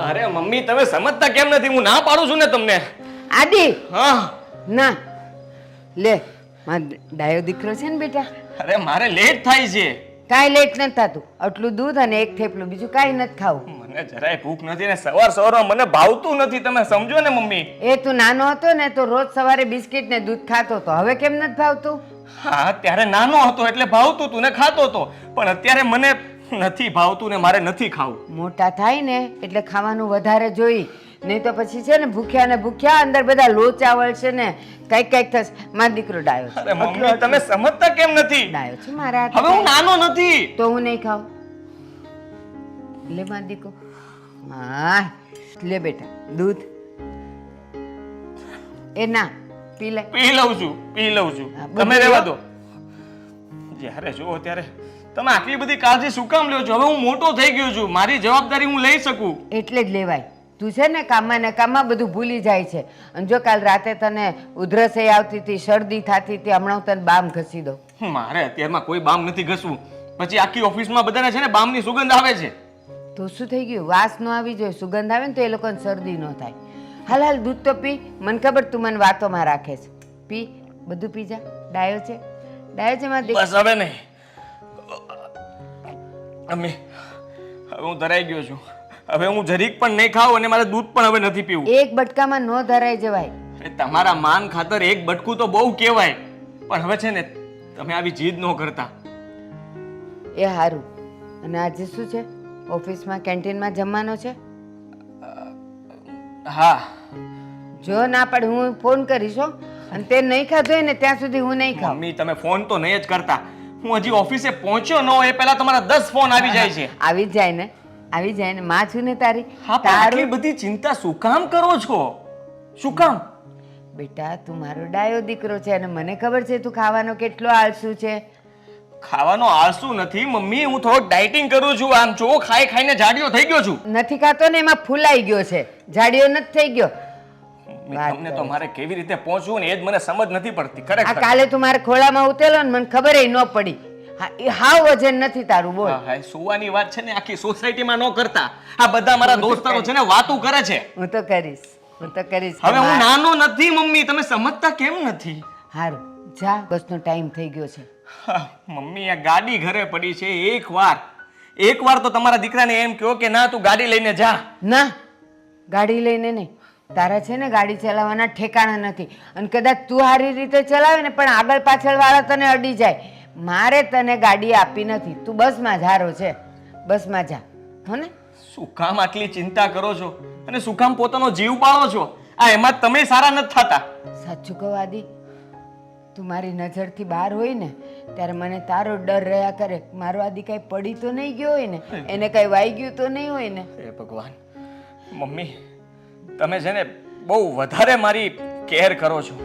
અરે મમ્મી તમે સમજતા કેમ નથી? હું ના પાડું છું ને તમને. આદિ હા ના લે મારો ડાયો દીકરો છે ને બેટા. અરે મારે લેટ થાય છે. કાંઈ લેટ નથી થતું. આટલું દૂધ અને એક થેપલું, બીજું કાંઈ નથી ખાવું. મને જરાય ભૂખ નથી ને સવારમાં મને ભાવતું નથી. તમે સમજો ને મમ્મી. એ તું નાનો હતો ને તો રોજ સવારે બિસ્કિટ ને દૂધ ખાતો હતો. હવે કેમ નથી ભાવતું? હા ત્યારે નાનો હતો એટલે ભાવતું તું ને ખાતો હતો, પણ અત્યારે મને નથી ભાવતું ને મારે નથી ખાવું. મોટા થાય ને એટલે ખાવાનું વધારે જોઈ, નહીં તો પછી છે ને ભૂખ્યા ને ભૂખ્યા અંદર બધા લોચા વળશે ને કઈક થશે. મારો દીકરો ડાયો છે. અરે મમ્મી તમે સમજતા કેમ નથી? ડાયો છે મારા હાથે. હવે હું નાનો નથી. તો હું નહીં ખાઉં. લે મારો દીકરો. હા લે બેટા દૂધ. એ ના પી લે. પી લઉં છું. હા, બધું તમે રહેવા લો. દો. જ્યારે જુઓ ત્યારે તમે આટલી બધી કાળજી શું કામ લ્યો છો? હવે હું મોટો થઈ ગયો છું, મારી જવાબદારી હું લઈ શકું. એટલે જ લેવાય. તું છે ને કામમાં ને કામમાં બધું ભૂલી જાય છે. અને જો કાલ રાતે તને ઉધરસ આવતી હતી, શરદી થતી હતી, હમણાં હું તને બામ ઘસી દઉં. મારે અત્યારમાં કોઈ બામ નથી ઘસવું. પછી આખી ઓફિસમાં બધાને છે ને બામની સુગંધ આવે છે. તો શું થઈ ગયું? વાસ ન આવી જોઈએ, સુગંધ આવે ને તો એ લોકોને શરદી ન થાય. હાલ હાલ દૂધ તો પી. મને ખબર તું મને વાતોમાં રાખે છે. પી, બધું પી જા. ડાયો છે મારો દીકરો. બસ હવે નહીં અમ્મી, હવે હું ધરાઈ ગયો છું. હવે હું જરીક પણ નહીં ખાઉં અને મારે દૂધ પણ હવે નથી પીવું. એક બટકામાં ન ધરાઈ જવાય. તમારા માન ખાતર એક બટકું તો બહુ કહેવાય, પણ હવે છે ને તમે આવી જીદ ન કરતા. એ સારું. અને આજે શું છે? ઓફિસમાં કેન્ટીનમાં જમવાનો છે? હા જો ના પડે હું ફોન કરીશ હો. અને તે નહીં ખાધો હોય ને ત્યાં સુધી હું નહીં ખાઉં. મમ્મી તમે ફોન તો નહીં જ કરતા. હું હજી ઓફિસે પહોંચ્યો ન હોય એ પહેલા તમારા 10 ફોન આવી જાય છે. આવી જાય ને માં છું ને તારી. હા પણ આટલી બધી ચિંતા શું કામ કરો છો? શું કામ? બેટા તું મારો ડાયો દીકરો છે અને મને ખબર છે તું ખાવાનો કેટલો આળસુ છે. ખાવાનો આળસુ નથી મમ્મી, હું થોડોક ડાયટિંગ કરું છું. આમ જો ખાઈને જાડિયો થઈ ગયો છું. નથી ખાતો ને એમાં ફૂલાઈ ગયો છે, જાડિયો નથી થઈ ગયો. તમને તો મારે કેવી રીતે પહોંચવું ને એ જ મને સમજ નથી પડતી આ ખરેખર. કાલે તું મારા ખોળામાં ઉતેલો ને મને ખબર ન પડી. હા એ હાવ વજન નથી તારું. બોલ. હા સુવાની વાત છે ને આખી સોસાયટીમાં ન કરતા. આ બધા મારા દોસ્તારો છે ને વાતું કરે છે. હું તો કરીશ. હવે હું નાનો નથી મમ્મી, તમે સમજતા કેમ નથી? હારું જા, બસનો ટાઈમ થઈ ગયો છે. હા, મમ્મી આ ગાડી ઘરે પડી છે. એકવાર તો તમારા દીકરાને એમ કહો કે ના તું ગાડી લઈને જા. ના ગાડી લઈને નહીં. તારા છે ને ગાડી ચલાવવાના ઠેકાણા નથી. અને કદાચ તું સારી રીતે ચલાવે ને પણ આગળ પાછળ વાળા તને અડી જાય. મારે તને ગાડી આપી નથી. તું બસમાં જારો છે, બસમાં જા. હો ને? શું કામ આટલી ચિંતા કરો છો અને શું કામ પોતાનો જીવ પાડો છો? આ એમાં તમે સારા નથી થતા. સાચું કહું આદિ, તું મારી નજરથી બહાર હોય ને ત્યારે મને તારો ડર રહ્યા કરે. મારો આદિ કઈ પડી તો નહીં ગયો હોય ને, એને કઈ વાઈ ગયું તો નહીં હોય ને. હે ભગવાન. મમ્મી તમે છે ને બહુ વધારે મારી કેર કરો છો.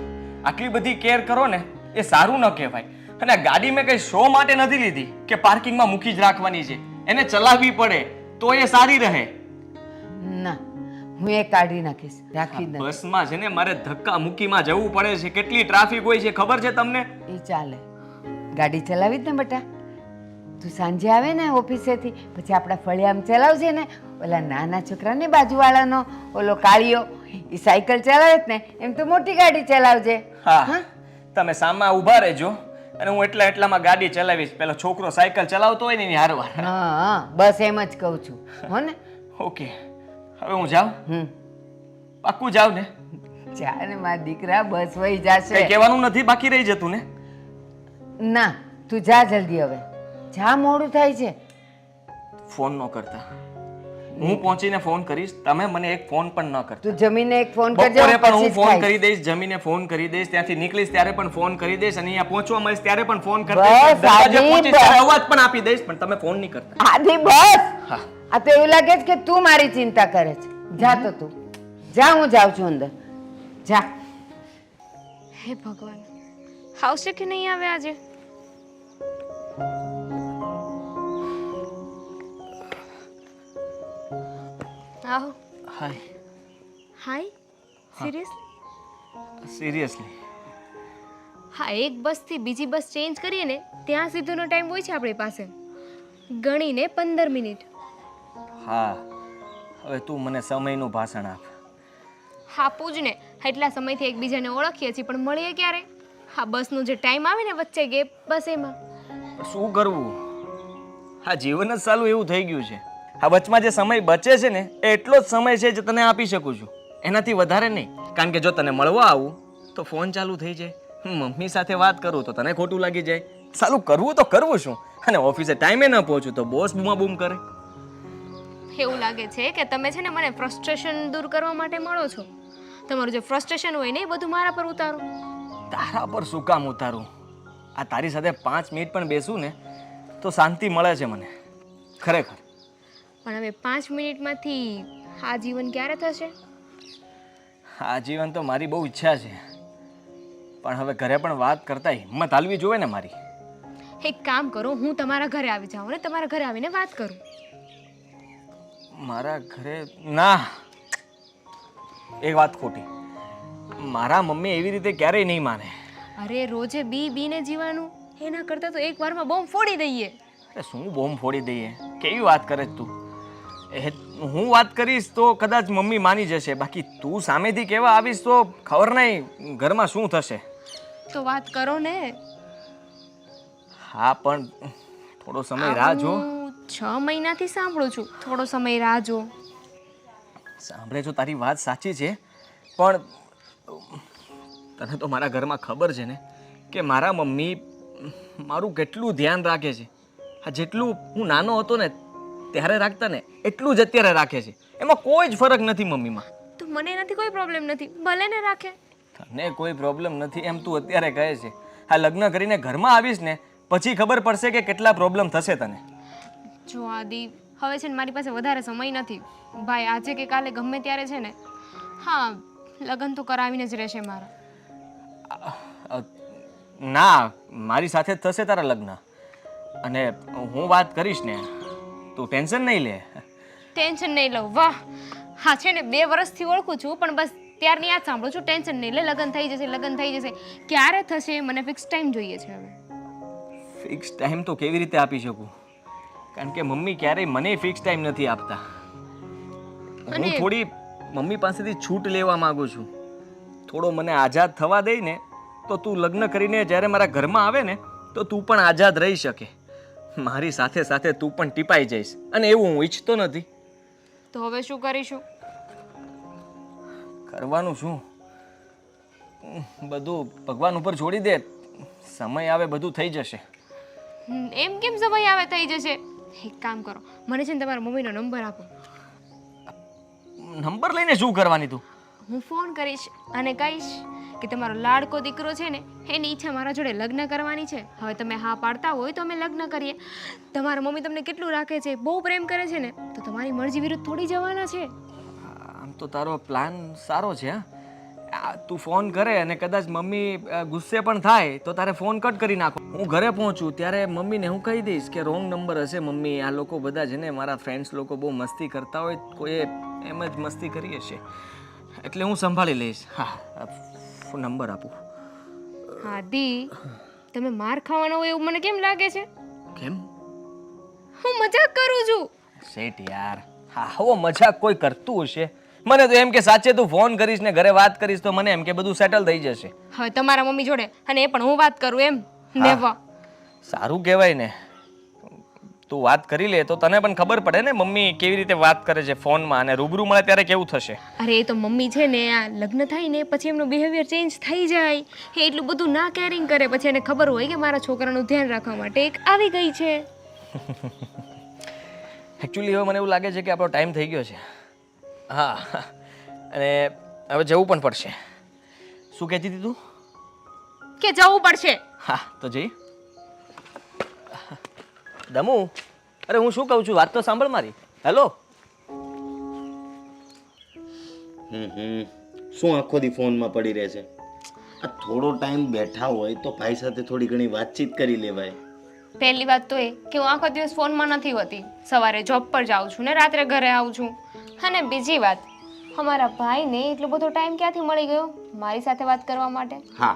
આટલી બધી કેર કરો ને એ સારું ન કહેવાય. અને આ ગાડી મેં કઈ શો માટે નથી લીધી કે પાર્કિંગમાં મૂકી જ રાખવાની છે. એને ચલાવવી પડે તો એ સારી રહે. ના હું એ કાઢી નાખીશ, રાખી દે. બસમાં છે ને મારે ધક્કા મૂકીમાં જવું પડે છે. કેટલી ટ્રાફિક હોય છે ખબર છે તમને? એ ચાલે, ગાડી ચલાવી જ ને બેટા. તું સાંજે આવે ને ઓફિસેથી પછી આપણા ફળિયામાં ચલાવજે ને. ઓલા નાના છોકરાને બાજુવાળાનો ઓલો કાળિયો એ સાયકલ ચલાવે જ ને એમ તો મોટી ગાડી ચલાવજે. હા તમે સામા ઊભા રહેજો અને હું એટલામાં ગાડી ચલાવીશ. પેલો છોકરો સાયકલ ચલાવતો હોય ને એની હારવાર. હા બસ એમ જ કહું છું. હો ને? ઓકે હવે હું જાઉં? પાક્કું જાવ ને? જા ને મારા દીકરા, બસ વહી જશે. કઈ કહેવાનું નથી બાકી રહી જતું ને? ના તું જા જલ્દી. હવે જા, મોડું થાય છે. ફોન ન કરતા. હું પહોંચીને ફોન કરીશ. તમે મને એક ફોન પણ ન કરતા. તું જમીને એક ફોન કરજે. બપોરે પણ હું ફોન કરી દઈશ, જમીને ફોન કરી દઈશ, ત્યાંથી નીકળીશ ત્યારે પણ ફોન કરી દઈશ અને અહીંયા પહોંચવા મળીશ ત્યારે પણ ફોન કરી દઈશ. દરવાજે પહોંચીશ ત્યારે અવાજ પણ આપી દઈશ, પણ તમે ફોન નહીં કરતા. આદિ બસ. હા આ તો એવું લાગે છે કે તું મારી ચિંતા કરે છે. જા તો તું જા, હું જાઉં છું અંદર. જા. હે ભગવાન, આવશે કે નહીં આવે આજે? આવો. હાય. હાય? સિરિયસલી? હા, એક બસથી બીજી બસ ચેન્જ કરીએ ને ત્યાં સુધીનો ટાઈમ હોય છે આપણી પાસે, ગણીને 15 મિનિટ. હા હવે તું મને સમયનું ભાષણ આપ. આપું જ ને. એટલા સમયથી એકબીજાને ઓળખીએ છીએ પણ મળીએ ક્યારે? હા, બસનો જે ટાઈમ આવે ને વચ્ચે ગેપ, બસ એમાં. પણ શું કરવું? હા, જીવન જ સાલું એવું થઈ ગયું છે. આ વચમાં જે સમય બચે છે ને એ એટલો જ સમય છે જે તને આપી શકું છું, એનાથી વધારે નહીં. કારણ કે જો તને મળવા આવું તો ફોન ચાલુ થઈ જાય, મમ્મી સાથે વાત કરું તો તને ખોટું લાગી જાય. સાલું કરવું તો કરવું શું? અને ઓફિસે ટાઈમે ન પહોંચું તો બોસ બૂમ કરે. એવું લાગે છે કે તમે છે ને મને ફ્રસ્ટ્રેશન દૂર કરવા માટે મળો છો. તમારું જે ફ્રસ્ટ્રેશન હોય ને એ બધું મારા પર ઉતારો. તારા પર શું કામ ઉતારું? આ તારી સાથે 5 મિનિટ પણ બેસું ને તો શાંતિ મળે છે મને, ખરેખર. પણ હવે 5 મિનિટમાંથી આ જીવન ક્યારે થશે? આ જીવન તો મારી બહુ ઈચ્છા છે, પણ હવે ઘરે પણ વાત કરતા હિંમત હાલવી જોઈએ ને મારી. એક કામ કરો, હું તમારા ઘરે આવી જાઉં ને તમારા ઘરે આવીને વાત કરું. મારા ઘરે ના, એક વાત ખોટી. મારા મમ્મી એવી રીતે ક્યારેય નહીં માને. અરે રોજે બીને જીવાનું એના કરતાં તો એક વારમાં બોમ્બ ફોડી દઈએ. અરે શું બોમ્બ ફોડી દઈએ? કેવી વાત કરે છે તું? હું વાત કરીશ તો કદાચ મમ્મી માની જશે, બાકી તું સામેથી કહેવા આવીશ તો ખબર નહીં ઘરમાં શું થશે. તો વાત કરો ને. હા, પણ થોડો સમય રાહ જો. હું 6 મહિનાથી સાંભળું છું, થોડો સમય રાહ જો. સાંભળે છો, તારી વાત સાચી છે, પણ તને તો મારા ઘરમાં ખબર છે ને કે મારા મમ્મી મારું કેટલું ધ્યાન રાખે છે. હા, જેટલું હું નાનો હતો ને ત્યારે રાખતા ને એટલું જ અત્યારે રાખે છે. એમાં કોઈ જ ફરક નથી મમ્મીમાં. તો મને એનાથી કોઈ પ્રોબ્લેમ નથી, ભલે ને રાખે. તને કોઈ પ્રોબ્લેમ નથી એમ તું અત્યારે કહે છે. હા, લગ્ન કરીને ઘરમાં આવીશ ને પછી ખબર પડશે કે કેટલા પ્રોબ્લેમ થશે તને. જો આદિ, હવે છે ને મારી પાસે વધારે સમય નથી ભાઈ. આજે કે કાલે ગમે ત્યારે છે ને, હા, લગ્ન તો કરાવીને જ રહેશે મારા. ના, મારી સાથે જ થશે તારા લગ્ન, અને હું વાત કરીશ ને, તું ટેન્શન નહીં લે. ટેન્શન નહીં લઉં? વાહ. હા, છે ને 2 વર્ષથી ઓળખું છું પણ બસ ત્યારની યાદ સાંભળું છું. ટેન્શન નહીં લે, લગ્ન થઈ જશે, લગ્ન થઈ જશે. ક્યારે થશે મને ફિક્સ ટાઈમ જોઈએ છે હવે. ફિક્સ ટાઈમ તો કેવી રીતે આપી શકું? કારણ કે મમ્મી ક્યારેય મને ફિક્સ ટાઈમ નથી આપતા. હું થોડી મમ્મી પાસેથી છૂટ લેવા માંગુ છું. થોડો મને આઝાદ થવા દઈ ને તો તું લગ્ન કરીને જ્યારે મારા ઘરમાં આવે ને તો તું પણ આઝાદ રહી શકે. મારી સાથે સાથે તું પણ ટીપાઈ જઈશ, અને એવું હું ઈચ્છતો નથી. તો હવે શું કરીશું? કરવાનું શું? બધું ભગવાન ઉપર છોડી દે. સમય આવે બધું થઈ જશે. એમ કેમ સમય આવે થઈ જશે? એક કામ કરો, મને છે ને તમારા મમ્મીનો નંબર આપો. નંબર લઈને શું કરવાની તું? હું ફોન કરીશ અને કહીશ કે તમારો લાડકો દીકરો છે ને એની ઈચ્છા મારા જોડે લગ્ન કરવાની છે. હવે તમે હા પાડતા હોય તો અમે લગ્ન કરીએ. તમારા મમ્મી તમને કેટલું રાખે છે, બહુ પ્રેમ કરે છે ને, તો તમારી મરજી વિરુદ્ધ થોડી જવાના છે. આમ તો તારો પ્લાન સારો છે. હા, તું ફોન કરે અને કદાચ મમ્મી ગુસ્સે પણ થાય તો તારે ફોન કટ કરી નાખો. હું ઘરે પહોંચું ત્યારે મમ્મીને હું કહી દઈશ કે રોંગ નંબર હશે મમ્મી, આ લોકો બધા છે ને મારા ફ્રેન્ડ્સ લોકો બહુ મસ્તી કરતા હોય, કોઈએ એમ જ મસ્તી કરી હશે, એટલે હું સંભાળી લઈશ. હા, નંબર આપું. હા દી, તમે માર ખાવાનો હોય એવું મને કેમ લાગે છે? કેમ? હું મજાક કરું છું. શેટ યાર, હા, હવે મજાક કોઈ કરતું હશે. મને તો એમ કે સાચે તું ફોન કરીશ ને ઘરે વાત કરીશ તો મને એમ કે બધું સેટલ થઈ જશે. હવે તમારા મમ્મી જોડે અને એ પણ હું વાત કરું એમ? નેવા. સારું કહેવાય ને. તું વાત કરી લે તો તને પણ ખબર પડે ને મમ્મી કેવી રીતે વાત કરે છે ફોનમાં, અને રૂબરૂ મળે ત્યારે કેવું થશે. અરે એ તો મમ્મી છે ને, આ લગ્ન થાય ને પછી એમનું બિહેવિયર ચેન્જ થઈ જાય. એ એટલું બધું ના કેરિંગ કરે, પછી એને ખબર હોય કે મારા છોકરાનું ધ્યાન રાખવા માટે એક આવી ગઈ છે. એકચ્યુઅલી હવે મને એવું લાગે છે કે આપણો ટાઈમ થઈ ગયો છે. હા, અને હવે જવું પણ પડશે. શું કહેતી હતી તું? કે જવું પડશે. હા, તો જઈ. દમુ, અરે હું શું કહું છું, વાત તો સાંભળ મારી. હેલો. શું આખો દી ફોનમાં પડી રહે છે? આ થોડો ટાઈમ બેઠા હોય તો ભાઈ સાથે થોડી ઘણી વાતચીત કરી લેવાય. પહેલી વાત તો એ કે હું આખો દિવસ ફોનમાં નથી હોતી. સવારે જોબ પર જાઉં છું ને રાત્રે ઘરે આવું છું. અને બીજી વાત, અમારા ભાઈને એટલો બધો ટાઈમ ક્યાંથી મળી ગયો મારી સાથે વાત કરવા માટે? હા,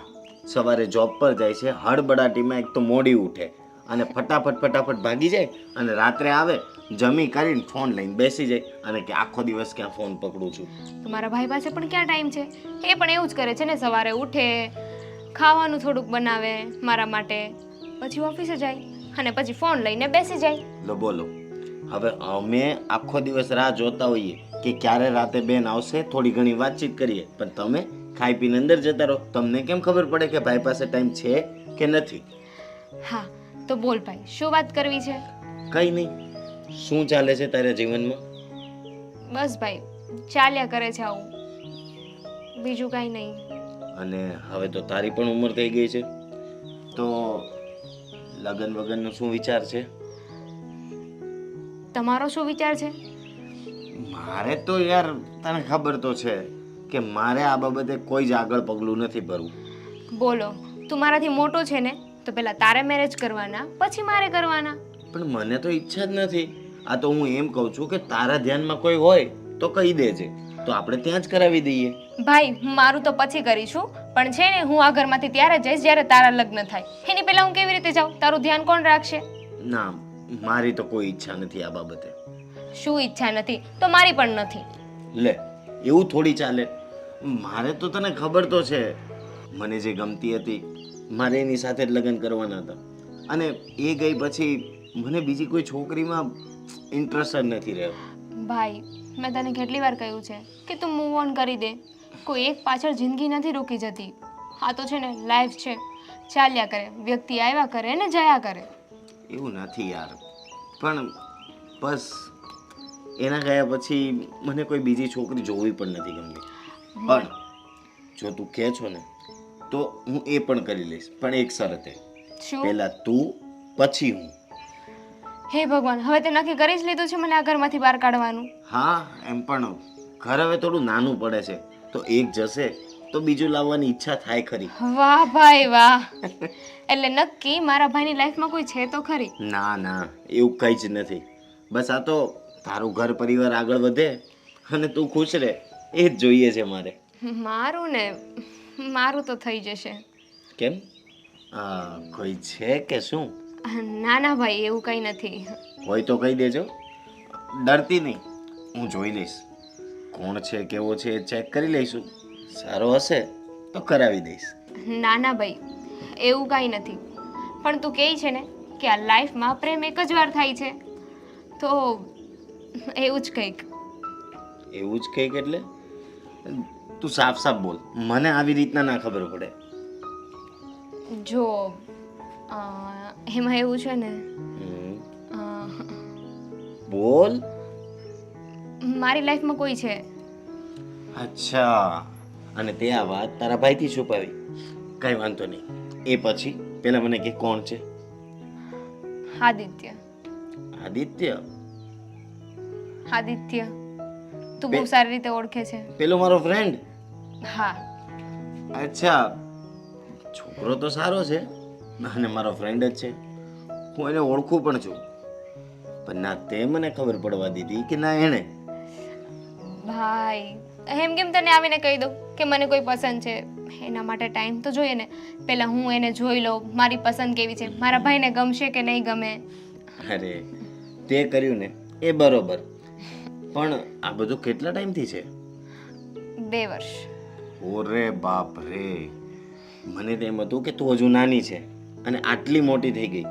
સવારે જોબ પર જાય છે, હડબડાટીમાં એક તો મોડી ઉઠે અને ફટાફટ ભાગી જાય અને રાત્રે આવે જમી કરીને ફોન લઈને બેસી જાય અને કે આખો દિવસ ક્યાં ફોન પકડું છું. તો મારા ભાઈ પાસે પણ ક્યાં ટાઈમ છે? એ પણ એવું જ કરે છે ને, સવારે ઉઠે, ખાવાનું થોડુંક બનાવે મારા માટે, પછી ઓફિસે જાય અને પછી ફોન લઈને બેસી જાય. લો બોલો, હવે અમે આખો દિવસ રાહ જોતા હોઈએ કે ક્યારે રાતે બેન આવશે, થોડી ઘણી વાતચીત કરીએ, પણ તમે ખાઈ પીને અંદર જતા રહો. તમને કેમ ખબર પડે કે ભાઈ પાસે ટાઈમ છે કે નથી? હા તો બોલ ભાઈ, શું વાત કરવી છે? કઈ નહીં. શું ચાલે છે તારા જીવનમાં? બસ ભાઈ, ચાલ્યા કરે છે આવું, બીજું કાંઈ નહીં. અને હવે તો તારી પણ ઉંમર થઈ ગઈ છે, તો લગન વગનનો શું વિચાર છે? તમારો શું વિચાર છે? મારે તો યાર તને ખબર તો છે કે મારે આ બાબતે કોઈ જ આગળ પગલું નથી ભરવું. બોલો, તું મારાથી મોટો છે ને, તો પહેલા તારે મેરેજ કરવાના, પછી મારે કરવાના. પણ મને તો ઈચ્છા જ નથી. આ તો હું એમ કહું છું કે તારા ધ્યાનમાં કોઈ હોય તો કહી દેજે, તો આપણે ત્યાં જ કરાવી દઈએ. ભાઈ, મારું તો પછી કરીશું, પણ છે ને હું આ ઘરમાંથી ત્યારે જઈશ જ્યારે તારા લગ્ન થાય. એની પહેલા હું કેવી રીતે જાઉં? તારું ધ્યાન કોણ રાખશે? ના, મારી તો કોઈ ઈચ્છા નથી આ બાબતે. શું ઈચ્છા નથી? તો મારી પણ નથી. લે, એવું થોડી ચાલે. મારે તો તને ખબર તો છે, મને જે ગમતી હતી મારે એની સાથે જ લગ્ન કરવાના હતા, અને એ ગઈ પછી મને બીજી કોઈ છોકરીમાં ઇન્ટરેસ્ટ જ નથી રહ્યો. ભાઈ, મેં તને કેટલી વાર કહ્યું છે કે તું મૂવ ઓન કરી દે. કોઈ એક પાછળ જિંદગી નથી રોકી જતી. આ તો છે ને લાઈફ છે, ચાલ્યા કરે, વ્યક્તિ આવ્યા કરે ને જયા કરે. એવું નથી યાર, પણ બસ એના ગયા પછી મને કોઈ બીજી છોકરી જોવી પણ નથી ગમતી. પણ જો તું કહે છો ને તો હું એ પણ કરી લઈશ, પણ એક શરતે. શું? પહેલા તું, પછી હું. હે ભગવાન, હવે તે નક્કી કરી જ લીધું છે મને આ ઘરમાંથી બહાર કાઢવાનું? હા, એમ પણ ઘર હવે થોડું નાનું પડે છે, તો એક જશે તો બીજું લાવવાની ઈચ્છા થાય ખરી. વાહ ભાઈ વાહ, એટલે નક્કી મારા ભાઈની લાઈફમાં કોઈ છે તો ખરી? ના ના, એવું કંઈ જ નથી. બસ આ તો તારું ઘર પરિવાર આગળ વધે અને તું ખુશ રહે, એ જ જોઈએ છે મારે. મારું ને, મારું તો થઈ જશે. કેમ? કોઈ છે કે શું? ના ના ભાઈ, એવું કંઈ નથી. હોય તો કહી દેજો, ડરતી નહીં. હું જોઈ લઈશ કોણ છે, કેવો છે એ ચેક કરી લઈશું. સારો હશે તો કરાવી દઈશ. ના ના ભાઈ, એવું કાંઈ નથી. પણ તું કહે છે ને કે આ લાઈફમાં પ્રેમ એક જ વાર થાય છે, તો એવું જ કંઈક. એવું જ કંઈક એટલે? તું સાફ સાફ બોલ, મને આવી રીતના ના ખબર પડે. જો એમાં એવું છે ને, અ, બોલ. મારી લાઈફમાં કોઈ છે. અચ્છા, અને તે આ વાત તારા ભાઈથી છુપાવી? કઈ વાંધો નહીં, એ પછી પેલા મને કે કોણ છે? આદિત્ય. આદિત્ય? આદિત્ય તું બહુ સારી રીતે ઓળખે છે. પેલો મારો ફ્રેન્ડ? હા. અચ્છા, છોકરો તો સારો છે અને મારો ફ્રેન્ડ જ છે. હું એને ઓળખું પણ છું, પણ ના તે મને ખબર પડવા દીધી કે ના એણે. ભાઈ, એમ કેમ તને આવીને કહી દઉં કે મને કોઈ પસંદ છે? એના માટે ટાઈમ તો જોઈએ ને. પહેલા હું એને જોઈ લઉં, મારી પસંદ કેવી છે, મારા ભાઈને ગમશે કે નહીં ગમે. અરે, તે કર્યું ને એ બરોબર, પણ આ બધું કેટલા ટાઈમથી છે? 2 વર્ષ. ઓરે બાપ રે, મને તેમ હતું કે તું હજુ નાની છે અને આટલી મોટી થઈ ગઈ.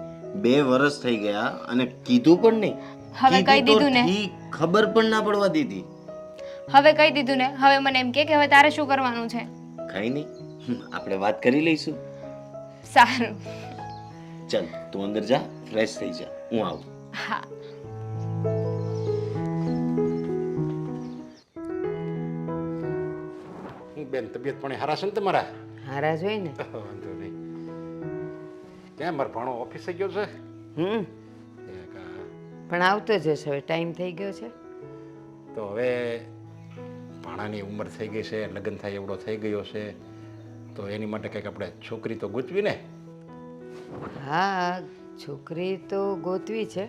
2 વર્ષ થઈ ગયા અને કીધું પણ નહીં. હવે કહી દીધું ને. ઠીક, ખબર પણ ના પડવા દીધી. હવે કહી દીધું ને. હવે મને એમ કે હવે તારે શું કરવાનું છે? કઈ નહીં, આપણે વાત કરી લઈશું. સારું. ચાલ તું અંદર જા, ફ્રેશ થઈ જા, હું આવું. હા. બેન, તબિયત પાણી હારા છે ને તમારા? હારા જોઈ ને. વાંધો નહીં. ક્યાં મારો ભાણો ઓફિસે ગયો છે? પણ આવતો જ હશે, હવે ટાઈમ થઈ ગયો છે. તો હવે ભાણાની ઉંમર થઈ ગઈ છે, લગ્ન થાય એવડો થઈ ગયો છે, તો એની માટે કંઈક આપણે છોકરી તો ગોતવી ને. હા, છોકરી તો ગોતવી છે,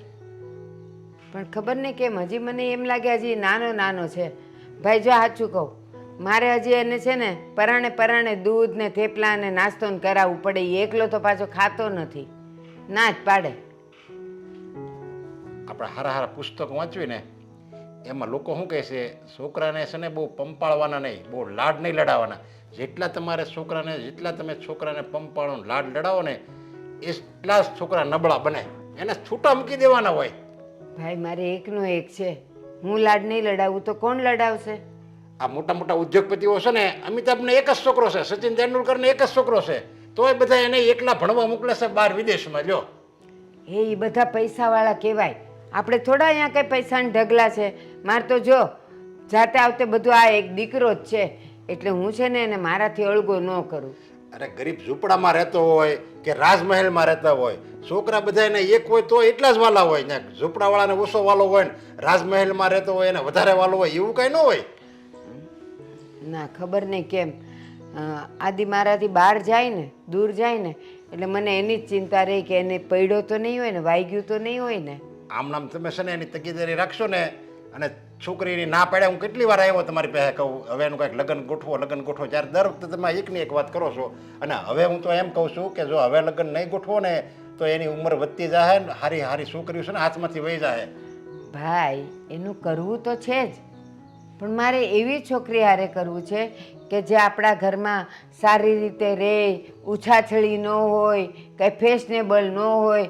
પણ ખબર નહીં કેમ હજી મને એમ લાગે હજી નાનો નાનો છે. ભાઈ જો સાચું કહું, મારે હજી એને છે ને પરાણે પરાણે દૂધ ને થેપલા ને નાસ્તો ને કરાવવું પડે. એ એકલો તો પાછો ખાતો નથી. ના જ પાડે. આપણે હારા હારા પુસ્તકો વાંચવી ને એમાં લોકો શું કહે છે, છોકરાને છે ને બહુ પંપાળવાના નહીં, બહુ લાડ નહીં લડાવવાના. જેટલા તમે છોકરાને પંપાળો લાડ લડાવો ને એટલા જ છોકરા નબળા બને. એને છૂટા મૂકી દેવાના હોય. ભાઈ મારે એકનો એક છે, હું લાડ નહીં લડાવું તો કોણ લડાવશે? આ મોટા મોટા ઉદ્યોગપતિઓ છે ને, અમિતાભને એક જ છોકરો છે, સચિન તેંડુલકરને એક જ છોકરો છે, તોય બધા એને એકલા ભણવા મોકલે છે બહાર વિદેશમાં. લ્યો, એ બધા પૈસાવાળા કહેવાય. આપણે થોડા અહીંયા કંઈ પૈસાની ઢગલા છે. મારે તો જો જાતે આવતે બધું આ એક દીકરો જ છે, એટલે હું છે ને એને મારાથી અળગો ન કરું. અરે ગરીબ ઝૂંપડામાં રહેતો હોય કે રાજમહેલમાં રહેતા હોય, છોકરા બધા એને એક હોય તો એટલા જ વાલા હોય. ને ઝૂંપડાવાળાને ઓછો વાલો હોય ને રાજમહેલમાં રહેતો હોય એને વધારે વાલો હોય, એવું કાંઈ ન હોય. ના ખબર નહીં કેમ આદિ મારાથી બહાર જાય ને, દૂર જાય ને, એટલે મને એની જ ચિંતા રહી કે એને પડ્યો તો નહીં હોય ને, વાગ્યું તો નહીં હોય ને. આમ નામ તમે છે ને એની તકેદારી રાખશો ને. અને છોકરીની ના પાડ્યા હું કેટલી વાર આવ્યો તમારી પાસે કહું હવે એનું કાંઈક લગ્ન ગોઠવો, ત્યારે દર વખતે તમે એકની એક વાત કરો છો. અને હવે હું તો એમ કહું છું કે જો હવે લગ્ન નહીં ગોઠવો ને તો એની ઉંમર વધતી જાય ને હારી હારી છોકરીઓ છે ને હાથમાંથી વહી જાય. ભાઈ એનું કરવું તો છે જ, પણ મારે એવી છોકરી હારે કરવું છે કે જે આપણા ઘરમાં સારી રીતે રહે, ઉછાછળી ન હોય, કંઈ ફેશનેબલ ન હોય,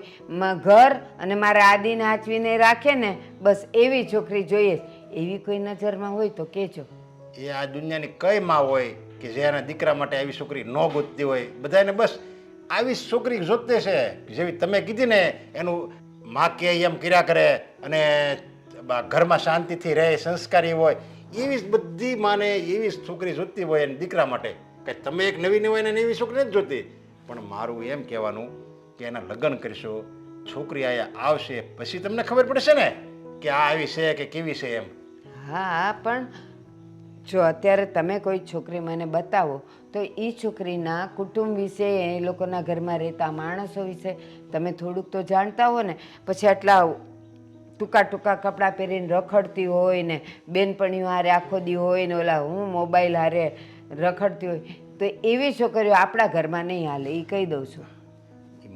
ઘર અને મારા આદિને આચવીને રાખે ને, બસ એવી છોકરી જોઈએ. એવી કોઈ નજરમાં હોય તો કહેજો. એ આ દુનિયાની કઈ માં હોય કે જે એના દીકરા માટે આવી છોકરી ન ગોતતી હોય? બધાને બસ આવી છોકરી જોતે છે જેવી તમે કીધી ને, એનું માં કે એમ કર્યા કરે અને ઘરમાં શાંતિથી રહે, સંસ્કારી હોય, એવી જ બધી માને એવી જ છોકરી જોતી હોય એને દીકરા માટે. કે તમે એક નવી હોય ને એવી છોકરી નથી જોતી. પણ મારું એમ કહેવાનું કે એના લગ્ન કરીશું, છોકરી અહીંયા આવશે પછી તમને ખબર પડશે ને કે આ આવી છે કે કેવી છે એમ. હા પણ જો અત્યારે તમે કોઈ છોકરી મને બતાવો તો એ છોકરીના કુટુંબ વિશે, એ લોકોના ઘરમાં રહેતા માણસો વિશે તમે થોડુંક તો જાણતા હો ને. પછી આટલા ટૂંકા ટૂંકા કપડાં પહેરીને રખડતી હોય ને, બેનપણીઓ હારે આખો દી હોય ને, ઓલા હું મોબાઈલ હારે રખડતી હોય, તો એવી છોકરીઓ આપણા ઘરમાં નહીં હાલે, એ કહી દઉં છું.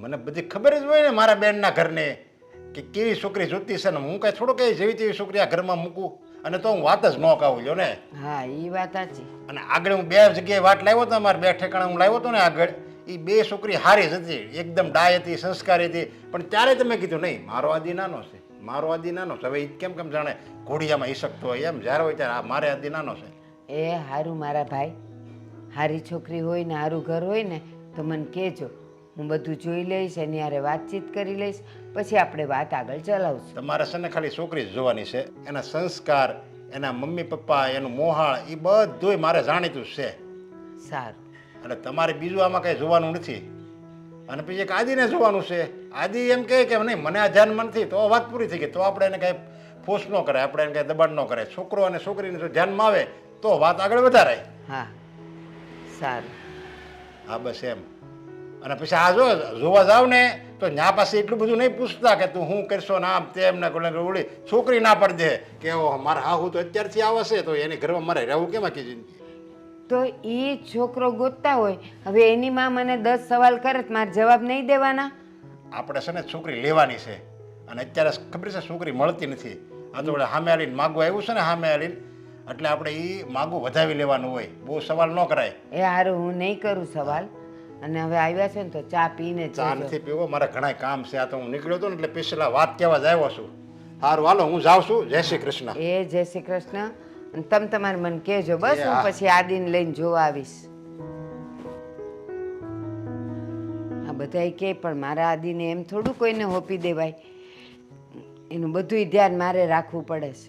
મને બધી ખબર જ હોય ને મારા બેનના ઘરને કે કેવી છોકરી જોતી છે ને. હું કાંઈ થોડું કંઈ જેવી તેવી છોકરી આ ઘરમાં મૂકું અને તો હું વાત જ ન કહું લ્યો ને. હા એ વાત સાચી. અને આગળ હું 2 જગ્યાએ વાત લાવ્યો હતો, અમારે 2 ઠેકાણે હું લાવ્યો હતો ને આગળ, એ 2 છોકરી હારી જ હતી, એકદમ ડાય હતી, સંસ્કારી હતી. પણ ત્યારે તમે કીધું નહીં મારો આદિ નાનો છે, મારો આદિ નાનો છે. હવે એ કેમ કેમ જાણે ઘોડિયામાં હિસકતો હોય એમ, જ્યારે હોય ત્યારે મારે આદિ નાનો છે. એ હારું મારા ભાઈ, હારી છોકરી હોય ને હારું ઘર હોય ને તો મને કહેજો, હું બધું જોઈ લઈશ, એની હારે વાતચીત કરી લઈશ, પછી આપણે વાત આગળ ચલાવશું. તમારે છે ને ખાલી છોકરી જ જોવાની છે, એના સંસ્કાર, એના મમ્મી પપ્પા, એનું મોહાળ, એ બધુંય મારે જાણીતું છે. સારું. એટલે તમારે બીજું આમાં કંઈ જોવાનું નથી. અને પછી એક આદિને જોવાનું છે. આદિ એમ કહે કે નહીં મને આ ધ્યાનમાં નથી, તો વાત પૂરી થઈ ગઈ. તો આપણે એને કાંઈ ફોર્સ ન કરે, આપણે એને કાંઈ દબાણ ન કરે. છોકરો અને છોકરીને જો ધ્યાનમાં આવે તો વાત આગળ વધારાય. હા સારું. હા બસ એમ. અને પછી આ જો જોવા જાવ ને તો ન્યા પાસે એટલું બધું નહીં પૂછતા કે તું શું કરશો ને આમ તેમ ને ઓળી છોકરી ના પડી દે કે મારા હાહુ તો અત્યારથી આવે છે તો એની ઘરમાં મારે રહેવું કેમ આખી જિંદગી. તો એ છોકરો ગોતતા હોય, હવે એની માં મને 10 સવાલ કરે તો મારે જવાબ નહીં દેવાના? આપણે છે ને છોકરી લેવાની છે અને અત્યારે ખબર છે છોકરી મળતી નથી. આ તો સામે આલીને માગું આવ્યું છે ને, સામે આલીને, એટલે આપણે એ માગું વધાવી લેવાનું હોય, બહુ સવાલ ન કરાય. એ હારું હું નહીં કરું સવાલ. અને હવે આવ્યા છે ને તો ચા પીને ચા જજો. નથી પીવો, મારે ઘણા કામ છે. આ તો હું નીકળ્યો હતો ને એટલે પેલા વાત કહેવા જ આવ્યો છું. સારું હાલો હું જાઉં છું. જય શ્રી કૃષ્ણ. એ જય શ્રી કૃષ્ણ. અને તમે તમારે મને કહેજો બસ, એ હું હા. પછી આદિને લઈને જોવા આવીશ. આ બધાય કે પણ મારા આદિને એમ થોડું કોઈને હોપી દેવાય, એનું બધુંય ધ્યાન મારે રાખવું પડે છે.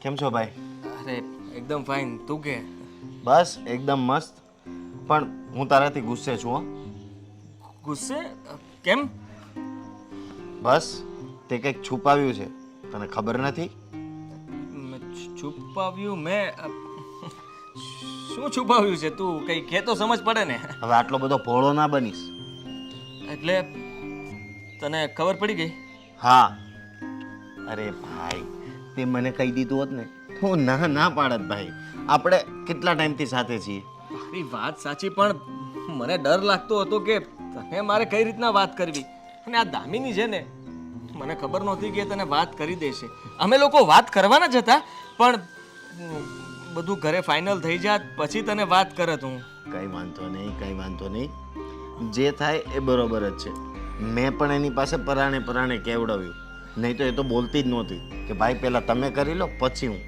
કેમ છો ભાઈ? અરે એકદમ ફાઇન. તું કે? બસ એકદમ મસ્ત. પણ હું તારાથી ગુસ્સે છું હો. ગુસ્સે કેમ? બસ તે કંઈક છુપાવ્યું છે, તને ખબર નથી? છુપાવ્યું મેં? શું છુપાવ્યું છે? તું કઈ કે તો સમજ પડે ને. હવે આટલો બધો ભોળો ના બનીશ. એટલે તને ખબર પડી ગઈ? હા. અરે ભાઈ તે મને કહી દીધું હોત ને તો ના પાડત ભાઈ. આપણે કેટલા ટાઈમથી સાથે છીએ. તારી વાત સાચી, પણ મને ડર લાગતો હતો કે તને મારે કઈ રીતના વાત કરવી. અને આ દામિની છે ને, મને ખબર નહોતી કે તને વાત કરી દેશે. અમે લોકો વાત કરવાના જ હતા, પણ બધું ઘરે ફાઇનલ થઈ જાત પછી તને વાત કરત હું. કંઈ વાંધો નહીં, કંઈ વાંધો નહીં. જે થાય એ બરોબર જ છે. મેં પણ એની પાસે પરાણે કેવડાવ્યું, નહીં તો એ તો બોલતી જ નહોતી કે ભાઈ પહેલાં તમે કરી લો પછી હું.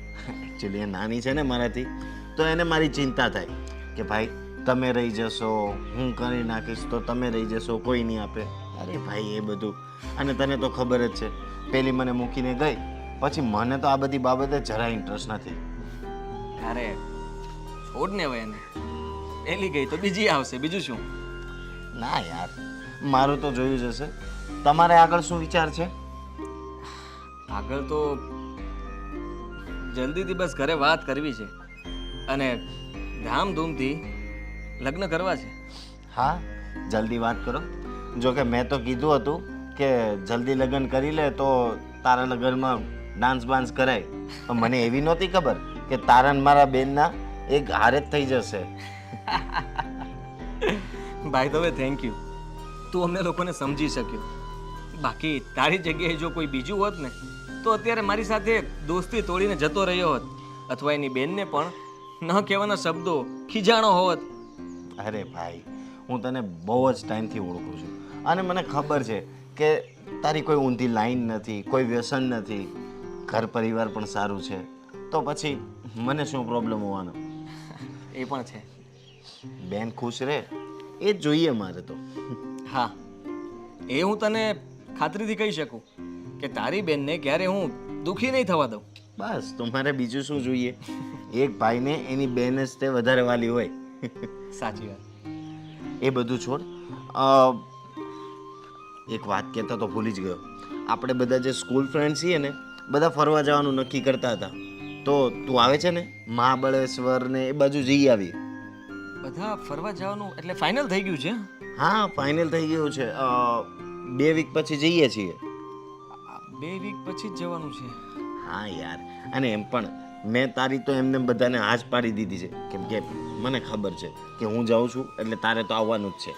એકચ્યુઅલી એ નાની છે ને મારાથી, તો એને મારી ચિંતા થાય કે ભાઈ તમે રહી જશો, હું કરી નાખીશ તો તમે રહી જશો, કોઈ નહીં આપે. અરે ભાઈ એ બધું, અને તને તો ખબર જ છે, પેલી મને મૂકીને ગઈ પછી મને તો આ બધી બાબતે જરા ઇન્ટરેસ્ટ નથી. અરે છોડ ને હવે એને, પેલી ગઈ તો બીજી આવશે, બીજું શું. ના યાર, મારું તો જોયું જ હશે. તમારે આગળ શું વિચાર છે? આગળ તો જલ્દીથી બસ ઘરે વાત કરવી છે અને ધામધૂમથી લગ્ન કરવા છે. હા, જલ્દી વાત કરો. જો કે મેં તો કીધું હતું કે જલ્દી લગ્ન કરી લે તો તારા લગ્નમાં ડાન્સ બાન્સ કરાય, પણ મને એવી નહોતી ખબર કે તારા ને મારા બેનના એક હારે જ થઈ જશે. ભાઈ તો હવે થેન્ક યુ, તું અમને લોકોને સમજી શક્યો. બાકી તારી જગ્યાએ જો કોઈ બીજું હોત ને તો અત્યારે મારી સાથે દોસ્તી તોડીને જતો રહ્યો હોત, અથવા એની બેનને પણ ન કહેવાના શબ્દો ખીજાણો હોત. અરે ભાઈ, હું તને બહુ જ ટાઈમથી ઓળખું છું અને મને ખબર છે કે તારી કોઈ ઊંધી લાઈન નથી, કોઈ વ્યસન નથી, ઘર પરિવાર પણ સારું છે, તો પછી મને શું પ્રોબ્લેમ હોવાનો. એ પણ છે. બેન ખુશ રહે એ જ જોઈએ મારે તો. હા, એ હું તને ખાતરીથી કહી શકું કે તારી બેનને ક્યારે હું દુઃખી નહીં થવા દઉં. બસ તમારે બીજું શું જોઈએ? એક ભાઈને એની બેન જ તે વધારે વાલી હોય. સાચી વાત. એ બધું છોડ. એક વાત કહેતા તો ભૂલી જ ગયો. આપણે બધા જે સ્કૂલ ફ્રેન્ડ છીએ ને, બધા ફરવા જવાનું નક્કી કરતા હતા, તો તું આવે છે ને મહાબળેશ્વર ને એ બાજુ જઈ આવી. બધા ફરવા જવાનું એટલે ફાઇનલ થઈ ગયું છે? હા, ફાઇનલ થઈ ગયું છે. 2 વીક પછી જઈએ છીએ. 2 વીક પછી જ જવાનું છે? હા યાર, અને એમ પણ મેં તારી તો એમને બધાને હાજ પાડી દીધી છે, કેમ કે મને ખબર છે કે હું જાઉં છું એટલે તારે તો આવવાનું જ છે.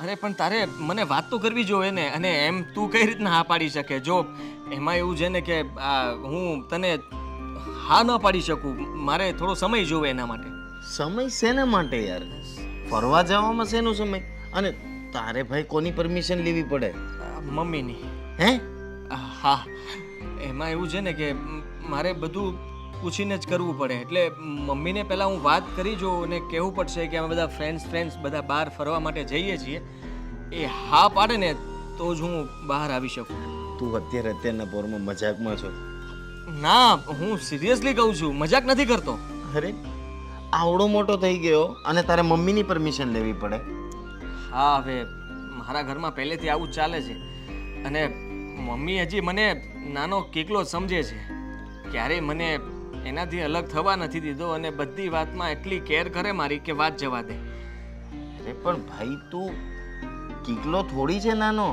અરે પણ તારે મને વાત તો કરવી જોઈએ ને, અને એમ તું કઈ રીતના હા પાડી શકે? જો એમાં એવું છે ને કે હું તને હા ન પાડી શકું, મારે થોડો સમય જોવે એના માટે. સમય શેના માટે યાર? ફરવા જવામાં શેનો સમય? અને તારે ભાઈ કોની પરમિશન લેવી પડે? મમ્મીની. હે? હા, એમાં એવું છે ને કે મારે બધું પૂછીને જ કરવું પડે, એટલે મમ્મીને પહેલાં હું વાત કરી જોઉં અને કહેવું પડશે કે અમે બધા ફ્રેન્ડ્સ બધા બહાર ફરવા માટે જઈએ છીએ. એ હા પાડે ને તો જ હું બહાર આવી શકું. તું અત્યારના પોરમાં મજાકમાં છો? ના, હું સિરિયસલી કહું છું, મજાક નથી કરતો. અરે આવડો મોટો થઈ ગયો અને તારે મમ્મીની પરમિશન લેવી પડે? હા, હવે મારા ઘરમાં પહેલેથી આવું જ ચાલે છે, અને મમ્મી હજી મને નાનો કીકલો સમજે છે. ક્યારેય મને એનાથી અલગ થવા નથી દીધો અને બધી વાતમાં એટલી કેર કરે મારી કે વાત જવા દે. અરે પણ ભાઈ, તું કીકલો થોડી છે નાનો,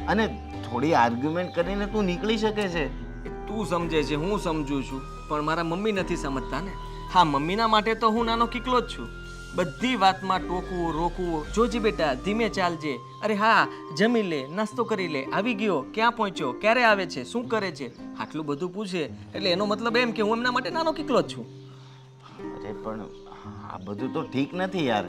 અને થોડી આર્ગ્યુમેન્ટ કરીને તું નીકળી શકે છે. એ તું સમજે છે, હું સમજુ છું, પણ મારા મમ્મી નથી સમજતા ને. હા, મમ્મીના માટે તો હું નાનો કીકલો જ છું. બધી વાતમાં ટોકવું રોકવું, જોજે બેટા ધીમે ચાલજે, અરે હા જમી લે, નાસ્તો કરી લે, આવી ગયો, ક્યાં પહોંચ્યો, ક્યારે આવે છે, શું કરે છે, આટલું બધું પૂછે એટલે એનો મતલબ એમ કે હું એમના માટે નાનો કીકલો જ છું. અરે પણ આ બધું તો ઠીક નથી યાર.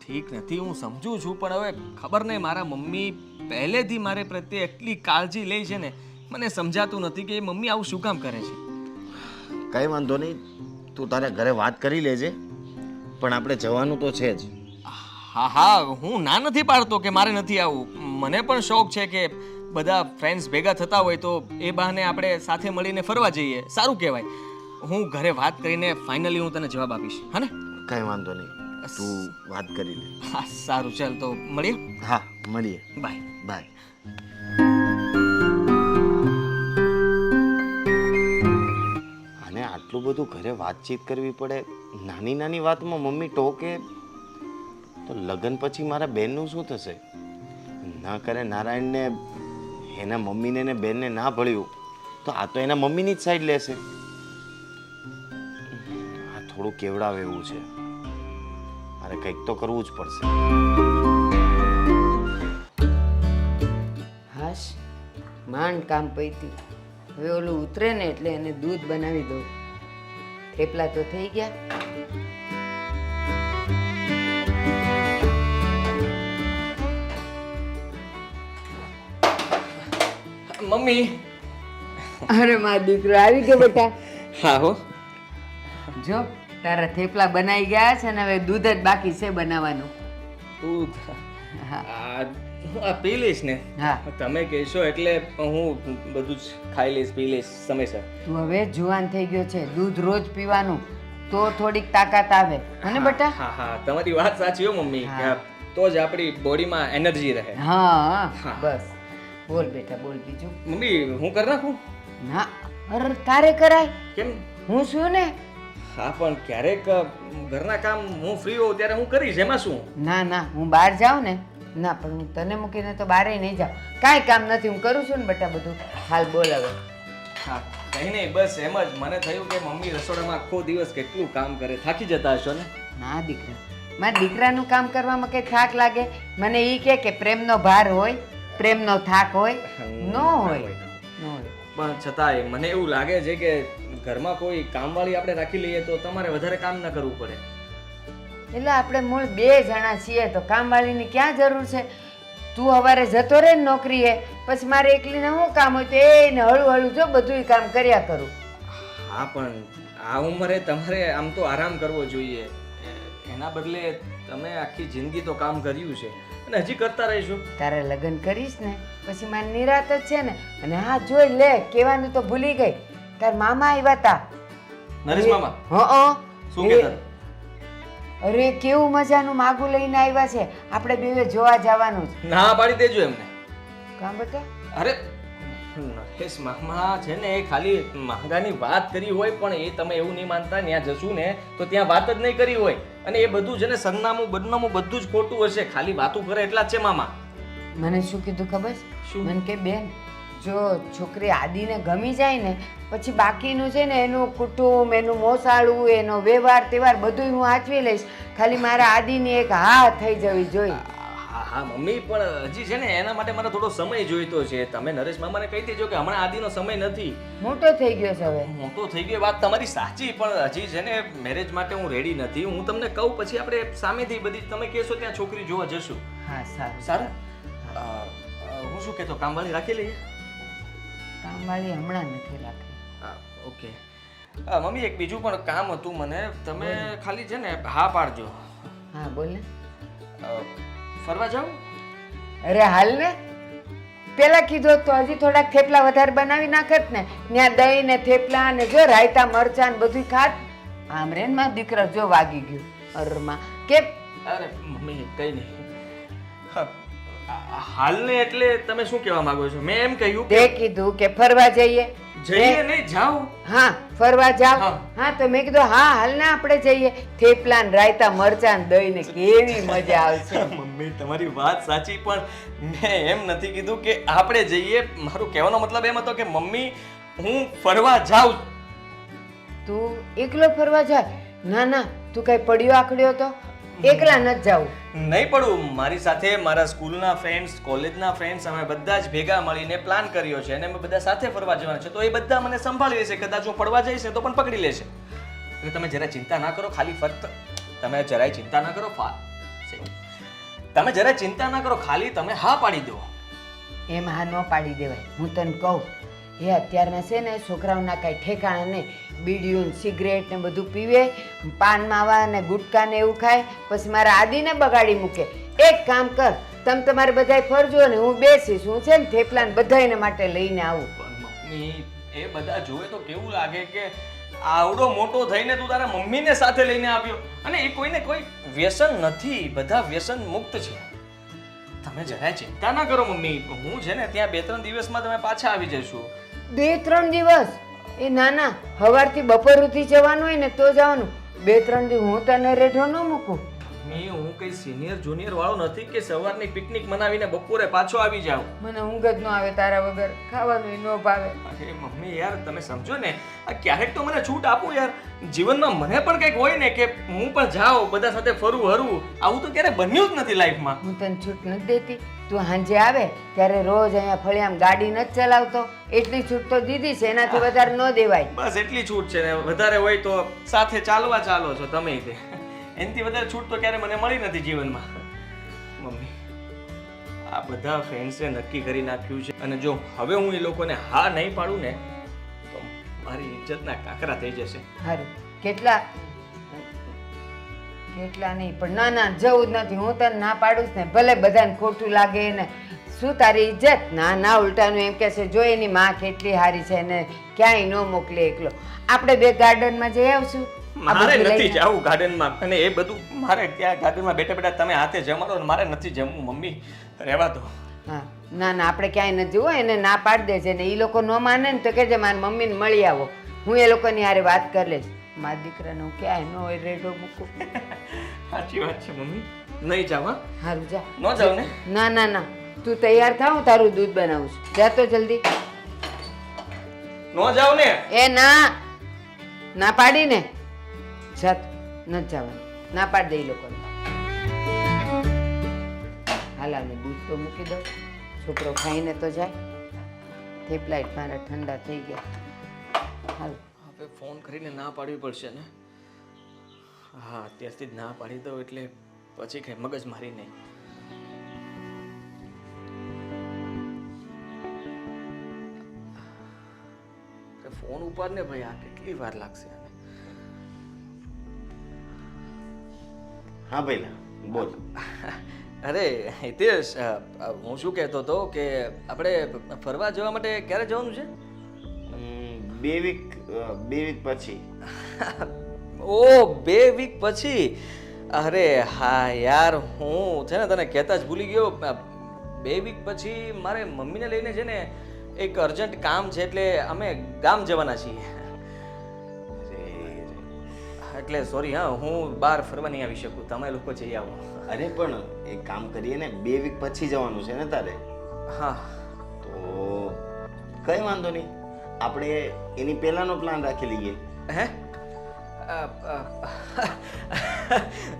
ઠીક નથી, હું સમજુ છું, પણ હવે ખબર નહીં મારા મમ્મી પહેલેથી મારે પ્રત્યે એટલી કાળજી લે છે ને, મને સમજાતું નથી કે એ મમ્મી આવું શું કામ કરે છે. કંઈ વાંધો નહીં, તું તારા ઘરે વાત કરી લેજે, પણ આપણે જવાનું તો છે જ. હા હા, હું ના નથી પાડતો કે મારે નથી આવવું. મને પણ શોખ છે કે બધા ફ્રેન્ડ્સ ભેગા થતા હોય તો એ બહાને આપણે સાથે મળીને ફરવા જઈએ, સારું કહેવાય. હું ઘરે વાત કરીને ફાઇનલી હું તને જવાબ આપીશ, હા ને? કંઈ વાંધો નહીં, તું વાત કરી લે. હા સારું, ચાલ તો મળીએ. હા, મળીએ. બાય. બાય. અને આટલું બધું ઘરે વાતચીત કરવી પડે, નાની નાની વાતમાં મમ્મી ટોકે તો લગ્ન પછી મારા બેનનું શું થશે? ના કરે નારાયણને એના મમ્મીને ને બેનને ના ભળ્યું તો આ તો એના મમ્મીની જ સાઈડ લેશે. આ થોડું કેવડાવે એવું છે. મારે કંઈક તો કરવું જ પડશે. હાશ માંડ કામ પૈતી હવે ઓલું ઉતરે ને એટલે એને દૂધ બનાવી દઉં. થેપલા તો થઈ ગયા. મમ્મી. અરે મારો દીકરો આવી ગયો બેટા. હા હો. જો તારા થેપલા બનાવી ગયા છે ને હવે દૂધ જ બાકી છે બનાવવાનું. દૂધ હા આ પી લઈશ ને. હા તમે કહેશો એટલે હું બધું જ ખાઈ લઈશ પી લઈશ સમયસર. તું હવે જુવાન થઈ ગયો છે, દૂધ રોજ પીવાનું તો થોડીક તાકાત આવે અને બેટા. હા હા તમારી વાત સાચી હો મમ્મી. હા. તો જ આપણી બોડીમાં એનર્જી રહે. હા બસ બોલ બેટા બોલ બીજું. મમ્મી હું કરી નાખું? ના અરે તારે કરાય, કેમ? હું છું ને. હા પણ ક્યારેક ઘરના કામ હું ફ્રી હોઉં ત્યારે હું કરીશ, એમાં શું? ના ના હું બહાર જાઉં ને ના પણ હું તને મૂકીને તો બહાર નહીં જાઉં. કાંઈ કામ નથી, હું કરું છું ને બેટા બધું. હાલ બોલ હવે. હા કંઈ નહીં, બસ એમ જ મને થયું કે મમ્મી રસોડામાં આખો દિવસ કેટલું કામ કરે, થાકી જતા હશો ને? ના દીકરા, મારા દીકરાનું કામ કરવામાં કંઈ થાક લાગે? મને એ કે પ્રેમનો ભાર હોય, પ્રેમનો થાક હોય? ન હોય, ન હોય. પણ છતાંય મને એવું લાગે છે કે ઘરમાં કોઈ કામવાળી આપણે રાખી લઈએ તો તમારે વધારે કામ ના કરવું પડે. એટલે આપણે મૂળ 2 જણા છીએ તો કામવાળીની ક્યાં જરૂર છે? તું સવારે જતો રહે ને નોકરીએ, પછી મારે એકલીને શું કામ હોય તો એને હળું હળું જો બધું કામ કર્યા કરું. હા પણ આ ઉંમરે તમારે આમ તો આરામ કરવો જોઈએ. એના બદલે તમે આખી જિંદગી તો કામ કર્યું છે અને હજી કરતા રહીશું. તારે લગ્ન કરીશ ને પછી મારી નિરાત જ છે ને. અને હા જોઈ લે, કહેવાનું તો ભૂલી ગઈ, તાર મામા આવ્યા હતા. નરેશ મામા હં શું કહેતા? અરે કેવું મજાનું માગું લઈને આવ્યા છે, આપણે બેવે જોવા જવાનું છે. ના પાડી દેજો એમને. કામ બેટા? અરે નરેશ મામા છે ને એ ખાલી માંગાની વાત કરી હોય પણ એ તમે એવું નહીં માનતા, ત્યાં જશું ને તો ત્યાં વાત જ નહીં કરી હોય અને એ બધું છે ને સરનામું બદનામું બધું જ ખોટું હશે, ખાલી વાતું કરે એટલા જ છે મામા. મને શું કીધું ખબર છે? શું? મને કે બેન જો છોકરી આદિને ગમી જાય ને પછી બાકીનું છે ને એનું કુટુંબ, એનું મોસાળું, એનો વ્યવહાર તહેવાર બધું હું આચવી લઈશ, ખાલી મારા આદિની એક હા થઈ જવી જોઈએ. હા હા મમ્મી પણ હજી છે ને એના માટે મારે થોડો સમય જોઈતો છે. તમે નરેશ મામાને કહી દેજો કે હમણાં આદિનો સમય નથી. મોટો થઈ ગયો છે હવે. મોટો થઈ ગયો વાત તમારી સાચી, પણ હજી છે ને મેરેજ માટે હું રેડી નથી. હું તમને કહું પછી આપણે સામેથી બધી તમે કહેશો ત્યાં છોકરી જોવા જશું. હા સારું. સારા હું શું કહેતો, કામવાળી રાખી લઈએ? કામવાળી હમણાં નથી રાખી. હા ઓકે. મમ્મી એક બીજું પણ કામ હતું મને, તમે ખાલી છે ને હા પાડજો. હા બોલ ને. ફરવા જાવ? અરે હાલ ને, પેલા કીધું હોત તો હજી થોડાક થેપલા વધારે બનાવી નાખત ને. ત્યાં દહીં ને થેપલા ને જો રાયતા મરચાં ને બધું ખાત. આમ રે ને મારો દીકરો જો વાગી ગયું અરમાં કે. અરે મમ્મી કઈ નહીં. હાલને એટલે તમે શું કહેવા માંગો છો? મેં એમ કહ્યું તે કીધું કે ફરવા જઈએ. જઈએ નહીં જાઓ. હા ફરવા જાવ. હા. હા તો મેં કીધું હા હાલ ને આપણે જઈએ. થેપલા ને રાયતા મરચાં ને દહીં ને કેવી મજા આવશે. મમ્મી તમારી વાત સાચી, પણ મેં એમ નથી કીધું કે આપણે જઈએ. મારું કહેવાનો મતલબ એમ હતો કે મમ્મી હું ફરવા જાઉં. તું એકલો ફરવા જાય? ના ના તું કઈ પડ્યો આકડ્યો તો એકલા નથી જાવું. નહીં પડું, મારી સાથે મારા સ્કૂલના ફ્રેન્ડ્સ, કોલેજના ફ્રેન્ડ્સ અમે બધા જ ભેગા મળીને પ્લાન કર્યો છે અને અમે બધા સાથે ફરવા જવાના છે. તો એ બધા મને સંભાળી લેશે. કદાચ હું પડવા જઈશ ને તો પણ પકડી લેશે. એટલે તમે જરાય ચિંતા ના કરો, ખાલી ફક્ત તમે જરાય ચિંતા ના કરો. તમે જરાય ચિંતા ના કરો, ખાલી તમે હા પાડી દો. એમ હા ન પાડી દેવાય. હું તને કહું એ અત્યારના છે ને છોકરાઓના કાંઈ ઠેકાણા નહીં. બીડીયું સિગરેટ ને બધું પીવે, પાન માવા ને ગુટકા ને એવું ખાય, પછી મારા આદિને બગાડી મૂકે. એક કામ કર, તમે તમારે બધાય ફરજો ને હું બેસીશ. હું છે ને થેપલા ને બધાયને માટે લઈને આવું. પણ મમ્મી એ બધા જોવે તો કેવું લાગે કે આવડો મોટો થઈને તું તારા મમ્મીને સાથે લઈને આવ્યો અને એ કોઈને કોઈ વ્યસન નથી, બધા વ્યસન મુક્ત છે. તમે જરાય ચિંતા ના કરો મમ્મી, હું છે ને ત્યાં 2-3 દિવસમાં તમે પાછા આવી જશું. 2-3 દિવસ? એ ના ના, સવારથી બપોર સુધી જવાનું હોય ને તો જવાનું. 2-3 દિવસ હું તને રેઢો ન મૂકું. મમ્મી હું કઈ સિનિયર જુનિયર વાળો નથી કે સવારની પિકનિક મનાવીને બપોરે પાછો આવી જાઉં. મને ઊંઘ જ ન આવે તારા વગર, ખાવાનું ન ભાવે. અરે મમ્મી યાર તમે સમજો ને, આ ક્યારેક તો મને છૂટ આપો યાર. જીવનમાં મને પણ કંઈક હોય ને કે હું પણ જાઉં બધા સાથે ફરવું હરવું. આવું તો ક્યારે બન્યું જ નથી લાઈફમાં. હું તને છૂટ નથી દેતી. તું સાંજે આવે ત્યારે રોજ અહીંયા ફળિયામાં ગાડી નથી ચલાવતો, એટલી છૂટ તો દીધી છે, એનાથી વધારે ન દેવાય. બસ એટલી છૂટ છે ને, વધારે હોય તો સાથે ચાલવા ચાલો છો તમે તે. એનાથી વધારે છૂટ તો ક્યારે મને મળી નથી જીવનમાં. મમ્મી આ બધા ફ્રેન્ડ્સે નક્કી કરી નાખ્યું છે અને જો હવે હું એ લોકોને હા નહીં પાડું ને તો મારી ઇજ્જતના કાકરા થઈ જશે. સારું, કેટલા નહીં પણ ના ના જવું જ નથી. હું તને ના પાડું જ ને, ભલે બધાને ખોટું લાગે ને. શું તારી ઇજ્જત? ના ના, ઉલટાનું એમ કહે છે જો એની માં કેટલી સારી છે ને ક્યાંય ન મોકલે એકલો. આપણે બે ગાર્ડનમાં જઈ આવશું. મારે નથી જવું ગાર્ડનમાં, અને એ બધું મારે ત્યાં ગાર્ડનમાં બેઠા બેઠા તમે હાથે જમાડો ને મારે નથી જમવું. મમ્મી રહેવા દો. હા ના ના, આપણે ક્યાંય નથી જવું. એને ના પાડી દેજે ને એ લોકો ન માને ને તો કહેજે મારી મમ્મીને મળી આવો, હું એ લોકોની હારે વાત કરી લઈશ. મારા દીકરાને હું ક્યાંય ન હોય રેડો મૂકું. સાચી વાત છે મમ્મી, નહીં જાવ. હા સારું જા. ન જાવ ને? ના ના ના, તું તૈયાર થાવ, હું તારું દૂધ બનાવું છું. જા તો જલ્દી. ન જાવ ને? એ ના ના પાડી ને, જાત નથી જવાનું, ના પાડી દે એ લોકોને. હાલાને દૂધ તો મૂકી દો, છોકરો ખાઈને તો જાય. થેપલાઈટ મારા ઠંડા થઈ ગયા. હાલ હવે ફોન કરીને ના પાડવી પડશે ને. હા અત્યારથી જ ના પાડી દઉં એટલે પછી કઈ મગજ મારી નહીં. ફોન ઉપર ને ભાઈ, આ કેટલી વાર લાગશે આને? હા ભાઈ બોલ. અરે હિતેશ, હું શું કહેતો હતો કે આપણે ફરવા જવા માટે ક્યારે જવાનું છે? 2 વીક પછી. ઓ 2 વીક પછી? અરે હા યાર, હું છે ને તને કહેતા જ ભૂલી ગયો. 2 વીક પછી મારે મમ્મીને લઈને છે ને એક અર્જન્ટ કામ છે, એટલે અમે ગામ જવાના છીએ. એટલે સોરી હા, હું બહાર ફરવા નહીં આવી શકું, તમે લોકો જઈ આવો. અરે પણ એક કામ કરીએ ને, 2 વીક પછી જવાનું છે ને તારે. હા તો કઈ વાંધો નહીં, આપણે એની પહેલાનો પ્લાન રાખી લઈએ. હે?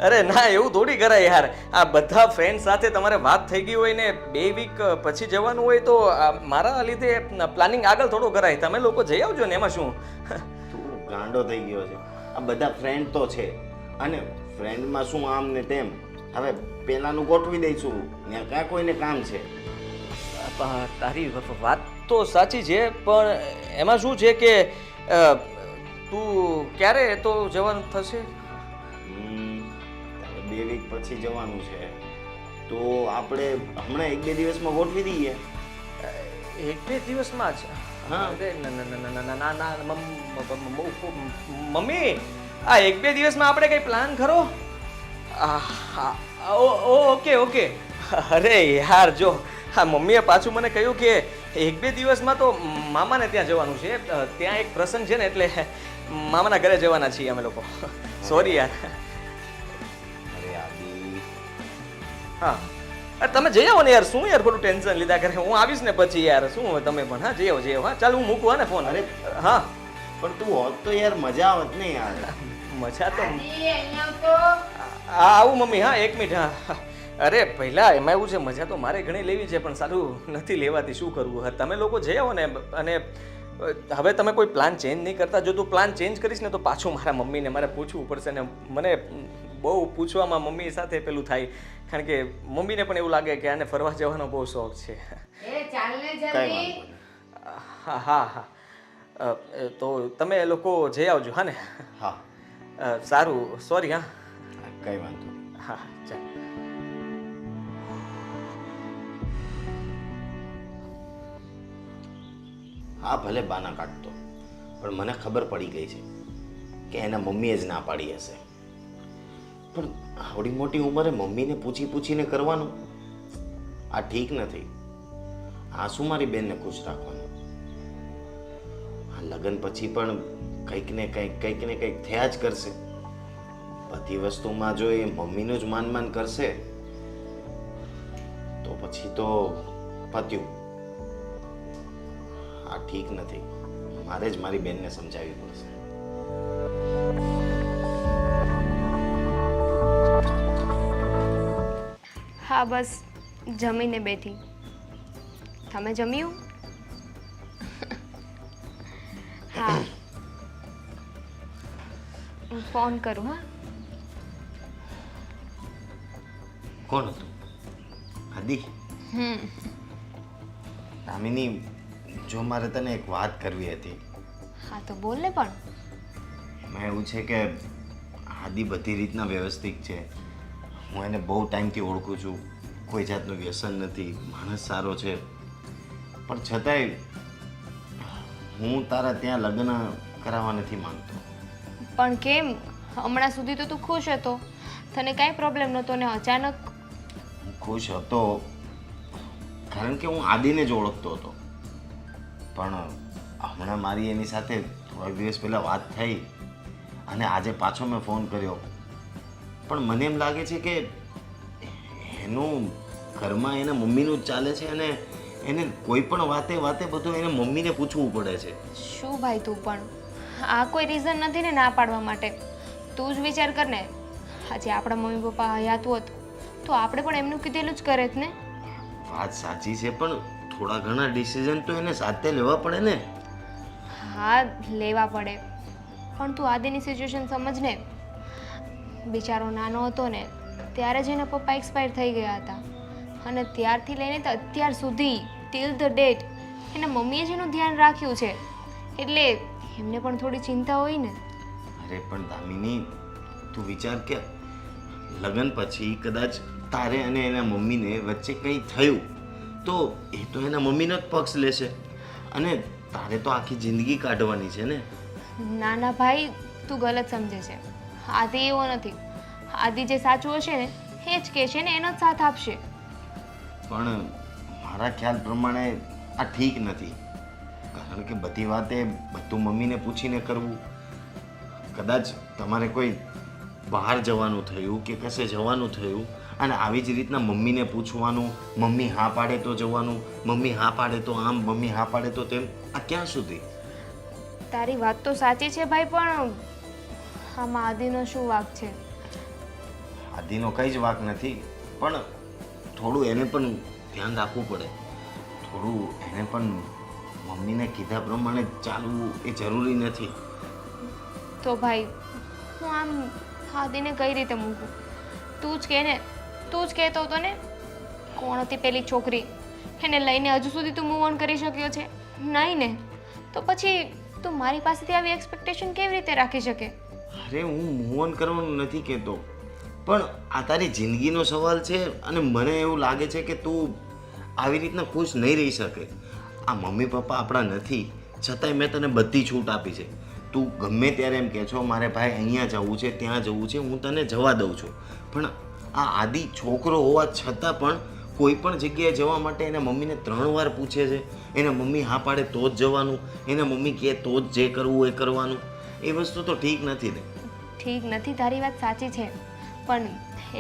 અરે ના, એવું થોડી કરાય યાર. આ બધા ફ્રેન્ડ સાથે તમારે વાત થઈ ગઈ હોય ને 2 વીક પછી જવાનું હોય તો મારા લીધે પ્લાનિંગ આગળ થોડો કરાય. તમે લોકો જઈ આવજો ને, એમાં શું? તું ગાંડો થઈ ગયો છે. આ બધા ફ્રેન્ડ તો છે, અને ફ્રેન્ડમાં શું આમ ને તેમ. હવે પહેલાનું ગોઠવી દઈશું, ત્યાં ક્યાં કોઈને કામ છે. તારી વાત તો સાચી છે, પણ એમાં શું છે કે તું ક્યારે તો જવાનું થશે? 2 વીક પછી જવાનું છે તો આપણે હમણાં 1-2 દિવસમાં ગોઠવી દઈએ. 1-2 દિવસમાં જ? હા. અરે ના મમ્મી, આ 1-2 દિવસમાં આપણે કઈ પ્લાન કરો. ઓકે. અરે યાર જો, હા મમ્મીએ પાછું મને કહ્યું કે 1-2 દિવસમાં તો મામાને ત્યાં જવાનું છે. ત્યાં એક પ્રસંગ છે ને, એટલે મામાના ઘરે જવાના છીએ અમે લોકો. સોરી યાર. અરે આદિ, હા તમે જઈ આવો ને યાર, શું યાર ખોટું ટેન્શન લીધા કરે. હું આવીશ ને પછી યાર, શું તમે પણ. હા જઈ આવો. હા ચાલ હું મૂકું હા ને ફોન. અરે હા પણ તું હોત તો યાર મજા આવત ને યાર. મજા તો આવું મમ્મી. હા 1 મિનિટ. હા અરે પહેલા એમાં એવું છે, મજા તો મારે ઘણી લેવી છે પણ સારું નથી લેવાતી, શું કરવું. તમે લોકો જઈ આવો ને, અને હવે તમે કોઈ પ્લાન ચેન્જ નહીં કરતા. જો તું પ્લાન ચેન્જ કરીશ ને તો પાછું મારા મમ્મીને મારે પૂછવું પડશે ને મને બહુ પૂછવામાં મમ્મી સાથે પેલું થાય, કારણ કે મમ્મીને પણ એવું લાગે કે આને ફરવા જવાનો બહુ શોખ છે. કઈ વાંધો નહીં. હા તો તમે લોકો જઈ આવજો. હા ને? હા સારું, સોરી. હા કઈ વાંધો નહીં. હા ચાલ. હા ભલે બાના કાઢતો, પણ મને ખબર પડી ગઈ છે કે એના મમ્મીએ જ ના પાડી હશે. પણ આવડી મોટી ઉંમરે મમ્મીને પૂછીને કરવાનું આ ઠીક નથી. આ શું મારી બેનને ખુશ રાખવાનું? આ લગ્ન પછી પણ કંઈક ને કંઈક થયા જ કરશે. બધી વસ્તુમાં જો એ મમ્મીનું જ માન કરશે તો પછી તો પત્યું. આ ઠીક નથી. મારે જ મારી બેનને સમજાવવી પડશે. હા બસ જમીને બેઠી. તમે જમ્યું? હા હું ફોન કરું. હા કોણ હતું? આદિ? દામિની, જો મારે તને એક વાત કરવી હતી. હા તો બોલ ને. પણ એમાં એવું છે કે આદિ બધી રીતના વ્યવસ્થિત છે. હું એને બહુ ટાઈમથી ઓળખું છું. કોઈ જાતનું વ્યસન નથી, માણસ સારો છે. પણ છતાંય હું તારા ત્યાં લગ્ન કરાવવા નથી માંગતો. પણ કેમ? હમણાં સુધી તો તું ખુશ હતો, તને કાંઈ પ્રોબ્લેમ નહોતો ને અચાનક? હું ખુશ હતો કારણ કે હું આદિને જ ઓળખતો હતો. પણ હમણાં મારી એની સાથે થોડા દિવસ પહેલાં વાત થઈ અને આજે પાછો મેં ફોન કર્યો. પણ મને એમ લાગે છે કે એનું ઘરમાં એના મમ્મીનું જ ચાલે છે અને એને કોઈ પણ વાતે બધું એને મમ્મીને પૂછવું પડે છે. શું ભાઈ તું પણ, આ કોઈ રીઝન નથી ને ના પાડવા માટે. તું જ વિચાર કર ને, આજે આપણા મમ્મી પપ્પા હયાત હોત તો આપણે પણ એમનું કીધેલું જ કરે ને. વાત સાચી છે પણ થોડા ઘણા ડિસિઝન તો એને સાથે લેવા પડે ને. હા લેવા પડે, પણ તું આદિની સિચ્યુએશન સમજ ને. બિચારો નાનો હતો ને ત્યારે જ એના પપ્પા એક્સપાયર થઈ ગયા હતા અને ત્યારથી લઈને તો અત્યાર સુધી ટિલ ધ ડેટ એના મમ્મીએ જ એનું ધ્યાન રાખ્યું છે. એટલે એમને પણ થોડી ચિંતા હોય ને. અરે પણ દામિની, તું વિચાર કે લગ્ન પછી કદાચ તારે અને એના મમ્મીને વચ્ચે કંઈ થયું તો એ તો એના મમ્મીનો જ પક્ષ લેશે અને તારે તો આખી જિંદગી કાઢવાની છે ને. ના ના ભાઈ, તું ગલત સમજે છે. આદિ એવો નથી. આદિ જે સાચું હશે ને એ જ કહેશે ને એનો જ સાથ આપશે. પણ મારા ખ્યાલ પ્રમાણે આ ઠીક નથી. કારણ કે બધી વાતે બધું મમ્મીને પૂછીને કરવું. કદાચ તમારે કોઈ બહાર જવાનું થયું કે કશે જવાનું થયું અને આવી જ રીતના મમ્મીને પૂછવાનું, મમ્મી હા પાડે તો જવાનું, મમ્મી હા પાડે તો આમ, મમ્મી હા પાડે તો તેમ. આ ક્યાં સુધી? તારી વાત તો સાચી છે ભાઈ, પણ આમાં આદિનો શું વાંક છે? આદિનો કંઈ જ વાંક નથી, પણ થોડું એને પણ ધ્યાન રાખવું પડે. થોડું એને પણ મમ્મીને કીધા પ્રમાણે ચાલવું એ જરૂરી નથી. તો ભાઈ હું આમ આદિને કઈ રીતે મૂકું? તું જ કહે ને, તું જ કહેતો હતો ને કોણ હતી પેલી છોકરી, એને લઈને હજુ સુધી તું મૂવ ઓન કરી શક્યો છે નહીં ને? તો પછી તું મારી પાસેથી આવી એક્સપેક્ટેશન કેવી રીતે રાખી શકે? અરે હું મૂવ ઓન કરવાનું નથી કહેતો, પણ આ તારી જિંદગીનો સવાલ છે અને મને એવું લાગે છે કે તું આવી રીતના ખુશ નહીં રહી શકે. આ મમ્મી પપ્પા આપણા નથી છતાંય મેં તને બધી છૂટ આપી છે. તું ગમે ત્યારે એમ કહે છો મારે ભાઈ અહીંયા જવું છે, ત્યાં જવું છે, હું તને જવા દઉં છું. પણ આ આદિ છોકરો હોવા છતાં પણ કોઈ પણ જગ્યાએ જવા માટે એના મમ્મીને 3 વાર પૂછે છે. એના મમ્મી હા પાડે તો જ જવાનું, એના મમ્મી કહે તો જ જે કરવું એ કરવાનું. એ વસ્તુ તો ઠીક નથી ને. ઠીક નથી, તારી વાત સાચી છે, પણ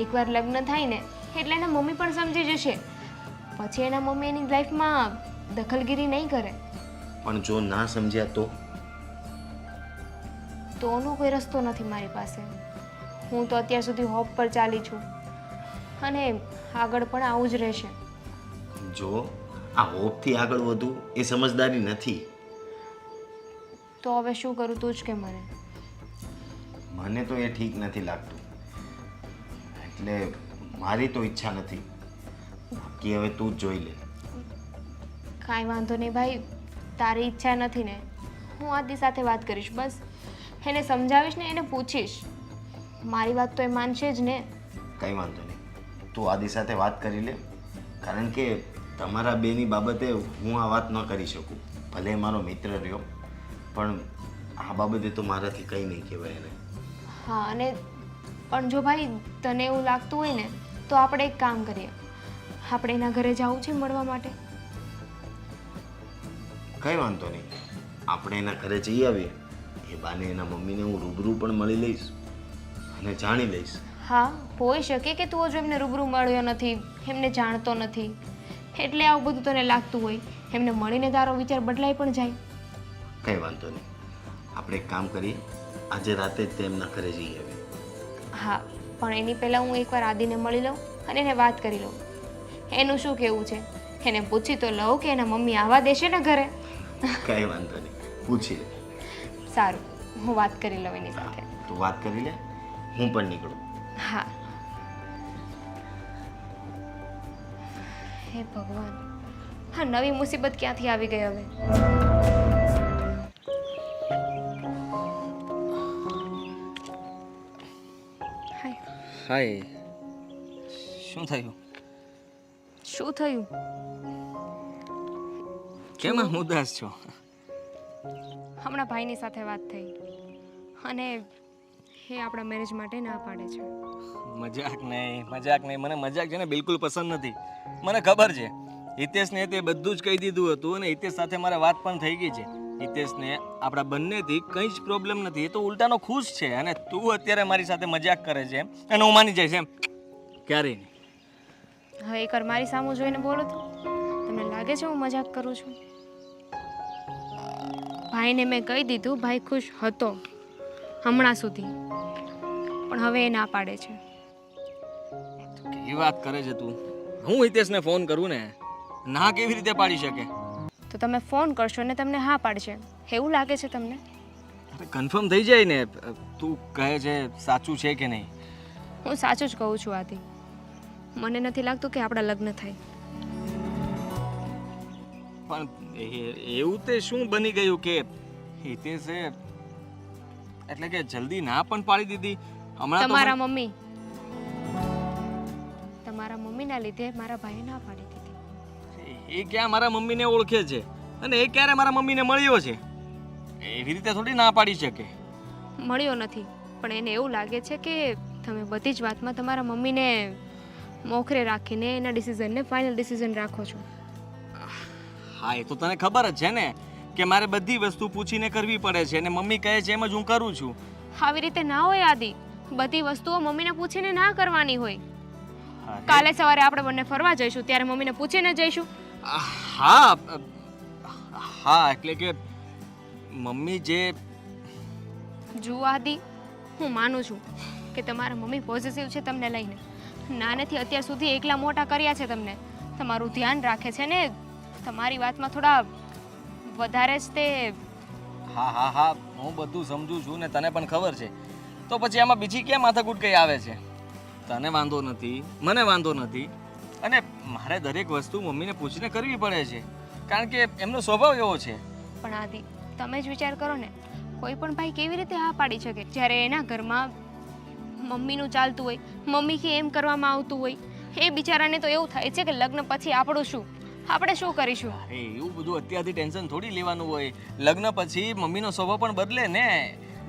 એકવાર લગ્ન થાય ને એટલે એના મમ્મી પણ સમજી જશે. પછી એના મમ્મી એની લાઈફમાં દખલગીરી નહીં કરે. પણ જો ના સમજ્યા તોનો કોઈ રસ્તો નથી મારી પાસે. હું તો અત્યાર સુધી હોપ પર ચાલી છું અને આગળ પણ આવું જ રહેશે. જો આ હોપથી આગળ વધવું એ સમજદારી નથી. તો હવે શું કરું તું જ કે મને. મને તો એ ઠીક નથી લાગતું. એટલે મારી તો ઈચ્છા નથી કે હવે તું જ જોઈ લે. કાંઈ વાંધો નહીં ભાઈ, તારી ઈચ્છા નથી ને હું આદિ સાથે વાત કરીશ. બસ એને સમજાવીશ ને એને પૂછીશ. મારી વાત તો એ માનશે જ ને. કંઈ વાંધો નહીં, તું આદિ સાથે વાત કરી લે. કારણ કે તમારા બેની બાબતે હું આ વાત ન કરી શકું. ભલે મારો મિત્ર રહ્યો પણ આ બાબતે તો મારાથી કંઈ નહીં કહેવાય એને. હા, અને પણ જો ભાઈ તને એવું લાગતું હોય ને તો આપણે એક કામ કરીએ. આપણે એના ઘરે જવું છે મળવા માટે. કંઈ વાંધો નહીં, આપણે એના ઘરે જઈ આવીએ. એ બાને એના મમ્મીને હું રૂબરૂ પણ મળી લઈશ અને જાણી લઈશ. હા હોઈ શકે કે તું હજુ એમને રૂબરૂ મળ્યો નથી, એમને જાણતો નથી, એટલે આવું બધું તને લાગતું હોય. એમને મળીને તારો વિચાર બદલાઈ પણ જાય. કંઈ વાંધો નહીં, આપણે એક કામ કરીએ, આજે રાતે જ તેમના ઘરે જઈએ હવે. હા પણ એની પહેલાં હું એકવાર આદિને મળી લઉં અને એને વાત કરી લઉં. એનું શું કહેવું છે, એને પૂછી તો લઉં કે એના મમ્મી આવવા દેશે ને ઘરે. કંઈ વાંધો નહીં, પૂછી લે. સારું, હું વાત કરી લઉં એની સાથે. તું વાત કરી લે, હું પણ નીકળું. હા. હે ભગવાન, હા નવી મુસીબત ક્યાંથી આવી ગઈ હવે. હાય. હાય, શું થયું? શું થયું? કેમ આમ ઉદાસ છો? હમણાં ભાઈની સાથે વાત થઈ અને એ આપણા મેરેજ માટે ના પાડે છે. મજાક નહીં, મને મજાક છે ને બિલકુલ પસંદ નથી. મને ખબર છે હિતેશને તે બધું જ કહી દીધું હતું અને હિતેશ સાથે મારે વાત પણ થઈ ગઈ છે. હિતેશને આપણા બંનેથી કંઈ જ પ્રોબ્લેમ નથી, એ તો ઉલટાનો ખુશ છે. અને તું અત્યારે મારી સાથે મજાક કરે છે અને હું માની જઈશ એમ? ક્યારેય નહીં. હવે એકવાર મારી સામું જોઈને બોલો તો તમને લાગે છે હું મજાક કરું છું? ભાઈને મેં કહી દીધું, ભાઈ ખુશ હતો હમણાં સુધી, પણ હવે એ ના પાડે છે. કેવી વાત કરે છે તું? હું હિતેશને ફોન કરું ને, ના કેવી રીતે પાડી શકે? તો તમે ફોન કરશો ને તમને હા પાડશે એવું લાગે છે તમને? કન્ફર્મ થઈ જાય ને. તું કહે છે સાચું છે કે નહીં? હું સાચું જ કહું છું આદિ. મને નથી લાગતું કે આપણા લગ્ન થાય. પણ એવું તે શું બની ગયું કે હિતેશે એટલે કે જલ્દી ના પણ પાડી દીધી? હમણાં તો તમારા મમ્મીના લીધે મારા ભાઈએ ના પાડી દીધી. એ ક્યાં મારા મમ્મીને ઓળખે છે અને એ ક્યારે મારા મમ્મીને મળ્યો છે? એવી રીતે થોડી ના પાડી શકે. મળ્યો નથી, પણ એને એવું લાગે છે કે તમે બધી જ વાતમાં તમારા મમ્મીને મોખરે રાખીને એના ડિસિઝનને ફાઇનલ ડિસિઝન રાખો છો. હા, એ તો તને ખબર જ છે ને કે મારે બધી વસ્તુ પૂછીને કરવી પડે છે અને મમ્મી કહે છે એમ જ હું કરું છું. આવી રીતે ના હોય આદિ. બધી વસ્તુઓ મમ્મીને પૂછીને ના કરવાની હોય. અરે, કાલે સવારે આપણે બંને ફરવા જઈશું ત્યારે મમ્મીને પૂછીને જઈશું. હા હા, એટલે કે મમ્મી જે જુઓ આદિ, હું માનું છું કે તમારા મમ્મી પોઝિટિવ છે તમને લઈને. નાનેથી અત્યાર સુધી એકલા મોટા કર્યા છે તમને, તમારું ધ્યાન રાખે છે ને તમારી વાતમાં થોડા વધારે જ તે. હા, હું બધું સમજુ છું ને તને પણ ખબર છે. તો પછી આમાં બીજી કેમ માથાકૂટ કઈ આવે છે? તને વાંધો નથી, મને વાંધો નથી, અને મારે દરેક વસ્તુ મમ્મીને પૂછીને કરવી પડે છે કારણ કે એમનો સ્વભાવ એવો છે. પણ આદિ તમે જ વિચાર કરો ને, કોઈ પણ ભાઈ કેવી રીતે હા પાડી શકે જ્યારે એના ઘરમાં મમ્મીનું ચાલતું હોય, મમ્મી કે એમ કરવામાં આવતું હોય. એ બિચારાને તો એવું થાય છે કે લગ્ન પછી આપણું શું, આપણે શું કરીશું? અરે એવું બધું અત્યારથી ટેન્શન થોડી લેવાનું હોય. લગ્ન પછી મમ્મીનો સ્વભાવ પણ બદલે ને.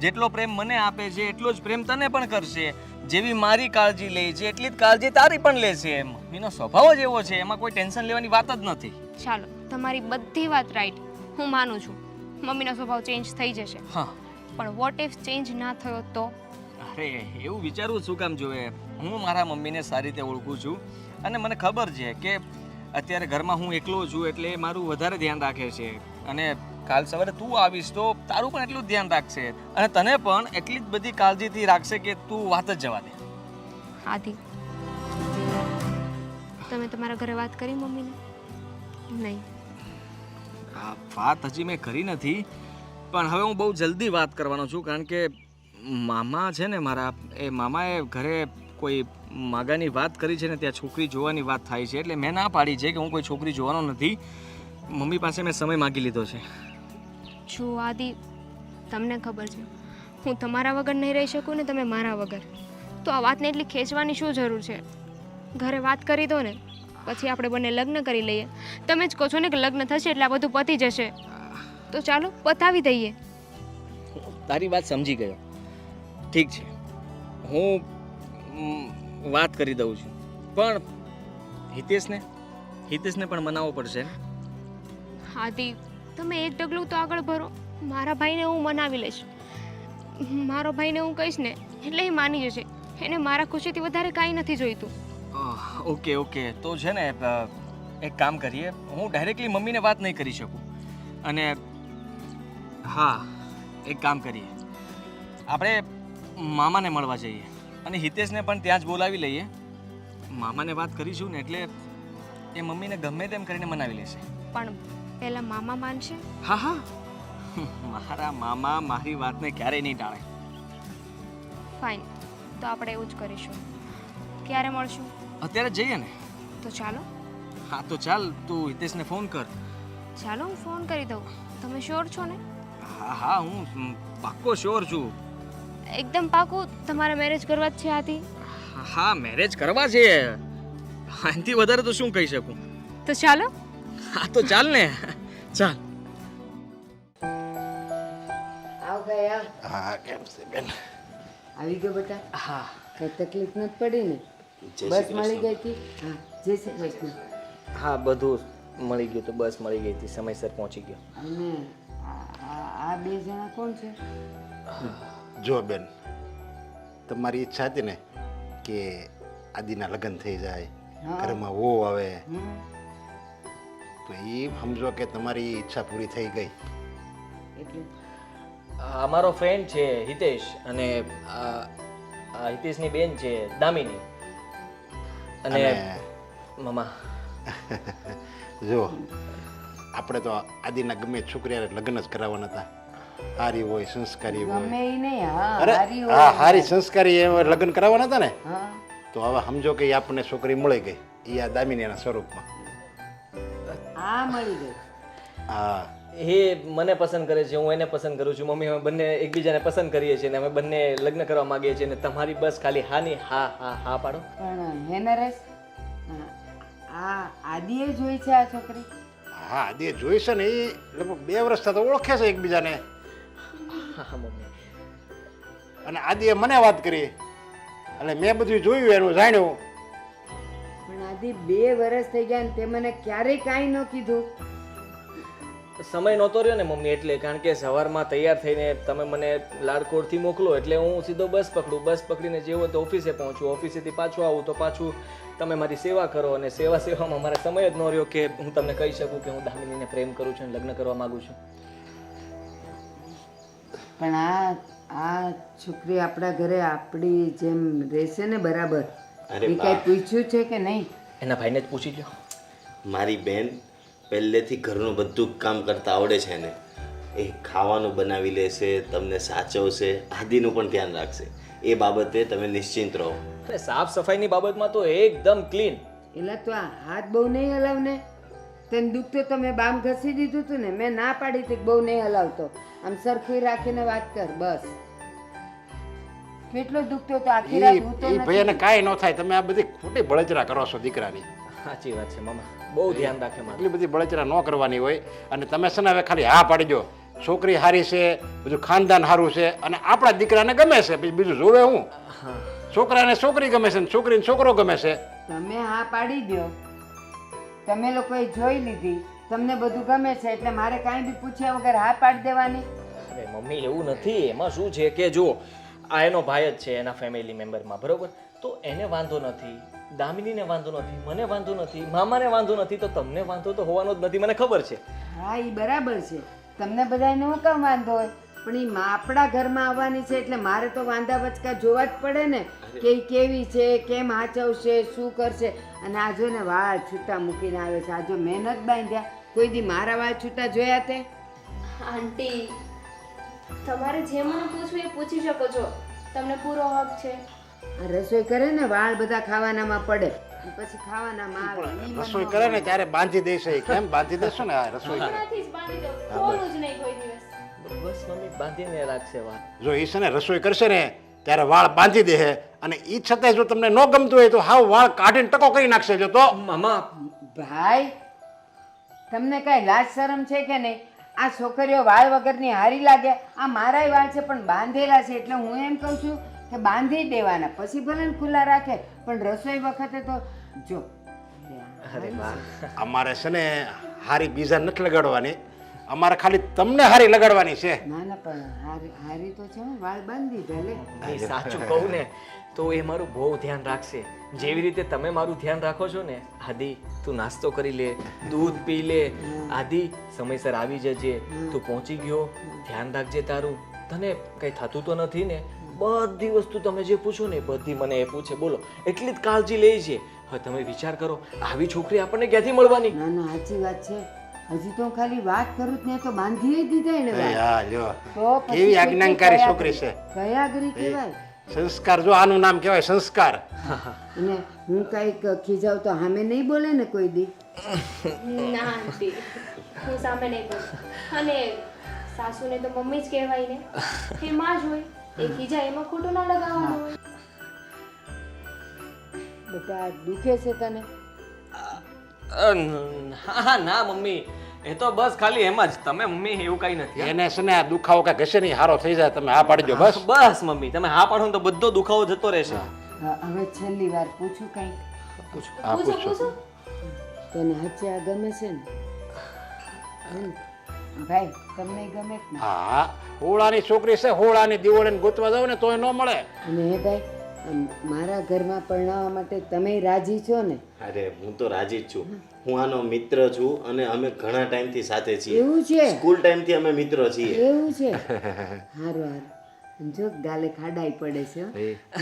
જેટલો પ્રેમ મને આપે છે એટલો જ પ્રેમ તને પણ કરશે. જેવી મારી કાળજી લે છે એટલી જ કાળજી તારી પણ લેશે. મમ્મીનો સ્વભાવ જ એવો છે, એમાં કોઈ ટેન્શન લેવાની વાત જ નથી. ચાલો, તમારી બધી વાત રાઈટ, હું માનું છું મમ્મીનો સ્વભાવ ચેન્જ થઈ જશે. હા, પણ વોટ ઇફ ચેન્જ ના થયો તો? અરે એવું વિચારવું શું કામ જોઈએ? હું મારા મમ્મીને સારી રીતે ઓળખું છું અને મને ખબર છે કે અત્યારે ઘરમાં હું એકલો છું એટલે એ મારું વધારે ધ્યાન રાખે છે. અને કાલ સવારે તું આવીશ તો તારું પણ એટલું જ ધ્યાન રાખશે અને તને પણ એટલી જ બધી કાળજીથી રાખશે કે તું વાત જ જવા દે. આદિ, તમે તમારા ઘરે વાત કરી મમ્મીને? નહીં. આ વાત હજી મેં કરી નથી, પણ હવે હું બહુ જલ્દી વાત કરવાનો છું કારણ કે મામા છે ને મારા, એ મામાએ ઘરે કોઈ માગાની વાત કરી છે ને ત્યાં છોકરી જોવાની વાત થાય છે એટલે મેં ના પાડી છે કે હું કોઈ છોકરી જોવાનો નથી. મમ્મી પાસે મેં સમય માગી લીધો છે. જો આદિ, તમને ખબર છે હું તમારા વગર નહીં રહી શકું ને તમે મારા વગર, તો આ વાતને એટલી ખેંચવાની શું જરૂર છે? ઘરે વાત કરી દો ને, પછી આપણે બંને લગ્ન કરી લઈએ. તમે જ કહો છો ને કે લગ્ન થશે એટલે આ બધું પતી જશે, તો ચાલો પતાવી દઈએ. તારી વાત સમજી ગયો. ઠીક છે, હું વાત કરી દઉં છું, પણ હિતેશને પણ મનાવવો પડશે ને. આદિ, તમે એક ડગલું તો આગળ ભરો. મારા ભાઈને હું મનાવી લઈશ. મારો ભાઈને હું કહીશ ને એટલે એ માની જશે. એને મારા ખુશીથી વધારે કાંઈ નથી જોઈતું. ઓકે ઓકે, તો છે ને એક કામ કરીએ, હું ડાયરેક્ટલી મમ્મીને વાત નહીં કરી શકું. અને હા, એક કામ કરીએ, આપણે મામાને મળવા જઈએ અને હિતેશને પણ ત્યાં જ બોલાવી લઈએ. મામાને વાત કરીશું ને એટલે એ મમ્મીને ગમે તેમ કરીને મનાવી લેશે. પણ પહેલા મામા માનશે? હા હા, મારા મામા મારી વાતને ક્યારેય નહીં ટાળે. ફાઇન, તો આપણે એવું જ કરીશું. ક્યારે મળશું? અત્યારે જ જઈએ ને. તો ચાલો. હા તો ચાલ, તું હિતેશને ફોન કર. ચાલો, હું ફોન કરી દઉં. તમે શ્યોર છો ને? હા હા, હું પાક્કો શ્યોર છું. એકદમ પાકું? તમારે મેરેજ કરવા જ છે આથી? હા, મેરેજ કરવા છે. આનાથી વધારે તો શું કહી શકું. તો ચાલો. હા તો ચાલ ને, ચાલ. આવ ગયા. હા કેમ છે બેન? આવી ગયો બેટા? હા. કઈ તકલીફ નથી પડી ને? બસ મળી ગઈ હતી? હા, જય શ્રી કૃષ્ણ. હા, બધું મળી ગયું તો બસ મળી ગઈ હતી, સમયસર પહોંચી ગયો. અને આ બે જણા કોણ છે? જો બેન, તમારી ઈચ્છા હતી ને કે આદિના લગ્ન થઈ જાય, ઘરમાં વહુ આવે, તો એ સમજો કે તમારી ઈચ્છા પૂરી થઈ ગઈ. એટલે અમારો ફ્રેન્ડ છે હિતેશ, અને હિતેશની બેન છે દામિની. અને મામા જો આપણે તો આદિના ગમે છોકરી લગ્ન જ કરાવવાના હતા. હારી હોય, સંસ્કારી હોય. ગમે ઈ નહીં. હા, અરે હારી હોય. હા, હારી સંસ્કારી એ લગ્ન કરાવવાના હતા ને, હા, તો હવે સમજો કે ઈ આપણને છોકરી મળી ગઈ, એ આ દામિનીના સ્વરૂપમાં. આ મળી ગઈ. હા, એ મને પસંદ કરે છે, હું એને પસંદ કરું છું. મમ્મી અમે બંને એકબીજાને પસંદ કરીએ છીએ અને અમે બંને લગ્ન કરવા માંગીએ છીએ, અને તમારી બસ ખાલી હા ની હા હા હા પાડો. પણ હે નરેશ, આ આદિએ જોઈ છે આ છોકરી? હા, આદિએ જોઈ છે ને, એ લગભગ 2 વર્ષથી તો ઓળખે છે એકબીજાને. હા મમ્મી. અને આદિએ મને વાત કરી એટલે મેં બધું જોયું, એનું જાણ્યું. પણ આદિ 2 વર્ષ થઈ ગયા ને તે મને ક્યારેય કાંઈ ન કીધું. સમય નહોતો રહ્યો ને મમ્મી, એટલે કારણ કે સવારમાં તૈયાર થઈને તમે મને લાડકોડથી મોકલો એટલે હું સીધો બસ પકડું, બસ પકડીને જેવો તો ઓફિસે પહોંચું, ઓફિસેથી પાછું આવું તો પાછું તમે મારી સેવા કરો, અને સેવામાં મારે સમય જ ન રહ્યો કે હું તમને કહી શકું કે હું દામિનીને પ્રેમ કરું છું અને લગ્ન કરવા માંગુ છું. પણ આ છોકરી આપણા ઘરે આપણી જેમ રહેશે ને બરાબર? અરે એ બા. કાંઈ પૂછ્યું છે કે નહીં? એના ભાઈને જ પૂછી લો. મારી બેન પહેલેથી ઘરનું બધું જ કામ કરતા આવડે છે ને. એ ખાવાનું બનાવી લેશે, તમને સાચવશે, આદિનું પણ ધ્યાન રાખશે. એ બાબતે તમે નિશ્ચિંત રહો. અને સાફ સફાઈની બાબતમાં તો એકદમ ક્લીન. એલા તો આ હાથ બહુ નહીં હલાવને. તને દુખતો તો મેં બામ ઘસી દીધું હતું ને, મેં ના પાડી હતી કે બહુ નહીં હલાવતો. આમ સરખી રાખીને વાત કર બસ. કેટલો દુખતો તો આખી રાત હું તો એ ભાઈને કાંઈ ન થાય, તમે આ બધી ખોટી બળતરા કરો છો દીકરાની. સાચી વાત છે મામા, બહુ ધ્યાન રાખે મારે. એટલી બધી બળતરા ન કરવાની હોય. અને તમે છે ને હવે ખાલી હા પાડી દો, છોકરી હારી છે, બધું ખાનદાન સારું છે, અને આપણા દીકરાને ગમે છે, પછી બીજું જોવે હું? છોકરાને છોકરી ગમે છે ને છોકરીને છોકરો ગમે છે. તમે હા પાડી દો. તમે લોકોએ જોઈ લીધી, તમને બધું ગમે છે એટલે મારે કાંઈ બી પૂછ્યા વગર હા પાડી દેવાની? અરે મમ્મી એવું નથી, એમાં શું છે કે જો આ એનો ભાઈ જ છે એના ફેમિલી મેમ્બરમાં, બરોબર? તો એને વાંધો નથી, દામિનીને વાંધો નથી, મને વાંધો નથી, મામાને વાંધો નથી, તો તમને વાંધો તો હોવાનો જ નથી, મને ખબર છે. હા, એ બરાબર છે. તમને બધાને હું કામ વાંધો હોય, પણ એ આપણા ઘરમાં આવવાની છે એટલે મારે તો વાંધા વચકા જોવા જ પડે ને કે ઈ કેવી છે, કેમ હાચવશે, શું કરશે. અને આ જો ને વાળ છૂટા મૂકીને આવે છે. આ જો મહેનત બાંધ્યા, કોઈ દી મારા વાળ છૂટા જોયા તે? આંટી, તમારે જે મને પૂછવું એ પૂછી શકો છો, તમને પૂરો હક છે. આ રસોઈ કરે ને વાળ બધા ખાવાનામાં પડે, અને પછી ખાવાનામાં આવે. ઈ મને રસોઈ કરે ને ત્યારે બાંધી દેશે. કેમ બાંધી દેશો ને? આ રસોઈ કરે. હમણાંથી જ બાંધી દો, ખોલું જ નહીં કોઈ દિવસ. બસ મમ્મી બાંધીને રાખશે વાત. જો એ છે ને રસોઈ કરશે ને ત્યારે વાળ બાંધી દે, અને એ છતાંય જો તમને ન ગમતું હોય તો હાવ વાળ કાઢીને ટકો કરી નાખશે. જો તો મામા ભાઈ, તમને કાંઈ લાજ શરમ છે કે નહીં? આ છોકરીઓ વાળ વગરની હારી લાગે? આ મારાય વાળ છે પણ બાંધેલા છે, એટલે હું એમ કહું છું કે બાંધી દેવાના, પછી ભલે ને ખુલ્લા રાખે, પણ રસોઈ વખતે તો જો. અરે વાહ. અમારે છે ને હારી બીજા નથી લગાડવાની, અમારે ખાલી તમને હારી લગાડવાની છે. ના ના પણ હારી તો છે ને, વાળ બાંધી દે લે. એ સાચું કહું ને તો એ મારું બહુ ધ્યાન રાખશે. જેવી રીતે તમે મારું ધ્યાન રાખો છો ને. આદિ તું નાસ્તો કરી લે, દૂધ પી લે. આદિ સમયસર આવી જજે. તું પહોંચી ગયો, ધ્યાન રાખજે તારું. તને કઈ થતું તો નથી ને? બધી વસ્તુ તમે જે પૂછો ને બધી મને એ પૂછે. બોલો એટલી જ કાળજી લે છે. હવે તમે વિચાર કરો, આવી છોકરી આપણને ક્યાંથી મળવાની? ના ના સાચી વાત છે. હજી તો હું ખાલી વાત કરું જ ને તો બાંધી દીધા એને વાળ. હા જો તો પછી કેવી આજ્ઞાકારી છોકરી છે. કયા ગરી કહેવાય. સંસ્કાર, જો આનું નામ કહેવાય સંસ્કાર. અને હું કઈક ખીજાવ તો સામે નહીં બોલે ને કોઈ દી. ના આંટી, હું સામે નહીં બોલું. અને સાસુને તો મમ્મી જ કહેવાય ને, એ માં જ હોય. એ ખીજા એમાં ખોટું ના લગાવવાનું હોય. બેટા દુખે છે તને? હા ના મમ્મી, એ તો બસ ખાલી એમ જ. તમે મમ્મી એવું કઈ નથી. એને છે ને આ દુખાવો કઈ ઘસે નહીં, હારો થઈ જાય. તમે હા પાડજો બસ. બસ મમ્મી તમે હા પાડો ને તો બધો દુખાવો જતો રહેશે. હવે છેલ્લી વાર પૂછું કઈ? હા પૂછો પૂછો. પૂછો. તને હચે આ ગમે છે ને? ભાઈ તમને ગમે જ ને? હા હોળાની છોકરી છે, હોળાની દિવાળીને ગોતવા જાવ ને તોય ન મળે. અને હે ભાઈ, મારા ઘરમાં પરણાવવા માટે તમે રાજી છો ને? અરે હું તો રાજી જ છું. હું આનો મિત્ર છું અને અમે ઘણા ટાઈમથી સાથે છીએ. એવું છે? સ્કૂલ ટાઈમથી અમે મિત્રો છીએ. એવું છે? હારું હારું. જો ગાલે ખાડાઈ પડે છે હો.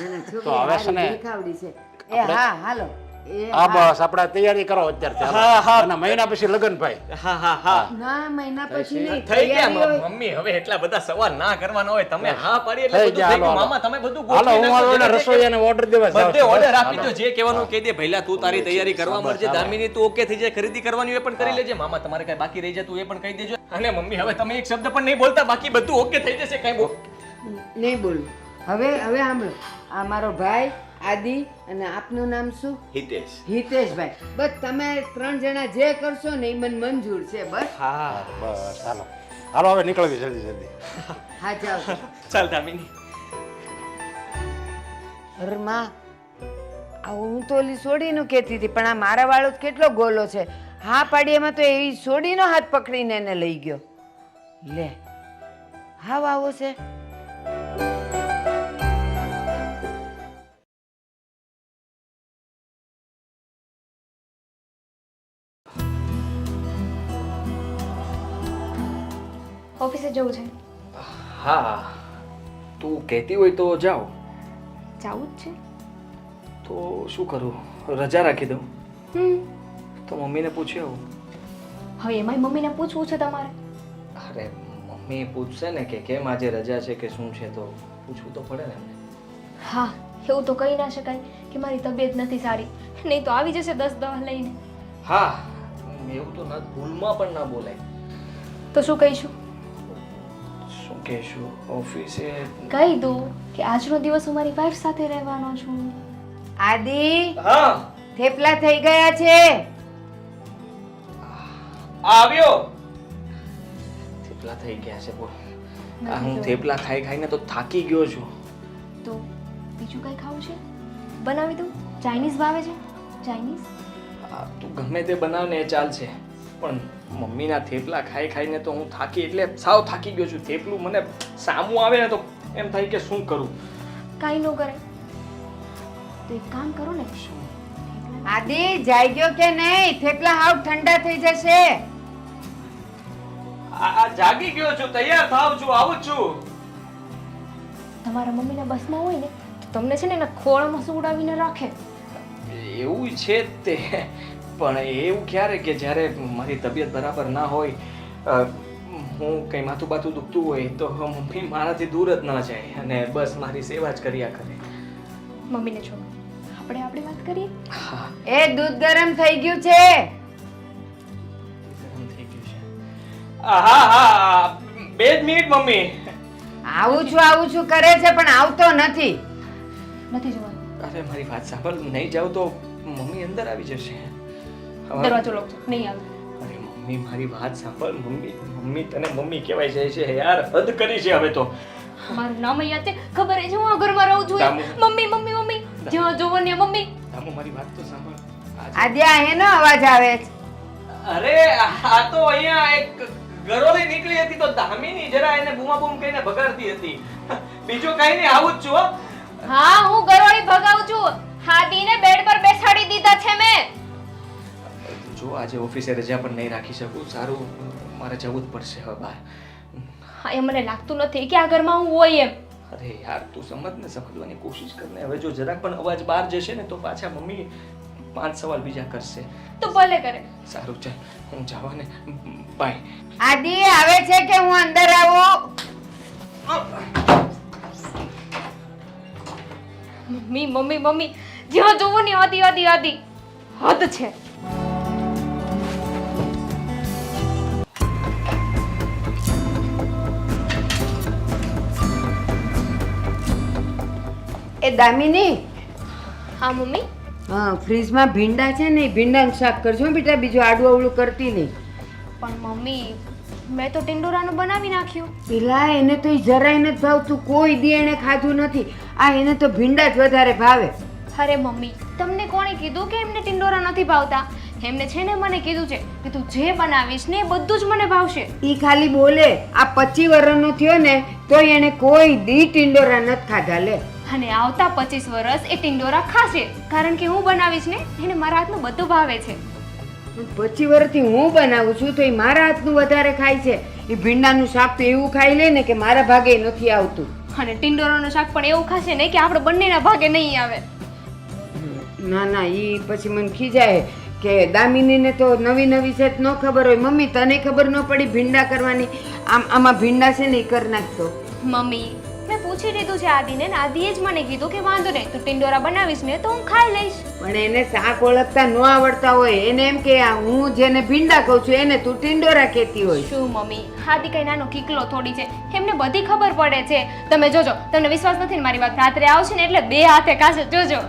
નાના તો છોકરી હવે છે ને હારી દેખાવડી છે. એ હા હાલો. એ હા બસ આપણે તૈયારી કરો અત્યારથી. હા, હા. અને મહિના પછી લગ્ન ભાઈ. હા હા હા ના મહિના પછી નહીં. થઈ તૈયારી ગયા હોય. મમ્મી. હવે એટલા બધા સવાલ ના કરવાના હોય. તમે હા પાડી એટલે થઈ બધું ગયા, થઈ ગયું. હાલો, મામા તમે બધું હાલો ગોઠવી હું નાખો. મારો જે રસોઈયાને ઓર્ડર દેવા જાઉં બધે છું. ઓર્ડર આપી દો. જે કહેવાનું કહી દે. પહેલા તું તારી તૈયારી કરવા મળજે. દામિની તું ઓકે થઈ જાય. ખરીદી કરવાની હોય પણ કરી લેજે. મામા તમારે કઈ બાકી રહી જતું એ પણ કહી દેજો. અને મમ્મી હવે તમે એક શબ્દ પણ નહીં બોલતા. બાકી બધું ઓકે થઈ જશે. કઈ બોલ નહીં બોલું. હવે સાંભળો, આ મારો ભાઈ આદિ અને આપનું નામ શું? હિતેશ. હિતેશભાઈ. બસ તમે 3 જણા જે કરશો ને એ મને મંજૂર છે. બસ હા બસ હાલો હાલો હવે નીકળવી જલ્દી જલ્દી. હા જાઓ. ચાલ દામિની. અરે માં, આ હું તો ઓલી સોડીનું કહેતી હતી પણ આ મારા વાળો જ કેટલો ગોલો છે. હા પાડી એમાં તો એવી સોડીનો હાથ પકડીને એને લઈ ગયો. લે હા આવો છે. ઓફિસે જવું છે? હા તું કહેતી હોય તો જાઓ. જવું જ છે. તો શું કરું? રજા રાખી દઉં? તો મમ્મીને પૂછી આવું. હવે એમાંય મમ્મીને પૂછવું છે તમારે? અરે મમ્મી પૂછશે ને કે કેમ આજે રજા છે કે શું છે, તો પૂછવું તો પડે ને એમને. હા, એવું તો કહી ના શકાય કે મારી તબિયત નથી સારી, નહીં તો આવી જશે 10 દવા લઈને. હા એવું તો ન ભૂલમાં પણ ના બોલાય. તો શું કહીશું? શું કહેશું? ઓફિસે કહી દો કે આજનો દિવસ હું મારી વાઈફ સાથે રહેવાનો છું. આદિ, હા થેપલા થઈ ગયા છે. આવ્યો. થેપલા થઈ ગયા છે. બોલ. આ હું થેપલા ખાઈ ખાઈને તો થાકી ગયો છું. તો બીજું કંઈ ખાવું છે? બનાવી દઉં? ચાઇનીઝ ભાવે છે? ચાઇનીઝ? આ તું ગમે તે બનાવ ને એ ચાલશે, પણ મમ્મીના થેપલા ખાઈ ખાઈને તો હું થાકી એટલે સાવ થાકી ગયો છું. થેપલું મને સામું આવે ને તો એમ થાય કે શું કરું. કાંઈ ન કરે તો એક કામ કરો ને. આદિ જાઈ ગયો કે નહીં? થેપલા હાવ ઠંડા થઈ જશે. આ જાગી ગયો છું, તૈયાર થાવ છું, આવું જ છું. તમારા મમ્મીના બસમાં હોય ને તો તમને છે ને એના ખોળામાં સુવડાવીને રાખે. એવું છે જ તે, પણ એવું ક્યારે કે જ્યારે મારી તબિયત બરાબર ના હોય, હું કંઈ માથું બાથું દુખતું હોય તો મમ્મી મારાથી દૂર જ ના જાય અને બસ મારી સેવા જ કર્યા કરે. મમ્મીને છોડો, આપણે આપણી વાત કરીએ. હા એ દૂધ ગરમ થઈ ગયું છે. ગરમ થઈ ગયું છે. હા હા 2 મિનિટ મમ્મી. આવું છું કરે છે પણ આવતો નથી. નથી જોવાનું. અરે મારી વાત સાંભળ, નહીં જાવ તો મમ્મી અંદર આવી જશે. દરવાજો લોક છો, નહીં આવે. અરે મમ્મી મારી વાત સાંભળ. મમ્મી તને મમ્મી કહેવાય જાય છે યાર, હદ કરી છે હવે તો. મારું નામ યાદ છે, ખબર છે હું આ ઘરમાં રહું છું. દામુ. મમ્મી મમ્મી મમ્મી જ્યાં જોવો ને મમ્મી. દામુ મારી વાત તો સાંભળ. આદ્યા એનો અવાજ આવે છે. અરે આ તો અહીંયા એક ગરોળી નીકળી હતી તો દામિની જરા એને બૂમાબૂમ કહીને ભગાડતી હતી. બીજું કઈ નહીં, આવું જ છું હો. હા હું ગરોળી ભગાવું છું. હાદીને બેડ પર બેસાડી દીધા છે મેં. જો આજે ઓફિસે રજા પણ નહીં રાખી શકું. સારું, મારે જવું જ પડશે હવે બહાર. હા એ મને લાગતું નથી કે આ ઘરમાં હું હોય એમ. અરે યાર, તું સમજ ને, સમજવાની કોશિશ કર ને. હવે જો જરાક પણ અવાજ બહાર જશે ને તો પાછા મમ્મી 5 સવાલ બીજા કરશે. તો ભલે કરે. સારું, ચાલ હું જાવા ને. બાય. આદિ આવે છે કે હું અંદર આવું? મમ્મી મમ્મી મમ્મી જ્યાં જોવો ને આદી આદી આદી હદ છે. એ દામિની, હા મમ્મી. હા ફ્રીજમાં ભીંડા છે ને, એ ભીંડાનું શાક કરજો હો બેટા, બીજું આડું અવળું કરતી નહીં. પણ મમ્મી મેં તો ટિંડોરાનું બનાવી નાખ્યું. પેલા એને તો ઈ જરાય નથી ભાવતું, કોઈ દી એને ખાધું નથી. આ એને તો ભીંડા જ વધારે ભાવે. અરે મમ્મી તમને કોણે કીધું કે એમને ટિંડોરા નથી ભાવતા? એમને છે ને મને કીધું છે કે તું જે બનાવીશ ને એ બધું જ મને ભાવશે. ઈ ખાલી બોલે. આ 25 વર્ષનો થયો ને તોય એને કોઈ દી ટિંડોરા નથી ખાધા. લે, અને આવતા 25 વર્ષ એ ટિંડોરા ખાશે, કારણ કે હું બનાવીશ ને એને મારા હાથનું બધું ભાવે છે. 25 વર્ષથી હું બનાવું છું તો એ મારા હાથનું વધારે ખાય છે. એ ભીંડાનું શાક તો એવું ખાઈ લે ને કે મારા ભાગે નથી આવતું. અને ટિંડોરાનું શાક પણ એવું ખાશે ને કે આપણે બંનેના ભાગે નહીં આવે. ના ના, ઈ પછી મને ખીજાય કે દામિનીને તો નવી નવી છે ન ખબર હોય. મમ્મી તને ખબર ન પડી ભીંડા કરવાની? આમાં ભીંડા છે ને એ કરી નાખતો. મમ્મી મેં પૂછી લીધું છે આદિને ને આદિએ જ મને કીધું કે વાંધો નહીં તું ટિંડોરા બનાવીશ ને તો હું ખાઈ લઈશ. પણ એને શાક ઓળખતા ન આવડતા હોય. એને એમ કે આ હું જેને ભીંડા કહું છું એને તું ટિંડોરા કહેતી હોય. શું મમ્મી, આદિ કઈ નાનો કિકલો થોડી છે, એમને બધી ખબર પડે છે. તમે જોજો, તમને વિશ્વાસ નથી ને મારી વાત, રાત્રે આવશે ને એટલે 2 હાથે ખાશે, જોજો.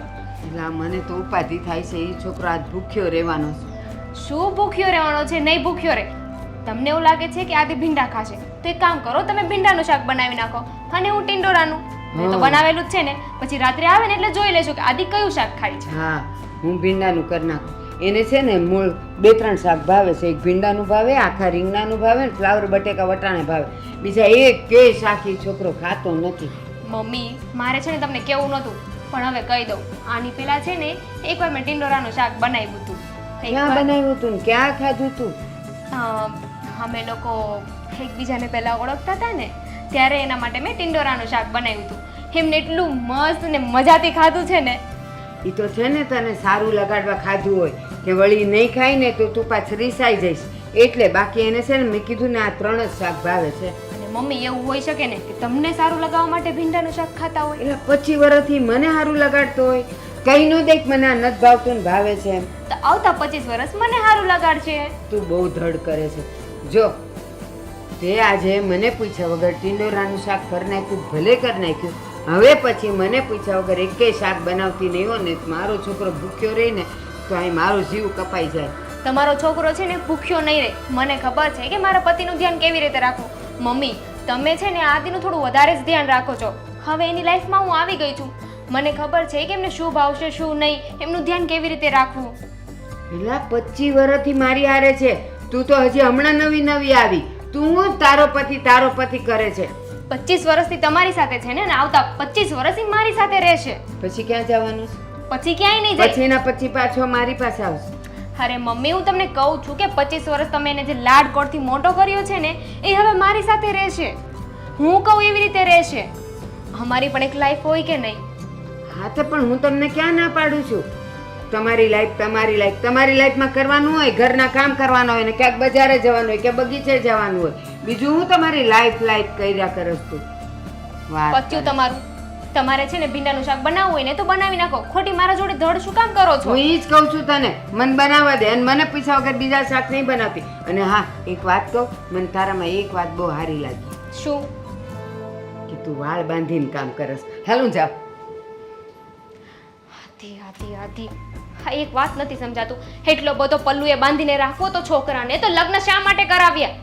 એટલે મને તો ઉપાધિ થાય છે. એ છોકરો આજ ભૂખ્યો રહેવાનો છે. શું ભૂખ્યો રહેવાનો છે? નહીં ભૂખ્યો રહે. તમને એવું લાગે છે કે આદિ ભીંડા ખાશે તો એક કામ કરો, તમે ભીંડાનું શાક બનાવી નાખો અને હું ટિંડોરાનું. મેં તો બનાવેલું જ છે ને, પછી રાત્રે આવે ને એટલે જોઈ લેજો કે આદિ કયું શાક ખાય છે. હા, હું ભીંડાનું કરી નાખું. એને છે ને મૂળ 2-3 શાક ભાવે છે. એક ભીંડાનું ભાવે, આખા રીંગણાનું ભાવે ને ફ્લાવર બટેકા વટાણે ભાવે. બીજા એક કે શાક એ છોકરો ખાતો નથી. મમ્મી મારે છે ને તમને કેવું નહોતું, પણ હવે કહી દઉં. આની પેલા છે ને એકવાર મેં ટિંડોરાનું શાક બનાવ્યું હતું. ક્યાં બનાવ્યું તું ને ક્યાં ખાધું તું? અમે લોકો એકબીજાને પહેલાં ઓળખતા હતા ને ત્યારે એના માટે મેં ટિંડોરાનું શાક બનાવ્યું હતું. એમને એટલું મસ્ત ને મજાથી ખાધું છે ને. એ તો છે ને તને સારું લગાડવા ખાધું હોય કે વળી નહીં ખાય ને તો તું પાછું રીસાઈ જઈશ એટલે. બાકી એને છે ને મેં કીધું ને આ 3 જ શાક ભાવે છે. અને મમ્મી એવું હોઈ શકે ને કે તમને સારું લગાવવા માટે ભીંડાનું શાક ખાતા હોય. એટલે 25 વર્ષથી મને સારું લગાડતો હોય. કઈ નો દેખ મને આ નથી ભાવતું ને ભાવે છે એમ. તો આવતા 25 વર્ષ મને સારું લગાડશે. તું બહુ ધડ કરે છે. જો તે આજે મને પૂછ્યા વગર ટિંડોરાનું શાક કરી નાખ્યું, ભલે કરી નાખ્યું. હવે પછી મને પૂછ્યા વગર એકેય શાક બનાવતી નહીં હો ને મારો છોકરો ભૂખ્યો રહે ને તો અહીં મારો જીવ કપાઈ જાય. તમારો છોકરો છે ને ભૂખ્યો નહીં રહે. મને ખબર છે કે મારા પતિનું ધ્યાન કેવી રીતે રાખવું. મમ્મી તમે છે ને આદિનું થોડું વધારે જ ધ્યાન રાખો છો. હવે એની લાઈફમાં હું આવી ગઈ છું. મને ખબર છે કે એમને શું ભાવશે શું નહીં, એમનું ધ્યાન કેવી રીતે રાખવું. પેલા 25 વર્ષથી મારી હારે છે. તું તો હજી હમણાં નવી આવી. તું તારો પતિ કરે છે. 25 વર્ષથી તમારી સાથે છે ને આવતા 25 વર્ષથી મારી સાથે રહેશે. પછી ક્યાં જવાનું? પછી ક્યાંય નહીં જાય. પછીના પછી પાછો મારી પાસે આવશે. અરે મમ્મી હું તમને કહું છું કે 25 વર્ષ તમે એને જે લાડકોડથી મોટો કર્યો છે ને એ હવે મારી સાથે રહેશે. હું કહું એવી રીતે રહેશે. અમારી પણ એક લાઈફ હોય કે નહીં? હા તો પણ હું તમને ક્યાં ના પાડું છું? તમારી લાઈફમાં કરવાનું હોય, ઘરના કામ કરવાના હોય ને ક્યાંક બજારે જવાનું હોય કે બગીચે જવાનું હોય. બીજું હું તમારી લાઈફ કર્યા કરસ તું. પચ્યું તમારું. તમારે છે ને ભીંડાનું શાક બનાવવું હોય ને તો બનાવી નાખો. ખોટી મારા જોડે ધડ શું કામ કરો છો? હું ઈ જ કહું છું તને, મન બનાવવા દે. અને મને પૂછ્યા વગર બીજા શાક નહીં બનાવતી. અને હા એક વાત કહું, મને તારામાં એક વાત બહુ સારી લાગી. શું? કે તું વાળ બાંધીને કામ કરસ. હાલું જાવ. હાથી હા એક વાત નથી સમજાતું. એટલો બધો પલ્લુએ બાંધીને રાખવો તો છોકરાને તો લગ્ન શા માટે કરાવ્યા?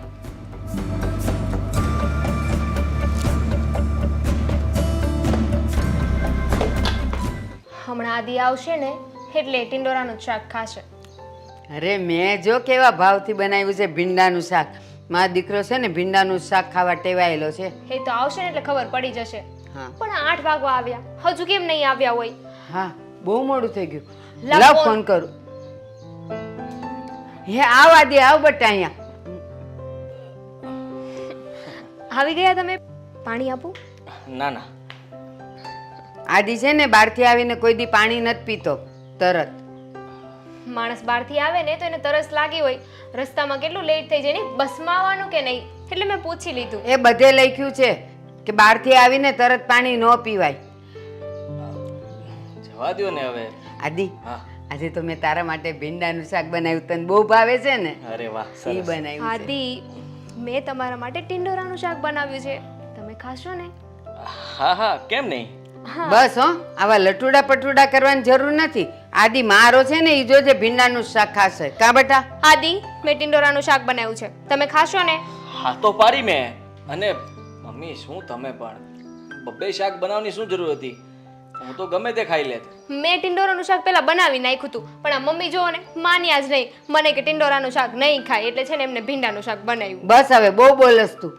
હમણાં આદિ આવશે ને એટલે ટિંડોરાનું શાક ખાશે. અરે મેં જો કેવા ભાવથી બનાવ્યું છે ભીંડાનું શાક. મારો દીકરો છે ને ભીંડાનું શાક ખાવા ટેવાયેલો છે. એ તો આવશે ને એટલે ખબર પડી જશે. હા પણ 8 વાગવા આવ્યા, હજુ કેમ નહીં આવ્યા હોય? હા બહુ મોડું થઈ ગયું. લાવ લાવ ફોન. ફોન કરું. હે આવ આદિ, આવ બટા અહીંયા. આવી ગયા તમે? પાણી આપું? ના ના, આદિ છે ને બહારથી આવીને કોઈ દી પાણી નથી પીતો તરત. માણસ બહારથી આવે ને તો એને તરસ લાગી હોય, રસ્તામાં કેટલું લેટ થઈ જાય ને, બસમાં આવવાનું કે નહીં એટલે મેં પૂછી લીધું. એ બધે લખ્યું છે કે બહારથી આવીને તરત પાણી ન પીવાય. જવા દ્યો ને હવે. આદિ હા. આજે તો મેં તારા માટે ભીંડાનું શાક બનાવ્યું, તને બહુ ભાવે છે ને? અરે વાહ, એ સરસ. બનાવ્યું છે. આદિ, મેં તમારા માટે ટિંડોરાનું શાક બનાવ્યું છે, તમે ખાશો ને? હા હા, કેમ નહીં. બસ હો, આવા લટુડા પટુડા કરવાની જરૂર નથી. આદિ મારો છે ને ઈ જોજે ભીંડાનું શાક ખાશે. કા બેટા? આદિ, મેં ટિંડોરાનું શાક બનાવ્યું છે, તમે ખાશો ને? હા તો પાડી મેં. અને મમ્મી શું તમે પણ બબ્બે શાક બનાવવાની શું જરૂર હતી? હું તો ગમે તે ખાઈ લેત. મેં ટિંડોરાનું શાક પહેલા બનાવી નાખ્યું હતું, પણ આ મમ્મી જોવો ને માન્યા જ નહીં, મને કે ટિંડોરાનું શાક નહીં ખાય એટલે છે ને એમને ભીંડાનું શાક બનાવ્યું. બસ હવે બહુ બોલસ તું.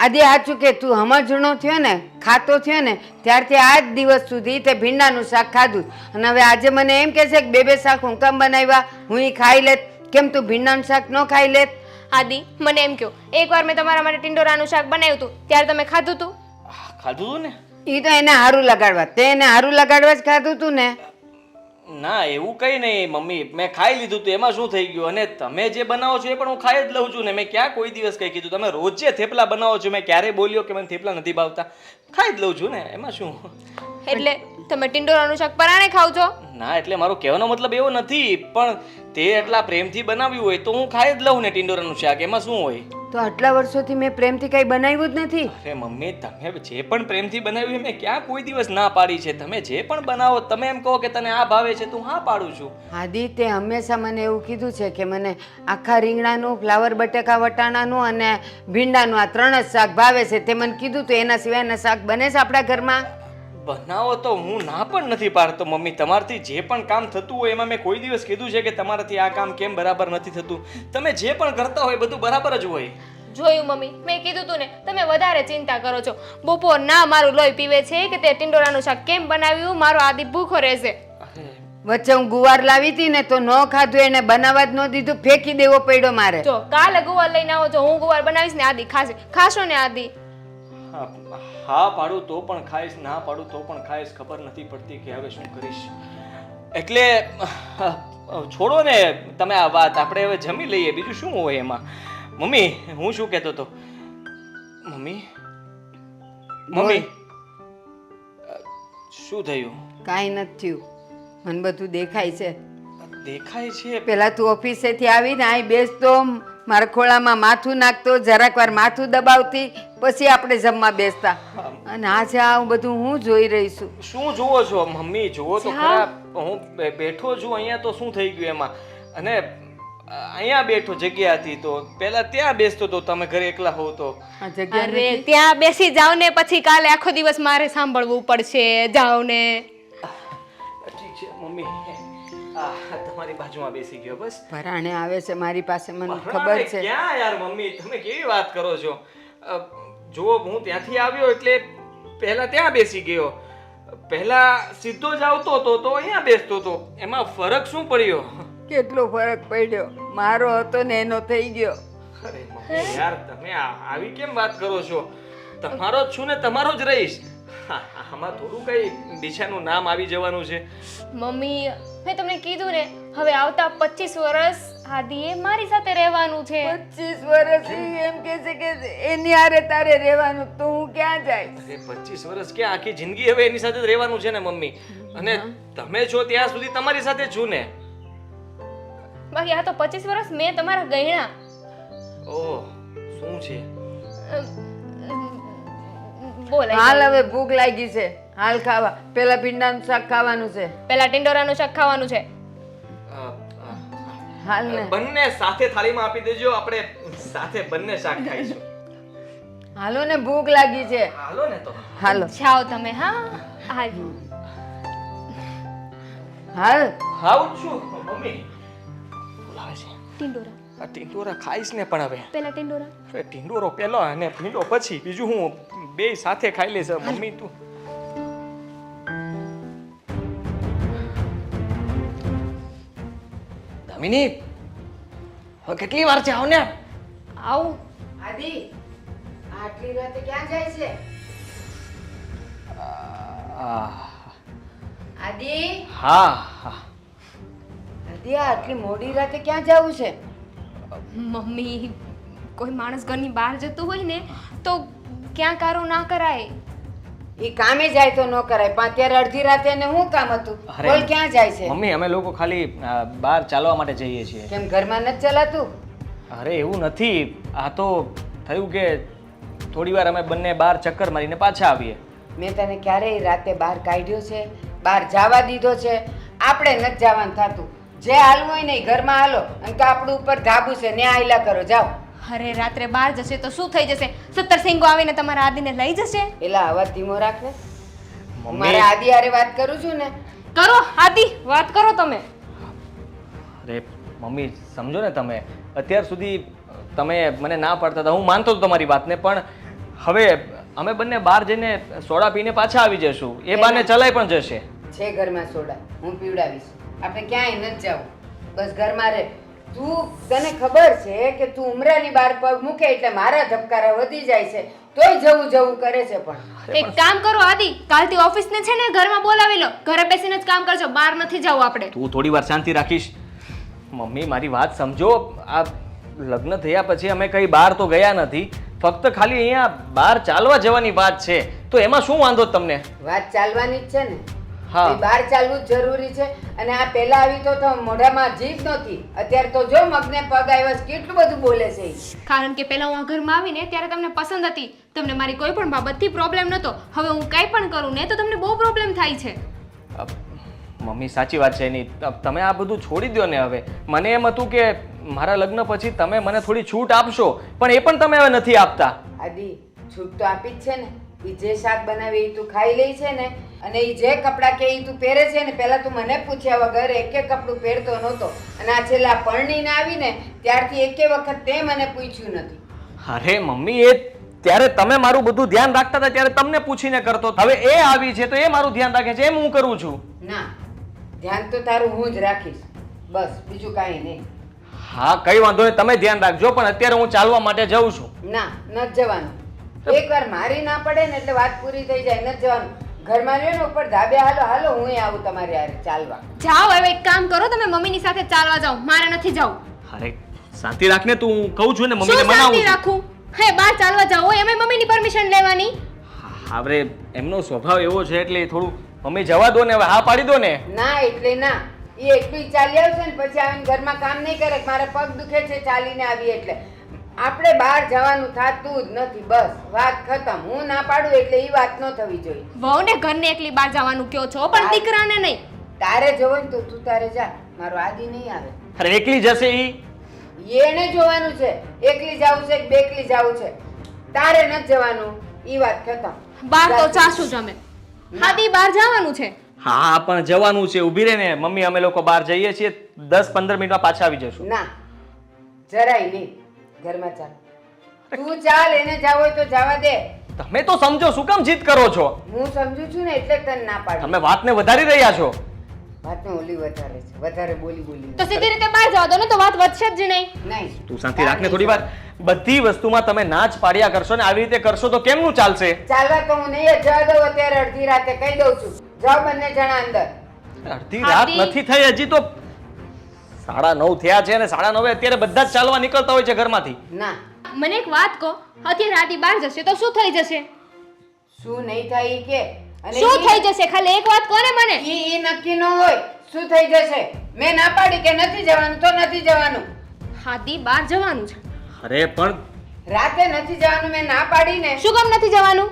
આદિ સાચું કે તું સમજણો થયો ને, ખાતો થયો ને, ત્યારથી આજ દિવસ સુધી તે ભીંડાનું શાક ખાધું. અને હવે આજે મને એમ કહે છે કે બે શાક હું કેમ બનાવ્યા, હું ઈ ખાઈ લેત. કેમ તું ભીંડાનું શાક ન ખાઈ લેત? આદિ, મને એમ કહો, એકવાર મેં તમારા માટે ટિંડોરાનું શાક બનાવ્યું હતું ત્યારે તમે ખાધું હતું? ખાધું તું ને? ઈ તો એને હારું લગાડવા, તે એને હારું લગાડવા જ ખાધું તું ને. ના એવું કઈ નહીં મમ્મી, મેં ખાઈ લીધું તું, એમાં શું થઈ ગયું? અને તમે જે બનાવો છો એ પણ હું ખાઈ જ લઉં છું ને. મેં ક્યાં કોઈ દિવસ કઈ કીધું? તમે રોજ જે થેપલા બનાવો છો, મેં ક્યારે બોલ્યો કે મને થેપલા નથી ભાવતા? ખાઈ જ લઉં છું ને, એમાં શું? એટલે તમે ટિંડોરાનું શાક પરાણે ખાવ છો? ના એટલે મારો કહેવાનો મતલબ એવો નથી, પણ તે એટલા પ્રેમથી બનાવ્યું હોય તો હું ખાઈ જ લઉં ને ટિંડોરાનું શાક, એમાં શું હોય? તો આટલા વર્ષોથી મેં પ્રેમથી કઈ બનાવ્યું જ નથી. અરે મમ્મી, તમે જે પણ પ્રેમથી બનાવ્યું એ મેં ક્યાં કોઈ દિવસ ના પાડી છે? તમે જે પણ બનાવો, તમે એમ કહો કે તને આ ભાવે છે, તું હા પાડું છું. આદિ તે હંમેશા મને એવું કીધું છે કે મને આખા રીંગણાનું, ફ્લાવર બટેકા વટાણાનું અને ભીંડાનું આ 3 જ શાક ભાવે છે. તે મને કીધું તો એના સિવાયના શાક બને છે આપણા ઘરમાં? બનાવો તો હું ના પણ નથી પાડતો મમ્મી. તમારાથી જે પણ કામ થતું હોય એમાં મેં કોઈ દિવસ કીધું છે કે તમારાથી આ કામ કેમ બરાબર નથી થતું? તમે જે પણ કરતા હોય બધું બરાબર જ હોય. જોયું મમ્મી, મેં કીધું તું ને, તમે વધારે ચિંતા કરો છો. બપોર ના મારું લોહી પીવે છે કે તે ટિંડોરાનું શાક કેમ બનાવ્યું, મારો આદિ ભૂખો રહેશે. વચ્ચે હું ગુવાર લાવી હતી ને તો ન ખાધું, એને બનાવવા જ ન દીધું, ફેંકી દેવો પડ્યો મારે. જો કાલે ગુવાર લઈને આવો, જો હું ગુવાર બનાવીશ ને આદિ ખાશે. ખાશો ને આદિ? હા પાડું તો પણ ખાઈશ, ના પાડું તો પણ ખાઈશ. ખબર નથી પડતી કે હવે શું કરીશ. એટલે છોડો ને તમે આ વાત, આપણે હવે જમી લઈએ, બીજું શું હોય એમાં. મમ્મી, હું શું કહેતો હતો? મમ્મી મમ્મી, શું થયું? કાંઈ નથી થયું, મને બધું દેખાય છે. દેખાય છે? પેલા તું ઓફિસેથી આવીને અહીં બેસતો, મારા ખોળામાં માથું નાખતો, જરાક વાર માથું દબાવતી, પછી આપણે જમવા બેસતા. અને આજે આ બધું હું જોઈ રહી છું. શું જુઓ છો મમ્મી? જુઓ તો ખરા, હું બેઠો છું અહીંયા તો શું થઈ ગયું એમાં? અને અહીંયા બેઠો જગ્યા હતી તો પહેલા ત્યાં બેસતો તો, તમે ઘરે એકલા હોવ તો. આ જગ્યા અરે ત્યાં બેસી જાવ ને, પછી કાલે આખો દિવસ મારે સાંભળવું પડશે. જાવ ને. ઠીક છે મમ્મી, તમારી બાજુમાં બેસી ગયો બસ. પરાણે આવે છે મારી પાસે, મને ખબર પરાણે છે. ક્યાં યાર મમ્મી, તમે કેવી વાત કરો છો? જુઓ, હું ત્યાંથી આવ્યો એટલે પહેલા ત્યાં બેસી ગયો, પહેલા સીધો જ આવતો હતો તો અહીંયા બેસતો હતો, એમાં ફરક શું પડ્યો? કેટલો ફરક પડ્યો, મારો હતો ને એનો થઈ ગયો. અરે મમ્મી યાર, તમે આવી કેમ વાત કરો છો? તમારો જ છું ને તમારો જ રહીશ. આમાં થોડું કઈ દિશાનું નામ આવી જવાનું છે. મમ્મી, મેં તમને કીધું ને, હવે આવતા 25 વર્ષ આદિએ મારી સાથે રહેવાનું છે. 25 વર્ષ એમ કે છે કે એની હારે તારે રહેવાનું, તો હું ક્યાં જાય? અરે 25 વર્ષ ક્યાં, આખી જિંદગી હવે એની સાથે જ રહેવાનું છે ને મમ્મી. અને તમે છો ત્યાં સુધી તમારી સાથે છું ને. બાકી આ તો 25 વર્ષ મેં તમારા ગયણા. ઓહ, શું છે? બોલ. હાલ હવે ભૂખ લાગી છે, હાલ ખાવા. પેલા ભીંડાનું શાક ખાવાનું છે. પેલા ટિંડોરાનું શાક ખાવાનું છે. હાલ ને. બંને સાથે થાળીમાં આપી દેજો, આપણે સાથે બંને શાક ખાઈશું. હાલો ને, ભૂખ લાગી છે. હાલો ને તો. હાલો જાઓ તમે. હા હાલ. હાલ. હાઉ છું મમ્મી. બોલાવે છે. ટિંડોરા. આ ટીંડોરા ખાઈશ ને પણ હવે પેલા ટિંડોરા. અરે ટીંડોરો પેલો અને ભીંડો પછી બીજું હું બે સાથે ખાઈ લઈશ મમ્મી તું દામિની હવે કેટલી વાર છે આવ ને આવું. આદિ આટલી રાતે ક્યાં જાય છે આદિ હા હા આદિ આટલી મોડી રાતે ક્યાં જવું છે મમ્મી, કોઈ માણસ ઘરની બહાર જતું હોય ને તો ક્યાં કારો ના કરાય. એ કામે જાય તો ન કરાય પણ અત્યારે અડધી રાતે એને શું કામ હતું અરે. બોલ ક્યાં જાય છે મમ્મી અમે લોકો ખાલી બહાર ચાલવા માટે જઈએ છીએ કેમ ઘરમાં નથી ચલાતું અરે એવું નથી આ તો થયું કે થોડી વાર અમે બંને બહાર ચક્કર મારીને પાછા આવીએ મેં તને ક્યારેય રાતે બહાર કાઢ્યો છે બહાર જવા દીધો છે આપણે નથી જવાનું થતું જે હાલવું હોય ને ઈ ઘરમાં હાલો અને કે આપણું ઉપર ધાબુ છે ને આયલા કરો જાઓ અરે રાત્રે બહાર જશે તો શું થઈ જશે? 17 સિંગો આવીને તમારા આદિને લઈ જશે. એલા અવાજ ધીમો રાખ ને મમ્મી. મારા આદિ હારે વાત કરું છું ને કરો આદિ, વાત કરો તમે. અરે મમ્મી સમજો ને તમે અત્યાર સુધી તમે મને ના પાડતા હતા હું માનતો હતો તમારી વાતને પણ હવે અમે બંને બહાર જઈને સોડા પીને પાછા આવી જશું એ બાને ચલાઈ પણ જશે છે ઘરમાં સોડા હું પીવડાવીશ આપણે ક્યાંય નથી જવું બસ ઘરમાં રહે તું તને ખબર છે કે તું ઉમરાની બહાર પગ મૂકે એટલે મારા ધબકારા વધી જાય છે તોય જવું જવું કરે છે પણ એક કામ કરો આદિ, કાલથી ઓફિસને છે ને ઘરમાં બોલાવી લો. ઘરે બેસીને જ કામ કરજો, બહાર નથી જવું આપણે. તું થોડી વાર શાંતિ રાખીશ મમ્મી મારી વાત સમજો આ લગ્ન થયા પછી અમે કઈ બહાર તો ગયા નથી ફક્ત ખાલી અહીંયા બહાર ચાલવા જવાની વાત છે તો એમાં શું વાંધો તમને વાત ચાલવાની જ છે ને હા. એ બહાર ચાલવું જ જરૂરી છે અને આ પહેલા આવી તો મોઢામાં જીભ નહોતી અત્યારે તો જો મગને પગ આવ્યો છે, કેટલું બધું બોલે છે ઈ. કારણ કે પહેલા હું આ ઘરમાં આવીને ત્યારે તમને પસંદ હતી, તમને મારી કોઈ પણ બાબતથી પ્રોબ્લેમ નહોતો. હવે હું કંઈ પણ કરું ને તો તમને બહુ પ્રોબ્લેમ થાય છે. મમ્મી સાચી વાત છે એની તમે આ બધું છોડી દો ને હવે મને એમ હતું કે મારા લગ્ન પછી તમે મને થોડી છૂટ આપશો પણ એ પણ તમે હવે નથી આપતા આદિ છૂટ તો આપી જ છે ને ઈ જે શાક બનાવે ઈ તું ખાઈ લે છે ને અને ઈ જે કપડાં કે ઈ તું પહેરે છે ને પહેલા તું મને પૂછ્યા વગર એકે કપડું પહેરતો નહોતો અને આ છેલ્લા પરણીને આવીને ત્યારથી એકે વખત તે મને પૂછ્યું નથી. અરે મમ્મી એ ત્યારે તમે મારું બધું ધ્યાન રાખતા હતા ત્યારે તમને પૂછીને કરતો હવે એ આવી છે તો એ મારું ધ્યાન રાખે છે એમ હું કરું છું ના ધ્યાન તો તારું હું જ રાખીશ બસ બીજું કાંઈ નહીં. હા કઈ વાંધો નહીં તમે ધ્યાન રાખજો પણ અત્યારે હું ચાલવા માટે જાઉં છું ના નથી જવાનું એકવાર મારી ના પડે ને એટલે વાત પૂરી થઈ જાય નથી જવાનું ઘરમાં રહ્યો ને ઉપર ધાબે હાલો હાલો હું આવું તમારી હારે ચાલવા જાઓ હવે એક કામ કરો, તમે મમ્મીની સાથે ચાલવા જાઓ, મારે નથી જવું. અરે શાંતિ રાખને તું હું કહું છું ને મમ્મીને શું મનાવું શાંતિ છું રાખું? હે બહાર ચાલવા જાઓ એમે મમ્મીની પરમિશન લેવાની. હવે એમનો સ્વભાવ એવો છે એટલે થોડું મમ્મી જવા દો ને હવે હા પાડી દો ને ના એટલે ના એ એકલી ચાલી આવશે ને પછી આવીને ઘરમાં કામ નહીં કરે કે મારા પગ દુખે છે ચાલીને આવી એટલે આપણે બહાર જવાનું થતું જ નથી બસ વાત ખતમ હું ના પાડું એટલે એ વાત ન થવી જોઈએ. વહુને ઘરને એકલી બહાર જવાનું કયો છો પણ દીકરાને નહીં. તારે જોવું ને તો તું તારે જા મારો આદિ નહીં આવે અરે એકલી જશે ઈ એને જોવાનું છે એકલી જાવું છે કે બેકલી જાવું છે તારે નથી જવાનું ઈ વાત ખતમ. બહાર તો ચાશું જ અમે. હાદી બહાર જવાનું છે. હા પણ જવાનું છે ઊભી રહે ને મમ્મી અમે લોકો બહાર જઈએ છીએ 10-15 મિનિટમાં પાછા આવી જશું ના જરાય નહીં ઘરમાં ચાલ તું ચાલ એને જાવ હોય તો જવા દે તમે તો સમજો શું કામ જીદ કરો છો હું સમજુ છું ને એટલે તને ના પાડું તમે વાતને વધારી રહ્યા છો વાતને ઓલી વધારે છે વધારે બોલી બોલી તો સીધી રીતે બહાર જાઓ તો ને તો વાત વધશે જ નહીં. નહીં તું શાંતિ રાખને થોડી વાર બધી વસ્તુમાં તમે ના જ પાડ્યા કરશો ને આવી રીતે કરશો તો કેમનું ચાલશે ચાલવા તો હું નહીં જ જવા દઉં અત્યારે અડધી રાતે કહી દઉં છું જાઓ બંને જણા અંદર અડધી રાત આદિ. નથી થઈ હજી તો 9:30 થયા છે અને 9:30 અત્યારે બધા જ ચાલવા નીકળતા હોય છે ઘરમાંથી ના મને એક વાત કહો, અત્યારે આદિ બહાર જશે તો શું થઈ જશે? શું નહીં થાય ઈ કે અને શું થઈ જશે? ખાલી એક વાત કહો ને મને. ઈ નક્કી ન હોય શું થઈ જશે મેં ના પાડી કે નથી જવાનું તો નથી જવાનું આદિ બહાર જવાનું છે. અરે પણ રાતે નથી જવાનું મેં ના પાડી ને શું કામ નથી જવાનું?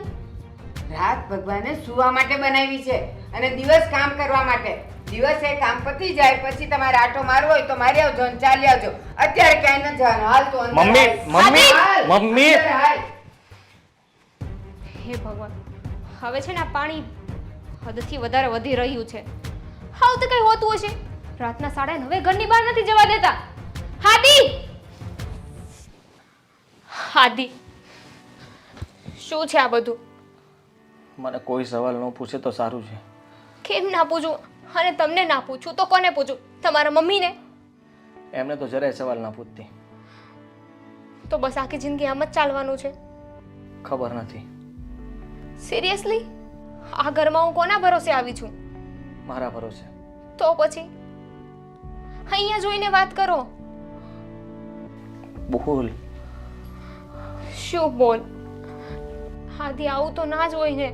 રાત ભગવાને સુવા માટે બનાવી છે અને દિવસ કામ કરવા માટે દિવસે કામ પતી જાય પછી તમારે આટો મારવો હોય તો મારી આવજો અને ચાલી આવજો અત્યારે ક્યાંય ન જવાનું હાલ તું અંદર મમ્મી, હાલ. મમ્મી, હાલ, મમ્મી. અંદર હાલ. હે ભગવાન, હવે છે ને આ પાણી હદથી વધારે વધી રહ્યું છે. હાવ તો કઈ હોતું હશે. રાતના 9:30 ઘરની બહાર નથી જવા દેતા. હાદી આદિ, શું છે આ બધું? મને કોઈ સવાલ ન પૂછે તો સારું છે. કેમ ના પૂછું? અને તમને ના પૂછું તો કોને પૂછું? તમારા મમ્મીને? એમને તો જરાય સવાલ ના પૂછતી. તો બસ આખી જિંદગી આમ જ ચાલવાનું છે? ખબર નથી. સિરિયસલી? આ ઘરમાં હું કોના ભરોસે આવી છું? મારા ભરોસે. તો પછી અહીંયા જોઈને વાત કરો. બોલ. શું બોલ? આદિ, આવું તો ના જ હોય ને.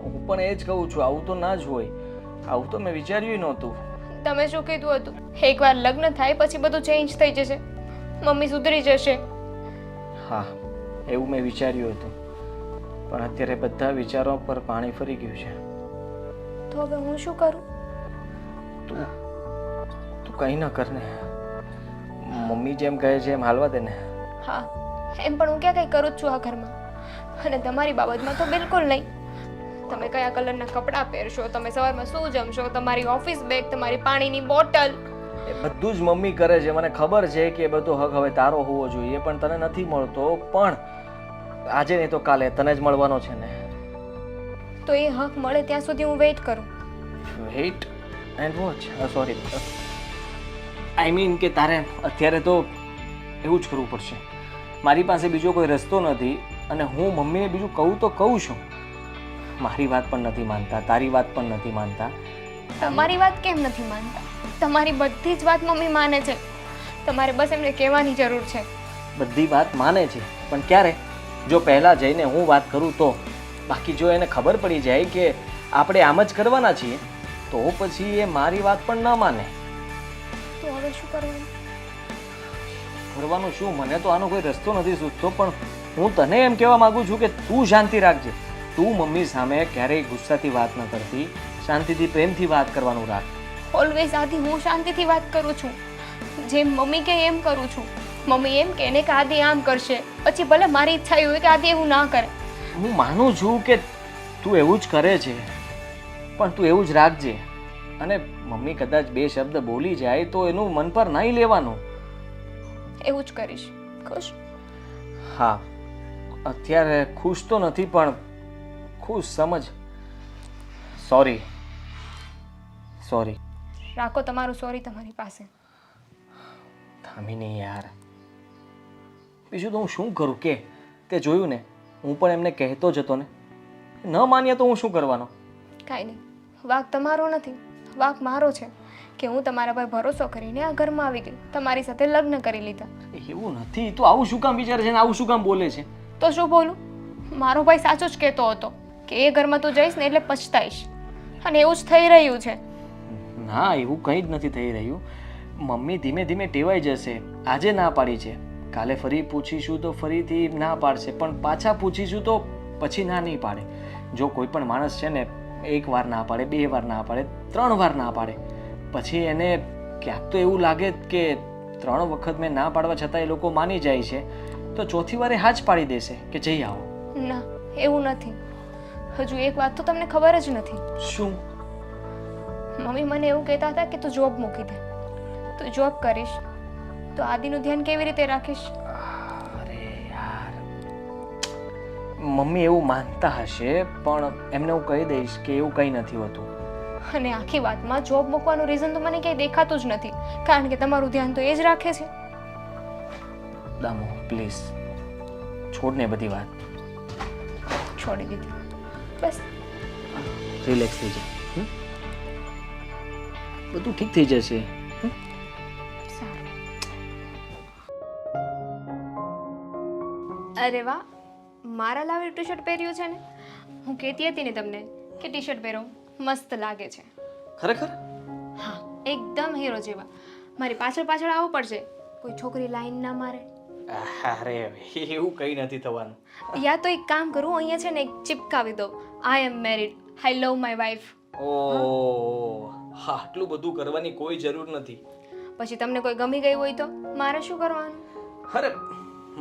હું પણ એ જ કહું છું, આવું તો ના જ હોય. આવું તો મેં વિચાર્યું નહોતું. તમે શું કીધું હતું? એકવાર લગ્ન થાય પછી બધું ચેન્જ થઈ જશે, મમ્મી સુધરી જશે. હા, એવું મેં વિચાર્યું હતું, પણ અત્યારે બધા વિચારો પર પાણી ફરી ગયું છે. તો હવે હું શું કરું? તું તું કંઈ ના કર ને. મમ્મી જેમ કહે છે એમ હાલવા દે ને. હા, એમ પણ હું ક્યાં કંઈ કરું જ છું આ ઘરમાં. અને તમારી બાબતમાં તો બિલકુલ નહીં. તમે કયા કલરના કપડાં પહેરશો, તમે સવારમાં શું જમશો, તમારી ઓફિસ બેગ, તમારી પાણીની બોટલ, એ બધું જ મમ્મી કરે છે. મને ખબર છે કે એ બધો હક હવે તારો હોવો જોઈએ, પણ તને નથી મળતો. પણ આજે નહીં તો કાલે તને જ મળવાનો છે ને. તો એ હક મળે ત્યાં સુધી હું વેઇટ કરું. Weight and watch. Sorry, I mean કે તારે અત્યારે તો એવું જ કરવું પડશે. મારી પાસે બીજો કોઈ રસ્તો નથી, અને હું મમ્મીને બીજું કહું તો કહું છું. મારી વાત પણ નથી માનતા, તારી વાત પણ નથી માનતા. તમારી વાત કેમ નથી માનતા? તમારી બધી જ વાત મમ્મી માને છે. તમારે બસ એમને કહેવાની જરૂર છે. બધી વાત માને છે, પણ ક્યારે? જો પહેલાં જઈને હું વાત કરું તો. બાકી જો એને ખબર પડી જાય કે આપણે આમ જ કરવાના છીએ, તો પછી એ મારી વાત પણ ન માને. તો હવે શું કરવાનું? કરવાનું શું? મને તો આનો કોઈ રસ્તો નથી સૂચતો, પણ હું તને એમ કહેવા માંગુ છું કે તું શાંતિ રાખજે. તું મમ્મી સામે ક્યારેય ગુસ્સાથી વાત ન કરતી, શાંતિથી પ્રેમથી વાત કરવાનું રાખ. ઓલવેઝ આદિ, હું શાંતિથી વાત કરું છું. જેમ મમ્મી કહે એમ કરું છું. મમ્મી એમ કહે ને કે આદિ આમ કરશે, પછી ભલે મારી ઈચ્છા એવી હોય કે આદિ એવું ના કરે. હું માનું છું કે તું એવું જ કરે છે, પણ તું એવું જ રાખજે. અને મમ્મી કદાચ બે શબ્દ બોલી જાય તો એનું મન પર નહીં લેવાનું. એવું જ કરીશ. ખુશ? હા, અત્યારે ખુશ તો નથી, પણ ખુશ સમજ. સોરી. રાખો તમારું સોરી તમારી પાસે. થામીની યાર, બીજું તો હું શું કરું કે? તે જોયું ને, હું પણ એમને કહેતો જ હતો ને. ન માન્યા તો હું શું કરવાનો? કાંઈ નહીં, વાંક તમારો નથી, વાંક મારો છે કે હું તમારા પર ભરોસો કરીને આ ઘરમાં આવી ગઈ, તમારી સાથે લગ્ન કરી લીધા. એવું નથી. તું આવું શું કામ વિચારે છે ને આવું શું કામ બોલે છે? તો શું બોલું? મારો ભાઈ સાચો જ કહેતો હતો કે એ ઘરમાં તું જઈશ ને એટલે પછતાઈશ, અને એવું જ થઈ રહ્યું છે. ના, એવું કંઈ જ નથી થઈ રહ્યું. મમ્મી ધીમે ધીમે ટેવાઈ જશે. આજે ના પાડી છે, કાલે ફરી પૂછીશું તો ફરીથી ના પાડશે, પણ પાછા પૂછીશું તો પછી ના નહીં પાડે. જો કોઈ પણ માણસ છે ને એક વાર ના પાડે, બે વાર ના પાડે, 3 વાર ના પાડે, પછી એને ક્યાંક તો એવું લાગે કે 3 વખત મેં ના પાડવા છતાં એ લોકો માની જાય છે, તો ચોથી વારે હા જ પાડી દેશે કે જઈ આવો. ના, એવું નથી. હજુ એક વાત તો તમને ખબર જ નથી. શું? મમ્મી મને એવું કહેતા હતા કે તું જોબ મૂકી દે. તું જોબ કરીશ તો આદિનું ધ્યાન કેવી રીતે રાખીશ? અરે યાર, મમ્મી એવું માનતા હશે, પણ એમને હું કહી દઈશ કે એવું કંઈ નથી હોતું. અને આખી વાતમાં જોબ મૂકવાનું રીઝન તો મને ક્યાંય દેખાતું જ નથી, કારણ કે તમારું ધ્યાન તો એ જ રાખે છે. દામો પ્લીઝ છોડ ને બધી વાત. છોડી દીધી. બસ રિલેક્સ થઈ જા. બધું ઠીક થઈ જશે. સારું. અરે વાહ, મારા લાવેલું ટી શર્ટ પહેર્યું છે ને. હું કહેતી હતી ને તમને કે ટી શર્ટ પહેરો, મસ્ત લાગે છે. ખરેખર? હા, એકદમ હીરો જેવા. મારી પાછળ પાછળ આવવું પડશે, કોઈ છોકરી લાઈન ના મારે. અરે એવું કંઈ નથી થવાનું. યા તો એક કામ કરું, અહીંયા છે ને એક ચિપકાવી દો, I am married, I love my wife. ઓ હા, આટલું બધું કરવાની કોઈ જરૂર નથી. પછી તમને કોઈ ગમી ગઈ હોય તો મારે શું કરવાનું? અરે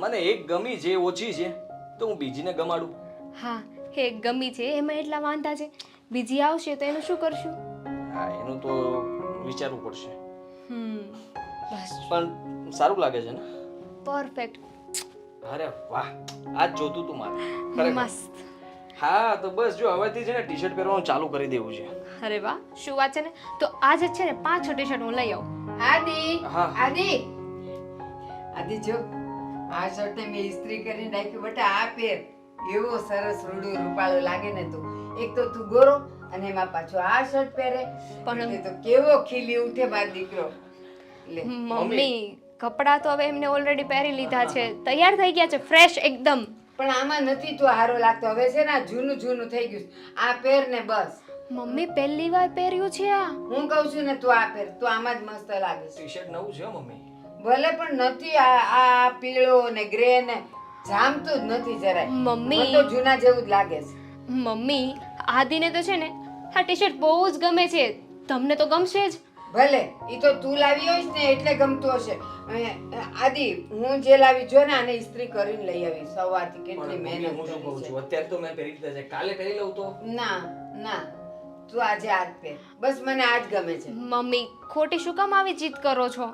મને એક ગમી જે ઓછી છે તો હું બીજીને ગમાડું. હા, એક ગમી છે એમાં એટલા વાંધા છે, બીજી આવશે તો એનું શું કરશું? હા, એનું તો વિચારવું પડશે. બસ પણ સારું લાગે છે ને? પરફેક્ટ. અરે વાહ આજ જોતું તું મારે ખરેખર. મસ્ત. હા તો બસ જો હવેથી છે ને ટી શર્ટ પહેરવાનું ચાલુ કરી દેવું છે. અરે વાહ, શું વાત છે ને. તો આજે જ છે ને 5-6 ટી-શર્ટ હું લઈ આવું. આદિ હા. આદિ જો આ શર્ટ મેં ઇસ્ત્રી કરીને નાખ્યું બેટા આ પહેર એવો સરસ રૂડો રૂપાળો લાગે ને તું એક તો તું ગોરો અને એમાં પાછો આ શર્ટ પહેરે પણ- એટલે તો કેવો ખીલી ઉઠે મારો દીકરો લે મમ્મી કપડાં તો હવે એમને ઓલરેડી પહેરી લીધા છે, તૈયાર થઈ ગયા છે, ફ્રેશ એકદમ. પણ આમાં નથી તું હારો લાગતો હવે છે ને આ જૂનું જૂનું થઈ ગયું છે. આ પહેર ને બસ મમ્મી પહેલી વાર પહેર્યું છે આ. હું કહું છું ને તું આ પહેર તું આમાં જ મસ્ત લાગે છે ટી શર્ટ નવું છે હો મમ્મી. ભલે પણ નથી આ પીળો ને ગ્રે ને જામતું જ નથી જરાય મમ્મી. મને તો જૂના જેવું જ લાગે છે મમ્મી આદિને તો છે ને આ ટી-શર્ટ બહુ જ ગમે છે, તમને તો ગમશે જ. ભલે ઈ તો તું લાવી હોઈશ ને એટલે ગમતું હશે આદિ હું જે લાવી જો ને આને ઇસ્ત્રી કરીને લઈ આવી સવારથી કેટલી પણ મમ્મી, મહેનત હું શું કહું કરી છું છે અત્યારે તો મેં પહેરી લીધા છે, કાલે પહેરી લઉં તો. ના ના તું આજે આજ પહેર બસ મને આજ ગમે છે મમ્મી ખોટી શું કામ આવી જીદ કરો છો?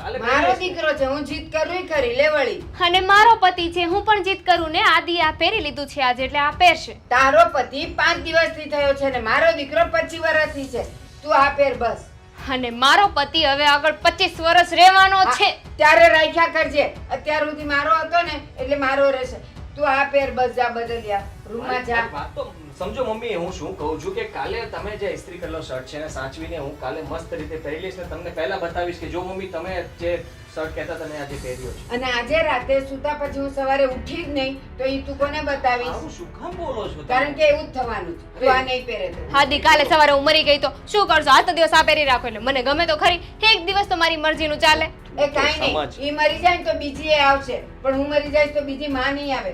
કાલે પહેરી મારો લઈશ. દીકરો છે હું જીત કરું ખરી લે વળી અને મારો પતિ છે, હું પણ જીદ કરું ને. આદિ આ પહેરી લીધું છે આજે એટલે આ પહેરશે. તારો પતિ 5 દિવસથી થયો છે ને મારો દીકરો 25 વર્ષથી છે તું આ પહેર બસ અને મારો પતિ હવે આગળ 25 વર્ષ રહેવાનો છે. ત્યારે રાખ્યા કરજે અત્યાર સુધી મારો હતો ને એટલે મારો રહેશે તું આ પહેર બસ જા બદલ્યા રૂમમાં જા મારી વાત તો સમજો મમ્મી, હું શું કહું છું કે કાલે તમે જે ઇસ્ત્રી કરેલો શર્ટ છે ને સાચવીને હું કાલે મસ્ત રીતે પહેરી લઈશ ને તમને પહેલા બતાવીશ કે જો મમ્મી તમે જે શર્ટ કહેતા તમે આજે પહેર્યો છે. અને આજે રાતે સુતા પછી હું સવારે ઉઠી જ નહીં તો ઈ તું કોને બતાવીશ આવું શું કામ બોલો છો તમે? કારણ કે એવું જ થવાનું છે તું આ નહીં પહેરે તો આદિ કાલે સવારે હું મરી ગઈ તો શું કરશો? આજનો દિવસ આ પહેરી રાખો એટલે મને ગમે તો ખરી, એક દિવસ તો મારી મરજીનું ચાલે. એ કાંઈ નહીં સમજ. ઈ મરી જાય ને તો બીજી એ આવશે પણ હું મરી જઈશ તો બીજી માં નહીં આવે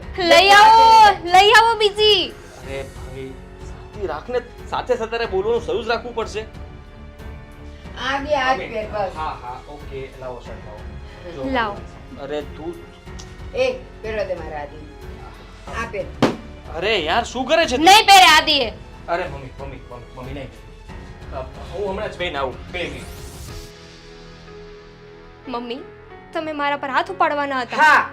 લઈ આવો બીજી. અરે ભાઈ શાંતિ રાખને, સાથે સાથે બોલવાનું શરૂ જ રાખવું પડશે. આગે આજ પહેર બસ હા હા ઓકે લાવો શર્ટ લાવો. જો. લાવો. અરે તું એ પહેરો દે મારા આદિ આ પહેર અરે યાર શું કરે છે તું? નહીં પહેરે આદિએ. અરે મમ્મી મમ્મી મમ્મી મમ્મી નહીં. હું હમણાં જ પહેરીને આવું 2 મિનિટ. મમ્મી તમે મારા પર હાથ ઉપાડવાના હતા. હા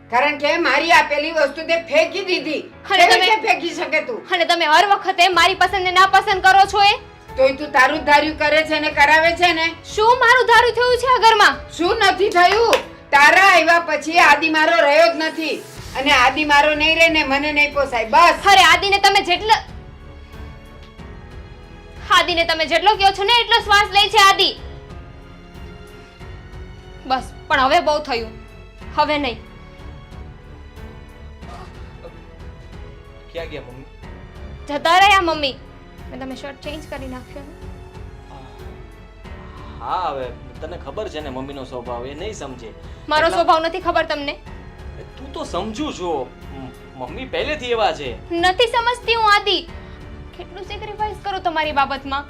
કારણ કે મારી આપેલી વસ્તુ તે ફેંકી દીધી અને કેવી તમે- રીતે ફેંકી શકે તું અને તમે હર વખતે મારી પસંદ ને નાપસંદ કરો છો એ તોય તું તારું જ ધાર્યું કરે છે ને કરાવે છે ને શું મારું ધારું થયું છે આ ઘરમાં? શું નથી થયું તારા આવ્યા પછી આદિ મારો રહ્યો જ નથી અને આદિ મારો નહીં રહે ને મને નહીં પોસાય બસ અરે આદિને તમે જેટલો કહો છો ને એટલો શ્વાસ લે છે આદિ. બસ પણ હવે બહુ થયું, હવે નહીં. ક્યાં ગયા મમ્મી? જતા રહ્યા મમ્મી. મેં તમે શર્ટ ચેન્જ કરી નાખ્યો ને. હા હવે તને ખબર છે ને મમ્મીનો સ્વભાવ એ નહીં સમજે. મારો એટલા- સ્વભાવ નથી ખબર તમને? તું તો સમજુ છો મમ્મી પહેલેથી એવા છે. નથી સમજતી હું આદિ. કેટલું સેક્રિફાઈસ કરું તમારી બાબતમાં.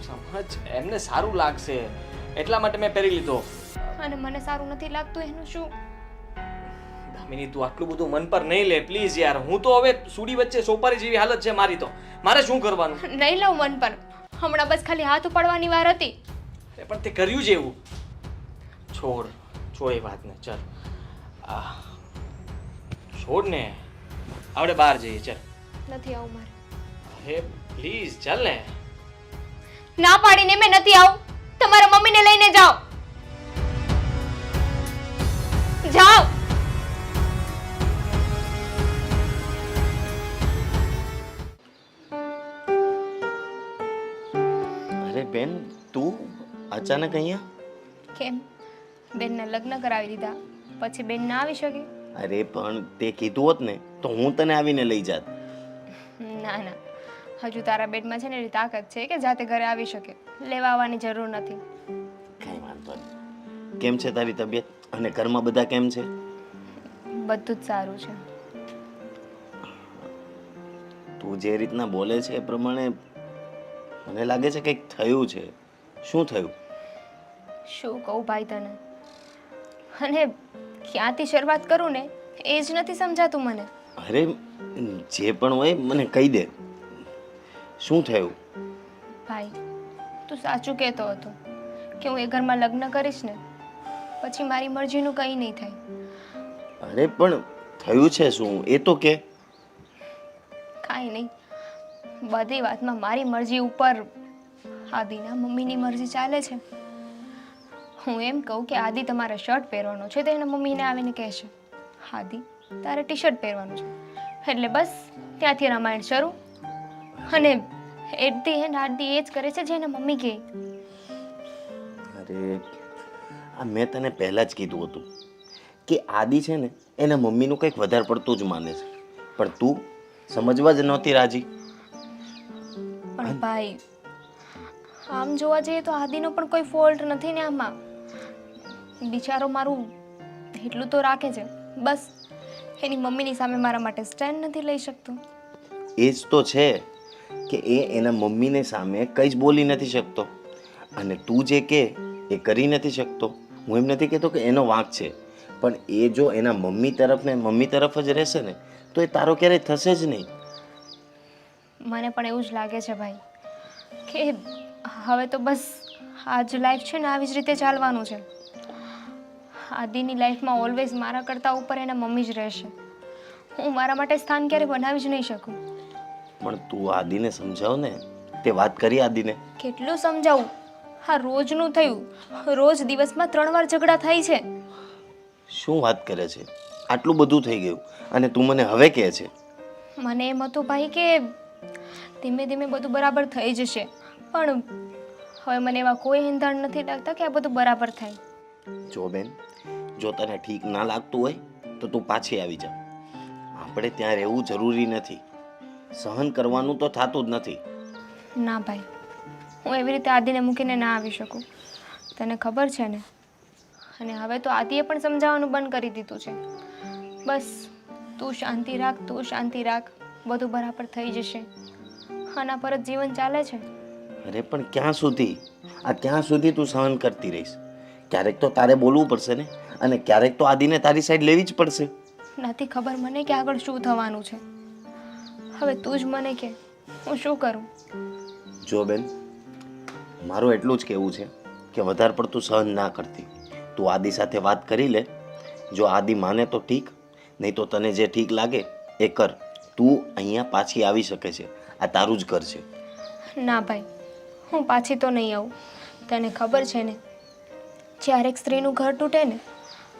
સમજ, એમને સારું લાગશે એટલા માટે મેં પહેરી લીધો. અને મને સારું નથી લાગતું એનું શું? દામિની તું આટલું બધું મન પર નહીં લે પ્લીઝ યાર. હું તો હવે સુડી વચ્ચે સોપારી જેવી હાલત છે મારી તો. મારે શું કરવાનું? નહીં લઉં મન પર. હમણાં બસ ખાલી હાથ ઉપાડવાની વાર હતી. પણ તે કર્યું જ એવું. છોડ છોડ એ વાતને ચાલ. છોડ ને આપણે બહાર જઈએ ચાલ. નથી આવું મારે. અરે પ્લીઝ ચાલ ને. ના પાડીને મેં નથી આવું. તમારા મમ્મીને લઈને જાઓ. જાઓ. અરે બેન તું અચાનક અહીંયા? કેમ? બેનને લગ્ન કરાવી દીધા પછી બેન ના આવી શકે? અરે પણ તે કીધું હોત ને તો હું તને આવીને લઈ જાત. ના ના, હજુ તારા બેટમાં છે ને એવી તાકાત છે કે જાતે ઘરે આવી શકે. લેવા આવવાની જરૂર નથી. કઈ વાંધો નહીં. કેમ છે તારી તબિયત અને ઘરમાં બધા કેમ છે? બધું જ સારું છે. તું જે રીતના બોલે છે એ પ્રમાણે મને લાગે છે કંઈક થયું છે. શું થયું? શું કહું ભાઈ તને? અને ક્યાંથી શરૂઆત કરું ને એ જ નથી સમજાતું મને. અરે જે પણ હોય મને કહી દે. શું થયું? ભાઈ તું સાચું કહેતો હતો કે હું એ ઘરમાં લગ્ન કરીશ ને પછી મારી મરજીનું કંઈ નહીં થાય. અરે પણ થયું છે શું એ તો કે. કાંઈ નહીં, બધી વાતમાં મારી મરજી ઉપર આદિના મમ્મીની મરજી ચાલે છે. હું એમ કહું કે આદિ તમારે શર્ટ પહેરવાનો છે તો એના મમ્મીને આવીને કહેશે આદિ તારે ટી શર્ટ પહેરવાનું છે, એટલે બસ ત્યાંથી રામાયણ શરૂ. અને એટ ધી એન્ડ આદિ એ જ કરે છે જે એના મમ્મી કહે. અરે આ મેં તને પહેલાં જ કીધું હતું કે આદિ છે ને એના મમ્મીનું કંઈક વધારે પડતું જ માને છે, પણ તું સમજવા જ નહોતી રાજી. પણ ભાઈ આમ જોવા જઈએ તો આદિનો પણ કોઈ ફોલ્ટ નથી ને આમાં. બિચારો મારું એટલું તો રાખે છે, બસ એની મમ્મીની સામે મારા માટે સ્ટેન્ડ નથી લઈ શકતો. એ જ તો છે કે એ એના મમ્મીને સામે કંઈ જ બોલી નથી શકતો, અને તું જે કે એ કરી નથી શકતો. હું એમ નથી કહેતો કે એનો વાંક છે, પણ એ જો એના મમ્મી તરફ જ રહેશે ને તો એ તારો ક્યારેય થશે જ નહીં. મને પણ એવું જ લાગે છે ભાઈ કે હવે તો બસ આ જ લાઈફ છે ને આવી જ રીતે ચાલવાનું છે. આદિની લાઈફમાં ઓલવેઝ મારા કરતાં ઉપર એના મમ્મી જ રહેશે. હું મારા માટે સ્થાન ક્યારે બનાવી જ નહીં શકું. પણ તું આદિને સમજાવ ને, તે વાત કરી આદિને. કેટલું સમજાવું? હા રોજનું થયું, રોજ દિવસમાં 3 વાર ઝઘડા થાય છે. શું વાત કરે છે? આટલું બધું થઈ ગયું અને તું મને હવે કહે છે? મને એમ હતું ભાઈ કે ધીમે ધીમે બધું બરાબર થઈ જશે, પણ હવે મને એવા કોઈ હિંધાણ નથી લાગતા કે આ બધું બરાબર થાય. જો બેન, જો તને ઠીક ના લાગતું હોય તો તું પાછી આવી જા. આપણે ત્યાં રહેવું જરૂરી નથી, સહન કરવાનું તો થતું જ નથી. ના ભાઈ, હું એવી રીતે આદિને મૂકીને ના આવી શકું, તને ખબર છે ને. અને હવે તો આદિએ પણ સમજાવવાનું બંધ કરી દીધું છે. બસ તું શાંતિ રાખ, તું શાંતિ રાખ, બધું બરાબર થઈ જશે. આના પર જ જીવન ચાલે છે. અરે પણ ક્યાં સુધી? આ ક્યાં સુધી તું સહન કરતી રહીશ? ક્યારેક તો તારે બોલવું પડશે ને, અને ક્યારેક તો આદિને તારી સાઈડ લેવી જ પડશે. નથી ખબર મને કે આગળ શું થવાનું છે. હવે તું જ મને કે હું શું કરું. જો બેન, મારું એટલું જ કહેવું છે કે વધારે પડતું સહન ના કરતી. તું આદિ સાથે વાત કરી લે, જો આદિ માને તો ઠીક, નહીં તો તને જે ઠીક લાગે એ કર. તું અહીંયા પાછી આવી શકે છે, આ તારું જ ઘર છે. ના ભાઈ, હું પાછી તો નહીં આવું. તને ખબર છે ને, જ્યારે એક સ્ત્રીનું ઘર તૂટે ને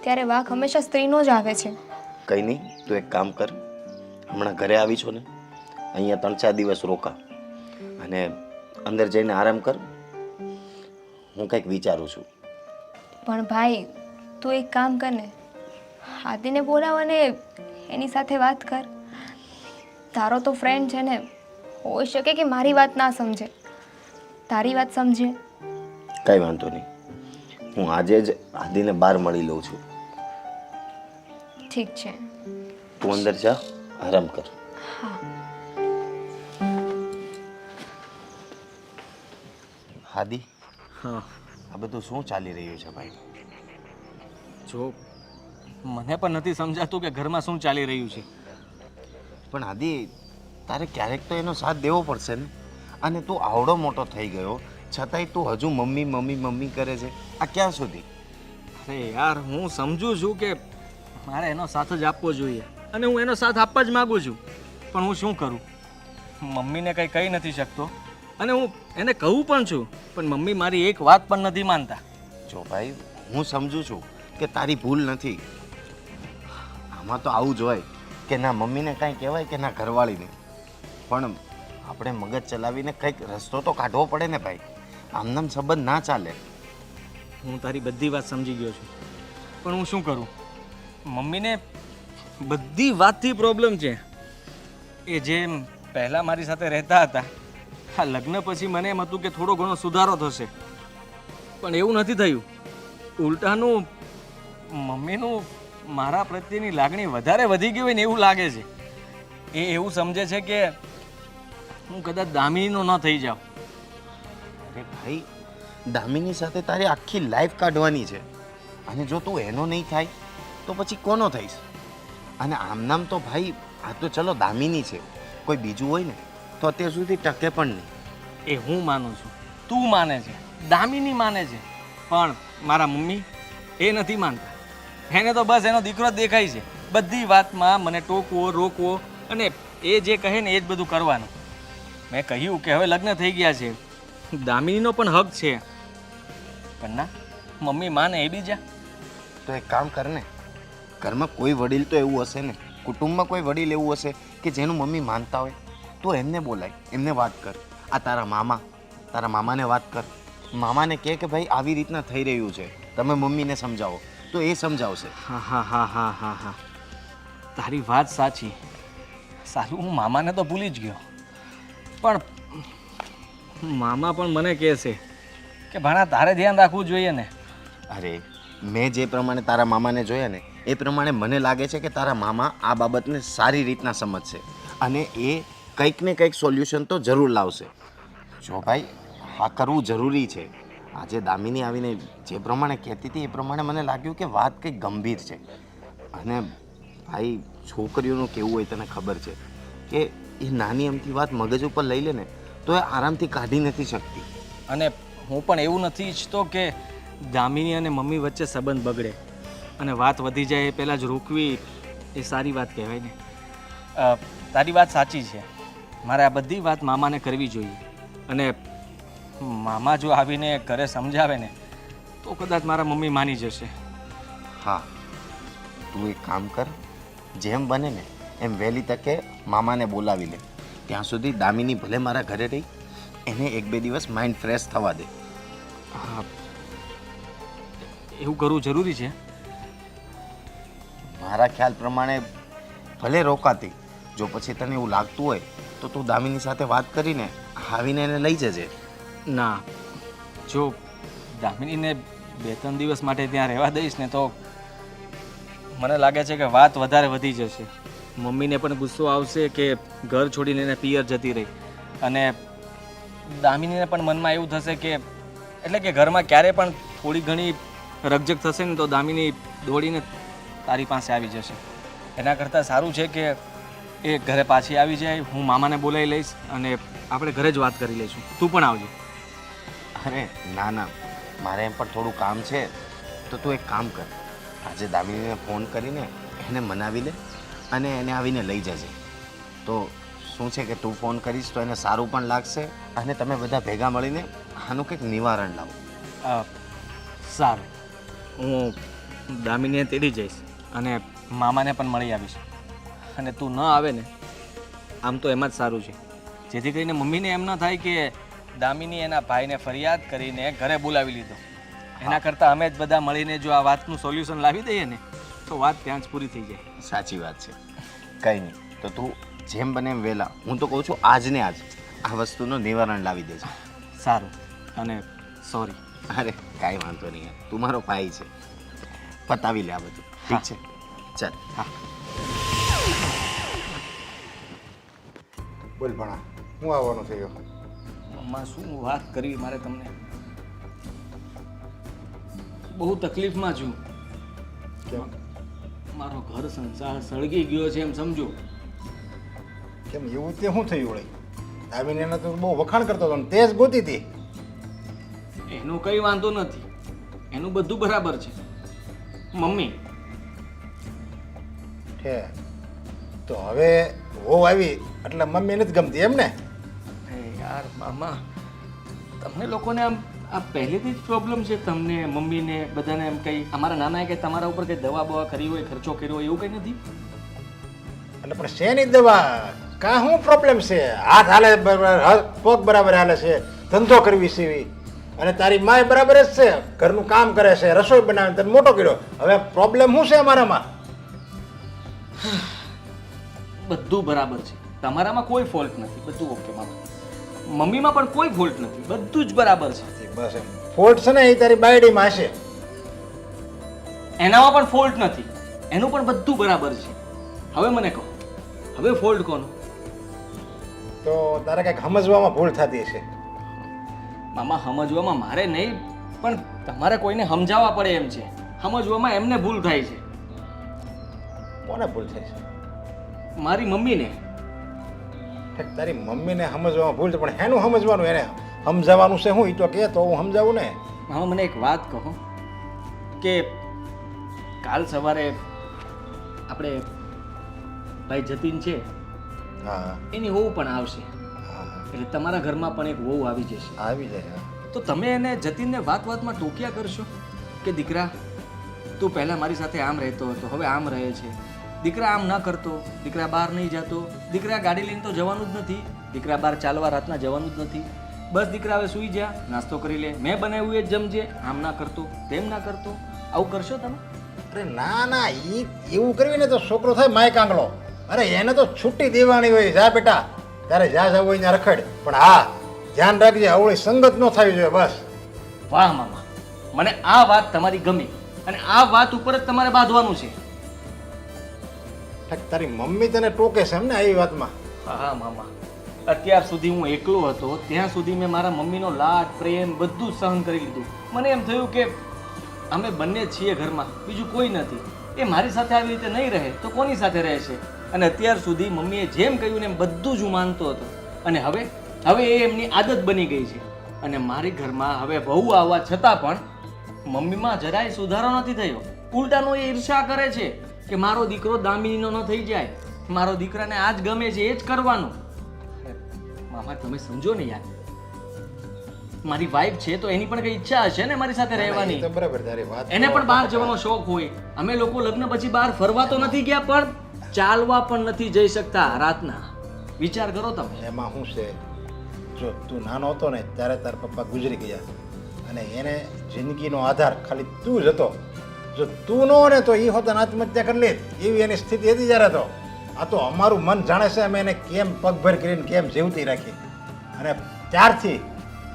ત્યારે વાંક હંમેશા સ્ત્રીનો જ આવે છે. કંઈ નહીં, તું એક કામ કર, હમણાં ઘરે આવી છો ને, અહીંયા 3-4 દિવસ રોકા અને અંદર જઈને આરામ કર. હું કંઈક વિચારું છું. પણ ભાઈ તું એક કામ કર ને, આદિને બોલાવ અને એની સાથે વાત કર. તારો તો ફ્રેન્ડ છે ને, હોઈ શકે કે મારી વાત ના સમજે, તારી વાત સમજે. કંઈ વાંધો નહીં, હું આજે જ આદિને બહાર મળી લઉં છું. ઠીક છે. તું અંદર જા, આરામ કર. હા. આદિ, હા આ બધું શું ચાલી રહ્યું છે ભાઈ? જો મને પણ નથી સમજાતું કે ઘરમાં શું ચાલી રહ્યું છે. પણ આદિ, તારે ક્યારેક તો એનો સાથ દેવો પડશે ને. અને તું આવડો મોટો થઈ ગયો છતાંય તું હજુ મમ્મી મમ્મી મમ્મી કરે છે. આ ક્યાં સુધી? અરે યાર, હું સમજુ છું કે મારે એનો સાથ જ આપવો જોઈએ અને હું એનો સાથ આપવા જ માગું છું, પણ હું શું કરું? મમ્મીને કંઈ કહી નથી શકતો અને હું એને કહું પણ છું, પણ મમ્મી મારી એક વાત પણ નથી માનતા. જો ભાઈ, હું સમજુ છું કે તારી ભૂલ નથી. આમાં તો આવું જ હોય કે ના મમ્મીને કાંઈ કહેવાય કે ના ઘરવાળીને, પણ આપણે મગજ ચલાવીને કંઈક રસ્તો તો કાઢવો પડે ને ભાઈ. આમનામ સંબંધ ના ચાલે. હું તારી બધી વાત સમજી ગયો છું, પણ હું શું કરું? મમ્મીને બધી વાતથી પ્રોબ્લેમ છે. એ જેમ પહેલાં મારી સાથે રહેતા હતા, આ લગ્ન પછી મને એમ હતું કે થોડો ઘણો સુધારો થશે, પણ એવું નથી થયું. ઉલટાનું મમ્મીનું મારા પ્રત્યેની લાગણી વધારે વધી ગઈ હોય ને એવું લાગે છે. એ એવું સમજે છે કે હું કદાચ દામિનીનો ન થઈ જાઉં. અરે ભાઈ, દામિની સાથે તારી આખી લાઈફ કાઢવાની છે, અને જો તું એનો નહીં થાય તો પછી કોનો થઈશ? અને આમનામ તો ભાઈ, આ તો ચલો દામિની છે, કોઈ બીજું હોય ને તો અત્યાર સુધી ટકે પણ નહીં. એ હું માનું છું, તું માને છે, દામિની માને છે, પણ મારા મમ્મી એ નથી માનતા. એને તો બસ એનો દીકરો જ દેખાય છે. બધી વાતમાં મને ટોકવો રોકવો અને એ જે કહે ને એ જ બધું કરવાનું. મેં કહ્યું કે હવે લગ્ન થઈ ગયા છે, દામિનીનો પણ હક છે, પણ ના, મમ્મી માને એ બીજા. તો એક કામ કર ને, ઘરમાં કોઈ વડીલ તો એવું હશે ને, કુટુંબમાં કોઈ વડીલ એવું હશે કે જેનું મમ્મી માનતા હોય, તો એમને બોલાય, એમને વાત કર. આ તારા મામાને વાત કર. મામાને કહે કે ભાઈ આવી રીતના થઈ રહ્યું છે, તમે મમ્મીને સમજાવો, તો એ સમજાવશે. હા હા હા હા હા હા, તારી વાત સાચી. સારું, હું મામાને તો ભૂલી જ ગયો, પણ મામા પણ મને કહે છે કે ભાણા તારે ધ્યાન રાખવું જોઈએ ને. અરે મેં જે પ્રમાણે તારા મામાને જોયા ને એ પ્રમાણે મને લાગે છે કે તારા મામા આ બાબતને સારી રીતના સમજશે અને એ કંઈક ને કંઈક સોલ્યુશન તો જરૂર લાવશે. જો ભાઈ આ કરવું જરૂરી છે. આજે દામિની આવીને જે પ્રમાણે કહેતી હતી એ પ્રમાણે મને લાગ્યું કે વાત કંઈક ગંભીર છે. અને ભાઈ છોકરીઓનું કેવું હોય તને ખબર છે કે એ નાની અમથી વાત મગજ ઉપર લઈ લે ને તો એ આરામથી કાઢી નથી શકતી. અને હું પણ એવું નથી ઈચ્છતો કે દામિની અને મમ્મી વચ્ચે સંબંધ બગડે અને વાત વધી જાય એ પહેલાં જ રોકવી એ સારી વાત કહેવાય ને. તારી વાત સાચી છે, મારે આ બધી વાત મામાને કરવી જોઈએ અને મામા જો આવીને ઘરે સમજાવે ને તો કદાચ મારા મમ્મી માની જશે. હા, તું એક કામ કર, જેમ બને ને એમ વહેલી તકે મામાને બોલાવી લે. ત્યાં સુધી દામિની ભલે મારા ઘરે રહી, એને 1-2 દિવસ માઇન્ડ ફ્રેશ થવા દે. હા, એવું કરવું જરૂરી છે. મારા ખ્યાલ પ્રમાણે ભલે રોકાતી, જો પછી તને એવું લાગતું હોય તો તું દામિની સાથે વાત કરીને આવીને એને લઈ જજે. ના, જો દામિનીને 2-3 દિવસ માટે ત્યાં રહેવા દઈશ ને તો મને લાગે છે કે વાત વધારે વધી જશે. મમ્મીને પણ ગુસ્સો આવશે કે ઘર છોડીને એને પિયર જતી રહી અને દામિનીને પણ મનમાં એવું થશે કે એટલે કે ઘરમાં ક્યારે પણ થોડી ઘણી રકઝક થશે ને તો દામિની દોડીને તારી પાસે આવી જશે. એના કરતાં સારું છે કે એ ઘરે પાછી આવી જાય, હું મામાને બોલાવી લઈશ અને આપણે ઘરે જ વાત કરી લઈશું. તું પણ આવજો. અરે ના ના, મારે એમ પણ થોડું કામ છે, તો તું એક કામ કર, આજે દામિનીને ફોન કરીને એને મનાવી લે અને એને આવીને લઈ જજે. તો શું છે કે તું ફોન કરીશ તો એને સારું પણ લાગશે અને તમે બધા ભેગા મળીને આનું કંઈક નિવારણ લાવો. સારું, હું દામિનીને તેડી જઈશ અને મામાને પણ મળી આવીશ. અને તું ન આવે ને આમ તો એમ જ સારું છે, જેથી કરીને મમ્મીને એમ ન થાય કે દામિની એના ભાઈને ફરિયાદ કરીને ઘરે બોલાવી લીધો. એના કરતાં અમે જ બધા મળીને જો આ વાતનું સોલ્યુશન લાવી દઈએ ને તો વાત ત્યાં જ પૂરી થઈ જાય. સાચી વાત છે. કંઈ નહીં, તો તું જેમ બને એમ વહેલા, હું તો કહું છું આજને આજ આ વસ્તુનું નિવારણ લાવી દેજે. સારું, અને સોરી. અરે કાંઈ વાંધો નહીં, તું મારો ભાઈ છે, પતાવી લે આ બધું. ઠીક છે, ચાલ. હા, બોલ ભણા, હું આવવાનું થયો. મમ્મા શું વાત કરવી મારે તમને. બહુ તકલીફમાં છું. કેમ મારો ઘર સંસાર સળગી ગયો છે એમ સમજો. કેમ એવું તે શું થયું વળી? આવીને એને તો બહુ વખાણ કરતો હતો ને તે જ ગોતી હતી. એનો કંઈ વાંધો નથી, એનું બધું બરાબર છે. મમ્મી છે તો હવે વહુ આવી એટલે મમ્મી નથી ગમતી એમ ને? યાર મામા, તમને લોકોને આમ આ પહેલેથી જ પ્રોબ્લેમ છે? તમને મમ્મીને બધાને એમ કંઈ અમારા નાનાએ કે તમારા ઉપર કંઈ દવા બવા કરી હોય, ખર્ચો કર્યો હોય એવું કંઈ નથી? એટલે પણ શેની દવા? કાં શું પ્રોબ્લેમ છે? હાથ હાલે બરાબર, પગ બરાબર હાલે છે, ધંધો કરવી સીવી, અને તારી માય બરાબર જ છે, ઘરનું કામ કરે છે, રસોઈ બનાવે, તને મોટો કર્યો. હવે પ્રોબ્લેમ શું છે અમારામાં? બધું બરાબર છે, તમારામાં કોઈ ફોલ્ટ નથી, બધું ઓકે મામા. મમ્મીમાં પણ કોઈ ફોલ્ટ નથી, બધું જ બરાબર છે. બસ એમ ફોલ્ટ છે ને એ તારી બાયડીમાં હશે. એનામાં પણ ફોલ્ટ નથી, એનું પણ બધું બરાબર છે. હવે મને કહો, હવે ફોલ્ટ કોનો? તો તારે કંઈક સમજવામાં ભૂલ થતી હશે. મામા સમજવામાં મારે નહીં, પણ તમારે કોઈને સમજાવવા પડે એમ છે. સમજવામાં એમને ભૂલ થાય છે. કોને ભૂલ થાય છે? મારી મમ્મીને. ઠીક, તારી મમ્મીને સમજવામાં ભૂલ છે, પણ એનું સમજવાનું, એને સમજાવવાનું છે હું? એ તો કે તો હું સમજાવું ને. મામા મને એક વાત કહો કે કાલ સવારે આપણે ભાઈ જતીન છે હા એની વહુ પણ આવશે, હા એટલે તમારા ઘરમાં પણ એક વહુ આવી જશે. આવી જાય હા. તો તમે એને જતીનને વાતમાં ટોક્યા કરશો કે દીકરા તું પહેલાં મારી સાથે આમ રહેતો હતો, હવે આમ રહે છે. દીકરા આમ ન કરતો, દીકરા બહાર નહીં જતો, દીકરા ગાડી લઈને તો જવાનું જ નથી, દીકરા બહાર ચાલવા રાતના જવાનું જ નથી. બસ દીકરા હવે સૂઈ જા, નાસ્તો કરી લે, મેં બનાવ્યું એ જ જમજે, આમ ના કરતો, તેમ ના કરતો. આવું કરશો તમે? અરે ના ના એવું કરવી ને તો છોકરો થાય માય કાંગળો. અરે એને તો છૂટી દેવાની હોય, જા બેટા તારે જ્યાં જવું હોય ત્યાં રખડ, પણ હા ધ્યાન રાખજે અવળી સંગત ન થવી જોઈએ બસ. વાહ મામા, મને આ વાત તમારી ગમી અને આ વાત ઉપર જ તમારે બાંધવાનું છે. ઠીક, તારી મમ્મી તને ટોકે છે એમ ને આવી વાતમાં? હા મામા, અત્યાર સુધી હું એકલો હતો ત્યાં સુધી મેં મારા મમ્મીનો લાડ પ્રેમ બધું જ સહન કરી લીધું. મને એમ થયું કે અમે બંને છીએ ઘરમાં, બીજું કોઈ નથી. એ મારી સાથે આવી રીતે નહીં રહે તો કોની સાથે રહેશે? અને અત્યાર સુધી મમ્મીએ જેમ કહ્યું ને એમ બધું જ હું માનતો હતો. અને હવે એ એમની આદત બની ગઈ છે. અને મારી ઘરમાં હવે વહુ આવવા છતાં પણ મમ્મીમાં જરાય સુધારો નથી થયો. ઉલટાનો એ ઈર્ષા કરે છે કે મારો દીકરો દામિનીનો ન થઈ જાય, મારો દીકરાને આ જ ગમે છે એ જ કરવાનું. મામા તમે સમજો ને યાર, મારી વાઈફ છે તો એની પણ કઈ ઈચ્છા હશે ને મારી સાથે રહેવાની. એ તો બરાબર તારી વાત. એને પણ બહાર જવાનો શોખ હોય. અમે લોકો લગ્ન પછી બહાર ફરવા તો નથી ગયા, પણ ચાલવા પણ નથી જઈ શકતા રાતના. વિચાર કરો તમે. એમાં શું છે, જો તું નાનો હતો ને ત્યારે તારા પપ્પા ગુજરી ગયા અને એને જિંદગીનો આધાર ખાલી તું જ હતો. જો તું ન હોય ને તો એ હોતા આત્મહત્યા કરી લે એવી એની સ્થિતિ હતી જ્યારે. તો આ તો અમારું મન જાણે છે અમે એને કેમ પગભર કરીને કેમ જીવતી રાખી, અને ત્યારથી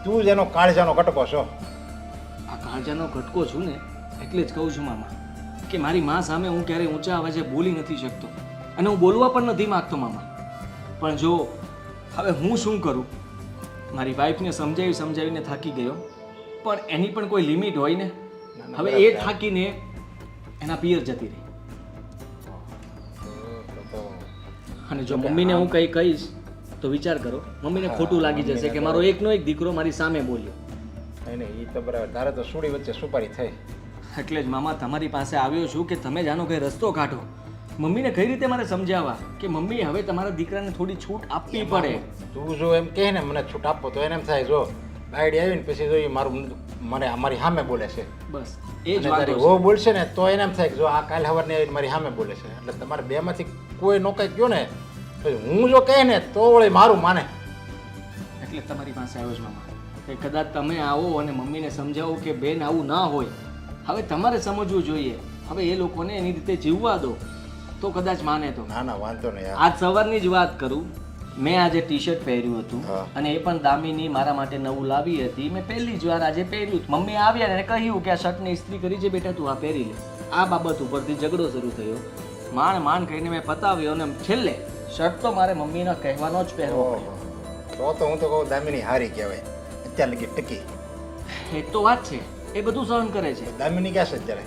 તું જ એનો કાળજાનો કટકો છો. આ કાળજાનો ઘટકો છું ને એટલે જ કહું છું મામા કે મારી માં સામે હું ક્યારેય ઊંચા અવાજે બોલી નથી શકતો અને હું બોલવા પણ નથી માંગતો મામા. પણ જો હવે હું શું કરું? મારી વાઈફને સમજાવીને થાકી ગયો, પણ એની પણ કોઈ લિમિટ હોય ને. હવે એ થાકીને એના પિયર જતી રહી. અને જો મમ્મીને હું કંઈ કહીશ તો વિચાર કરો, મમ્મીને ખોટું લાગી જશે કે મારો એકનો એક દીકરો મારી સામે બોલ્યો. નહીં એ તો બરાબર, તારે તો સુડી વચ્ચે સુપારી થઈ. એટલે જ મામા તમારી પાસે આવ્યો છું કે તમે જાણો કંઈ રસ્તો કાઢો. મમ્મીને કઈ રીતે મારે સમજાવવા કે મમ્મી હવે તમારા દીકરાને થોડી છૂટ આપવી પડે. તું જો એમ કહે ને મને છૂટ આપો તો એને એમ થાય જો આઈડી આવીને પછી જો એ મને અમારી સામે બોલે છે. બસ એ જ અને વાંધો તારી છે. વહુ બોલશે ને તો એને એમ થાય કે જો આ કાલ સવારની આવીને મારી સામે બોલે છે. એટલે તમારે બેમાંથી કોઈ નો કંઈ કહો ને તો હું જો કહે ને તો વળી મારું માને. એટલે તમારી પાસે આવ્યો છું મામા કે કદાચ તમે આવો અને મમ્મીને સમજાવો કે બેન આવું ના હોય. હવે તમારે સમજવું જોઈએ. હવે એ લોકોને એની રીતે જીવવા દો તો કદાચ માને. તો ના ના વાંધો નહીં. આજ સવારની જ વાત કરું, મેં આજે ટી શર્ટ પહેર્યું હતું હા. અને એ પણ દામિની મારા માટે નવું લાવી હતી. મેં પહેલી જ વાર આજે પહેર્યું. મમ્મી આવ્યા અને કહ્યું કે આ શર્ટને ઇસ્ત્રી કરી છે બેટા, તું આ પહેરી લે. આ બાબત ઉપરથી ઝઘડો શરૂ થયો. માંડ કહીને મેં પતાવ્યો અને છેલ્લે શર્ટ તો મારે મમ્મીના કહેવાનો જ પહેરવો પડ્યો. તો હું તો કહું દામિની હારી કહેવાય અત્યાર લગી ટકી. એ તો વાત છે, એ બધું સહન કરે છે. દામિની ક્યાં છે અત્યારે?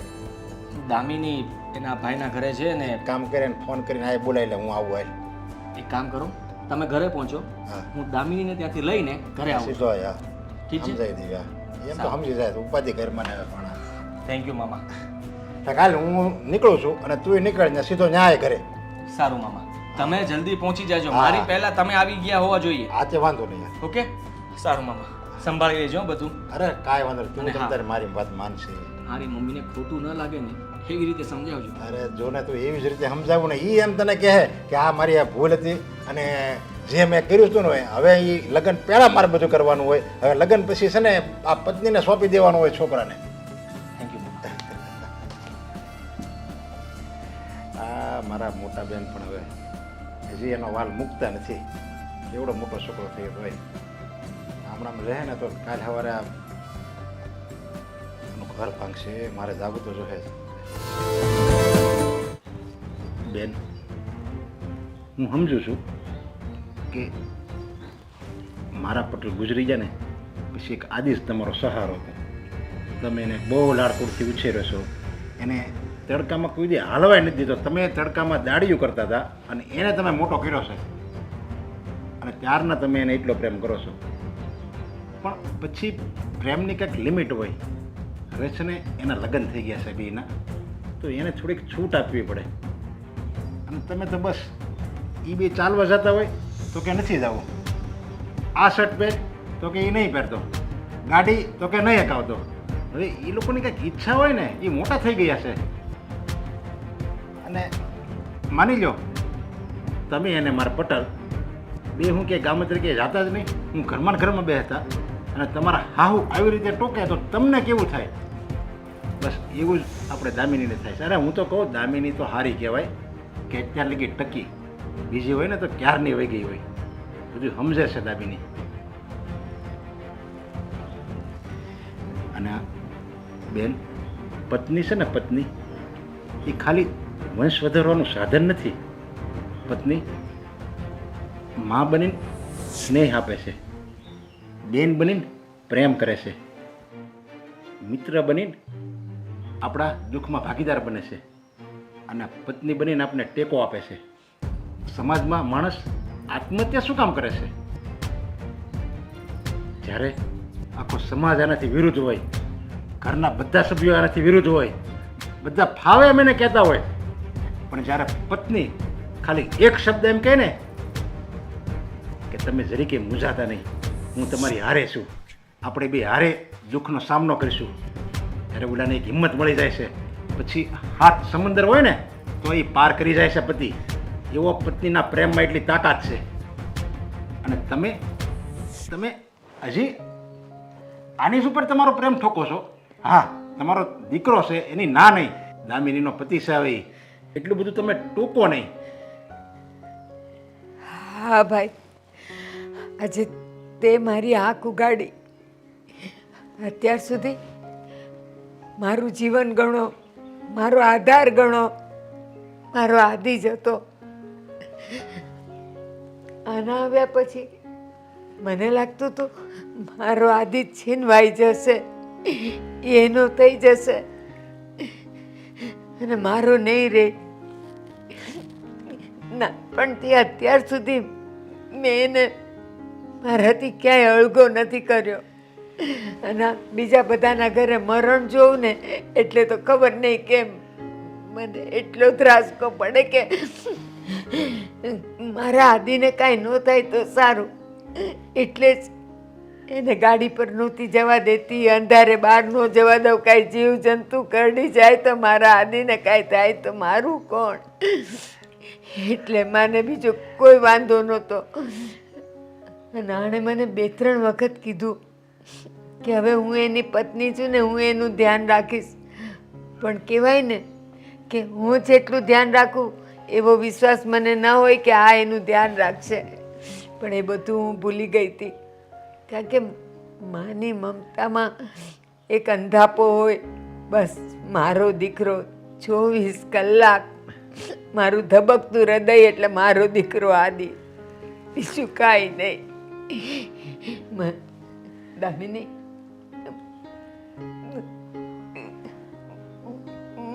દામિની એના ભાઈના ઘરે છે ને. કામ કરીને ફોન કરીને આ બોલાવી લે હું આવું હાલ. એક કામ કરો, તમે ઘરે પહોંચો, હા. હું દામિનીને ત્યાંથી લઈને ઘરે આવું. સીધો યા ઠીક છે? સમજાવી દઈએ. એમ તો સમજી જાય ઉપાધિ ઘરમાં ને પણ થેન્ક યુ મામા. કાલે હું નીકળું છું અને તું નીકળ ને સીધો ન્યાય ઘરે. સારું મામા, તમે જલ્દી પહોંચી જાજો. હા. મારી પહેલા તમે આવી ગયા હોવા જોઈએ. આ તે વાંધો નહીં યાર. ઓકે? સારું મામા, સંભાળી લેજો બધું. અરે કાંઈ વાંધો નહીં. તું અને હા. તમ તારે મારી વાત માનશે. મારી મમ્મીને ખોટું ન લાગે ને એવી રીતે સમજાવજો. અરે જો ને તું એવી જ રીતે સમજાવું ને એ એમ તને કહે કે આ મારી આ ભૂલ હતી અને જે મેં કર્યું હતું ને હવે એ લગ્ન પહેલાં મારે બધું કરવાનું હોય, હવે લગ્ન પછી છે ને આ પત્નીને સોંપી દેવાનું હોય છોકરાને. થેન્ક યુ મામા. આ મારા મોટા બેન પણ હવે હજી એનો વાલ મૂકતા નથી. એવડો મોટો છોકરો થયો હોય હમણાં રહે ને તો કાલ સવારે આ એનું ઘર ભાંગશે. મારે જાગવું તો જોશે. બેન હું સમજુ છું કે મારા પટેલ ગુજરી જાય ને પછી એક આદિશ તમારો સહારો હતો. તમે એને બહુ લાડકોડથી ઉછેર્યો છો. એને તડકામાં કોઈ દી હાલવાય નથી દીધો. તમે તડકામાં દાડિયું કરતા હતા અને એને તમે મોટો કર્યો છે અને ત્યારના તમે એને એટલો પ્રેમ કરો છો. પણ પછી પ્રેમની કંઈક લિમિટ હોય. હવે છે ને એના લગ્ન થઈ ગયા છે બેના તો એને થોડીક છૂટ આપવી પડે. અને તમે તો બસ એ બે ચાલવા જતા હોય તો કે નથી જવું, આ શર્ટ પહેર તો કે એ નહીં પહેરતો, ગાડી તો કે નહીં હકાવતો. હવે એ લોકોની કંઈક ઈચ્છા હોય ને, એ મોટા થઈ ગયા છે. અને માની લો તમે અને મારા પટેલ બે હું કે ગામ તરીકે જાતા જ નહીં, હું ઘરમાં ને ઘરમાં બેસતા, અને તમારા હાહુ આવી રીતે ટોકે તો તમને કેવું થાય? બસ એવું જ આપણે દામિનીને થાય છે. અરે હું તો કહું દામિની તો હારી કહેવાય કે અત્યાર લગી ટકી, બીજી હોય ને તો ક્યારની વહી ગઈ હોય. બધું સમજે છે દામિની. અને બેન, પત્ની છે ને પત્ની, એ ખાલી વંશ વધારવાનું સાધન નથી. પત્ની મા બનીને સ્નેહ આપે છે, બેન બનીને પ્રેમ કરે છે, મિત્ર બનીને આપણા દુઃખમાં ભાગીદાર બને છે, અને પત્ની બનીને આપણને ટેકો આપે છે. સમાજમાં માણસ આત્મહત્યા શું કામ કરે છે? જ્યારે આખો સમાજ આનાથી વિરુદ્ધ હોય, ઘરના બધા સભ્યો આનાથી વિરુદ્ધ હોય, બધા ફાવે મને કહેતા હોય, પણ જ્યારે પત્ની ખાલી એક શબ્દ એમ કહે ને કે તમે જરીકે મૂંઝાતા નહીં, હું તમારી હારે છું, આપણે બે હારે દુઃખનો સામનો કરીશું, ત્યારે ઓલાને એક હિંમત મળી જાય છે. પછી હાથ સમંદર હોય ને તો એ પાર કરી જાય છે પતિ. એવો પત્નીના પ્રેમમાં એટલી તાકાત છે. અને તમે તમે હજી આની ઉપર તમારો પ્રેમ ઠોકો છો. હા, તમારો દીકરો છે એની ના નહીં, દામિનીનો પતિ છે, હવે એટલું બધું તમે ટૂંકો નહીં. હા ભાઈ, આજે તે મારી આંખ ઉગાડી. અત્યાર સુધી મારું જીવન ગણો, મારો આધાર ગણો, મારો આદિ જ હતો. આના આવ્યા પછી મને લાગતું હતું મારો આદિ છીનવાઈ જશે, એનો થઈ જશે અને મારો નહીં રે. ના, પણ તે અત્યાર સુધી મેં એને મારાથી ક્યાંય અળગો નથી કર્યો. અને બીજા બધાના ઘરે મરણ જોઉં ને એટલે તો ખબર નહીં કેમ મને એટલો ત્રાસકો પડે કે મારા આદિને કાંઈ ન થાય તો સારું. એટલે જ એને ગાડી પર નહોતી જવા દેતી, અંધારે બહાર ન જવા દઉં. કાંઈ જીવ જંતુ કરડી જાય તો મારા આદિને કાંઈ થાય તો મારું કોણ? એટલે મને બીજો કોઈ વાંધો નહોતો. અને આણે મને 2-3 વખત કીધું કે હવે હું એની પત્ની છું ને હું એનું ધ્યાન રાખીશ. પણ કહેવાય ને કે હું જેટલું ધ્યાન રાખું એવો વિશ્વાસ મને ન હોય કે આ એનું ધ્યાન રાખશે. પણ એ બધું હું ભૂલી ગઈ હતી. કારણ કે માની મમતામાં એક અંધાપો હોય. બસ મારો દીકરો 24 કલાક મારું ધબકતું હૃદય એટલે મારો દીકરો આદિ, બીજું કાંઈ નહીં. દામિની,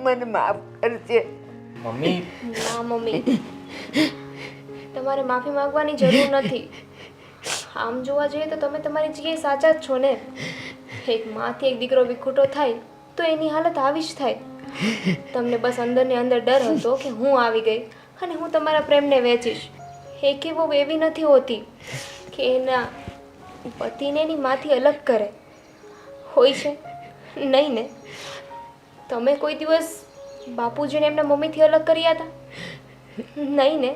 મને માફ કરજે. મમ્મી, ના મમ્મી, તમારે માફી માંગવાની જરૂર નથી. આમ જોવા જઈએ તો તમે તમારી જગ્યાએ સાચા જ છો ને. એક માથી એક દીકરો વિખૂટો થાય તો એની હાલત આવી જ થાય. તમને બસ અંદરને અંદર ડર હતો કે હું આવી ગઈ અને હું તમારા પ્રેમને વેચીશ. એકે બહુ એવી નથી હોતી કે એના પતિને એની માથી અલગ કરે. હોય છે નહીં ને? તમે કોઈ દિવસ બાપુજીને એમના મમ્મીથી અલગ કર્યા હતા? નહીં ને?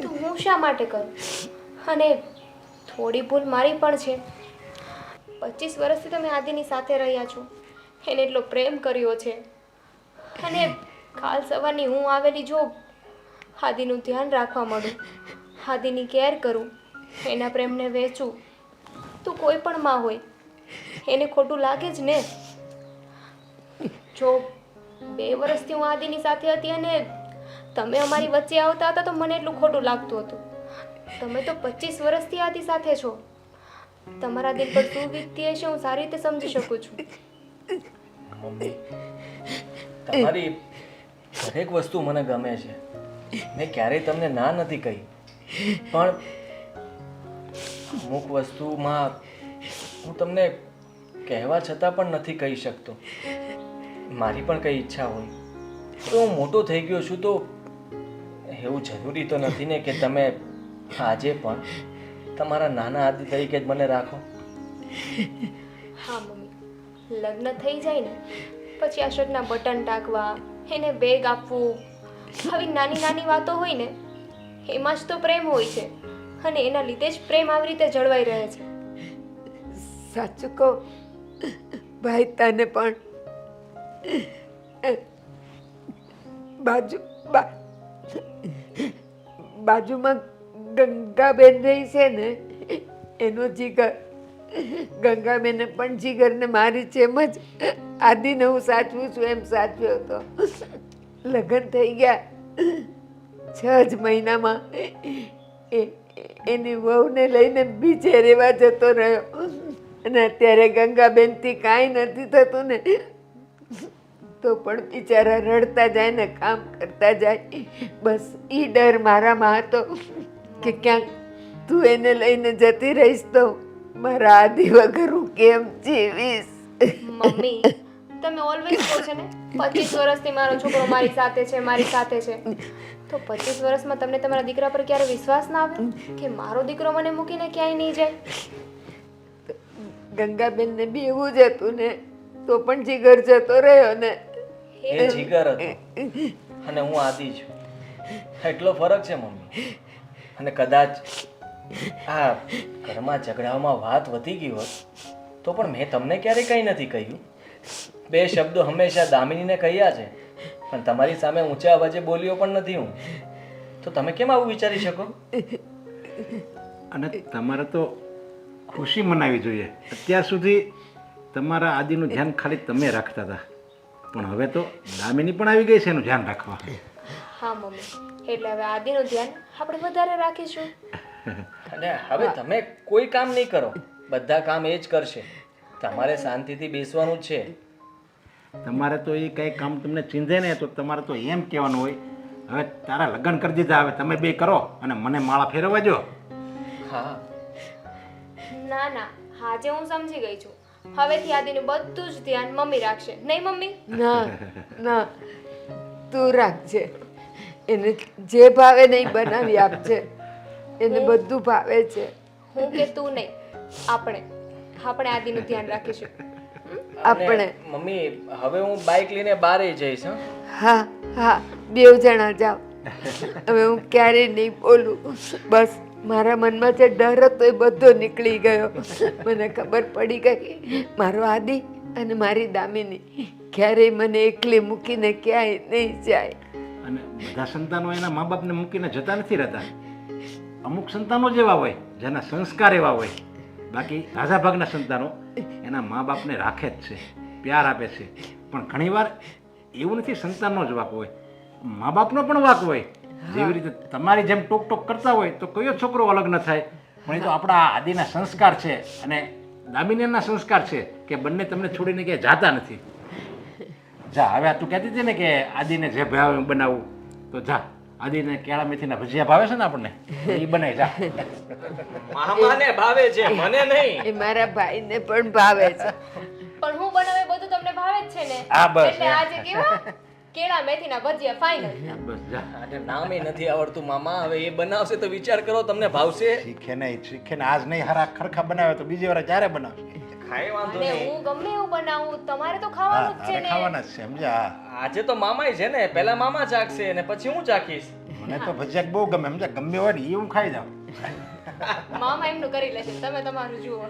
તો હું શા માટે કરું? અને થોડી ભૂલ મારી પણ છે. 25 વર્ષથી તમે આદિની સાથે રહ્યા છો, એને એટલો પ્રેમ કર્યો છે, અને કાલ સવારની હું આવેલી જો આદિનું ધ્યાન રાખવા માંડું, આદિની કેર કરું, એના પ્રેમને વહેંચું, તો કોઈ પણ માં હોય એને ખોટું લાગે જ ને. જો 2 વર્ષથી હું આદિની સાથે હતી અને તમે અમારી વચ્ચે આવતા હતા તો મને એટલું ખોટું લાગતું હતું. તમે તો 25 વર્ષથી આદિ સાથે છો. તમારા દિલ પર શું વીતતી હશે હું સારી રીતે સમજી શકું છું. મમ્મી, તમારી દરેક વસ્તુ મને ગમે છે. મેં ક્યારેય તમને ના નથી કહી, પણ અમુક વસ્તુમાં હું તમને કહેવા છતાં પણ નથી કહી શકતો. મારી પણ કઈ ઈચ્છા હોય તો હું મોટો થઈ ગયો છું તો એવું જરૂરી તો નથી ને કે તમે આજે પણ તમારા નાના આદિ તરીકે જ મને રાખો. હા મમ્મી, લગ્ન થઈ જાય ને પછી આ શર્ટના બટન ટાંકવા, એને બેગ આપવું, આવી નાની નાની વાતો હોય ને એમાં જ તો પ્રેમ હોય છે અને એના લીધે જ પ્રેમ આવી રીતે જળવાઈ રહે છે. સાચું કહું ભાઈ, તને પણ બાજુમાં ગંગાબેન રહી છે ને, એનો જીગર. ગંગાબેને પણ જીગરને મારી છે એમ જ આદિને હું સાચવું છું એમ સાચવ્યો હતો. લગ્ન થઈ ગયા 6 જ મહિનામાં એની વહુને લઈને બીજે રહેવા જતો રહ્યો અને અત્યારે ગંગાબેનથી કાંઈ નથી થતું ને તો પણ બિચારા રડતા જાય ને કામ કરતા જાય. બસ એ ડર મારામાં હતો કે ક્યાંક તું એને લઈને જતી રહીશ તો મારા આદિ વગર હું કેમ જીવીશ. મમ્મી, તમે ઓલવેઝ કહો છો ને 25 વર્ષથી મારો છોકરો મારી સાથે છે, મારી સાથે છે. તો 25 વર્ષમાં તમને તમારા દીકરા પર ક્યારે વિશ્વાસ ના આવ્યો કે મારો દીકરો મને મૂકીને ક્યાંય નહીં જાય? ગંગાબેનને બી એવું જ હતું ને તો પણ જીગર જતો રહ્યો ને. એ જીગર હતો અને હું આદિ છું, એટલો ફરક છે મમ્મી. અને કદાચ આ ઘરમાં ઝઘડાઓમાં વાત વધી ગઈ હોત તો પણ મેં તમને ક્યારે કંઈ નથી કહ્યું. 2 શબ્દો હંમેશા દામિનીને કહ્યા છે પણ તમારી સામે ઊંચા અવાજે બોલ્યો પણ નથી હું. તો તમે કેમ આવું વિચારી શકો? અને તમારે તો ખુશી મનાવી જોઈએ. અત્યાર સુધી તમારા આદિનું ધ્યાન ખાલી તમે રાખતા હતા, પણ હવે તો દામિની પણ આવી ગઈ છે એનું ધ્યાન રાખવા. હા મમ્મી, એટલે હવે આદિનું ધ્યાન આપણે વધારે રાખીશું. અને હવે તમે કોઈ કામ નહીં કરો, બધા કામ એ જ કરશે. તમારે શાંતિથી બેસવાનું જ છે. તમારે તો એ કંઈ કામ તમને ચીંધે ને તો તમારે તો એમ કહેવાનું હોય, હવે તારા લગ્ન કરી દીધા, હવે તમે 2 કરો અને મને માળા ફેરવવા જો. હા, ના ના, આજે હું સમજી ગઈ છું. હવેથી આદિનું બધું જ ધ્યાન મમ્મી રાખશે, નહીં મમ્મી? ના ના, તું રાખજે. એને જે ભાવે નહીં બનાવી આપજે. એને બધું ભાવે છે. હું કે તું નહીં, આપણે આદિનું ધ્યાન રાખીશું. આપણે. મમ્મી હવે હું બાઇક લઈને બહાર જઈશ. હં? હા હા, 2 જણા જાઓ. હવે હું ક્યારેય નહીં બોલું. બસ મારા મનમાં જે ડર હતો એ બધો નીકળી ગયો. મને ખબર પડી ગઈ મારો આદિ અને મારી દામિની ક્યારેય મને એકલી મૂકીને ક્યાંય નહીં જાય. અને બધા સંતાનો એના મા બાપને મૂકીને જતા નથી રહેતા. અમુક સંતાનો જ એવા હોય જેના સંસ્કાર એવા હોય, બાકી ઝાઝા ભાગના સંતાનો એના મા બાપને રાખે જ છે, પ્યાર આપે છે. પણ ઘણીવાર એવું નથી સંતાનનો જ વાંક હોય, મા બાપનો પણ વાંક હોય. જેવી રીતે તમારી જેમ ટોક ટોક કરતા હોય તો કયો છોકરો અલગ ન થાય. પણ એ તો આપણા આદિના સંસ્કાર છે અને દામિનીના સંસ્કાર છે કે બંને તમને છોડીને ક્યાંય જાતા નથી. જા, હવે તું કહેતી હતી ને કે આદિને જે ભાવે બનાવવું, તો જા, આદિને કેળા મેથીના ભજીયા ભાવે છે ને આપણને, એ બનાવી જા. મામાને ભાવે છે, મને નહીં. એ મારા ભાઈને પણ ભાવે છે. પણ હું બનાવે બધું તમને ભાવે જ છે ને? હા, બસ. એટલે આજે કેવા કેળા મેથીના ભજીયા ફાઇનલ. બસ જા. આને નામે નથી આવડતું મામા. હવે એ બનાવશે તો વિચાર કરો તમને ભાવશે. શીખે ને આજ નહીં હારા ખરખા બનાવે તો બીજી વાર ક્યારે બનાવશે? ખાઈ વાંધો અને નહીં. હું ગમે એવું બનાવું તમારે તો હા, ખાવાનું જ છે તારે ને. ખાવાના જ છે, સમજ્યા? આજે તો મામાય છે ને, પહેલા મામા ચાખશે અને પછી હું ચાખીશ. મને તો ભજીયા બહુ ગમે, સમજ્યા? ગમે હોય ને એ હું ખાઈ જાઉં. મામા એમનું કરી લેશે, તમે તમારું જુઓ.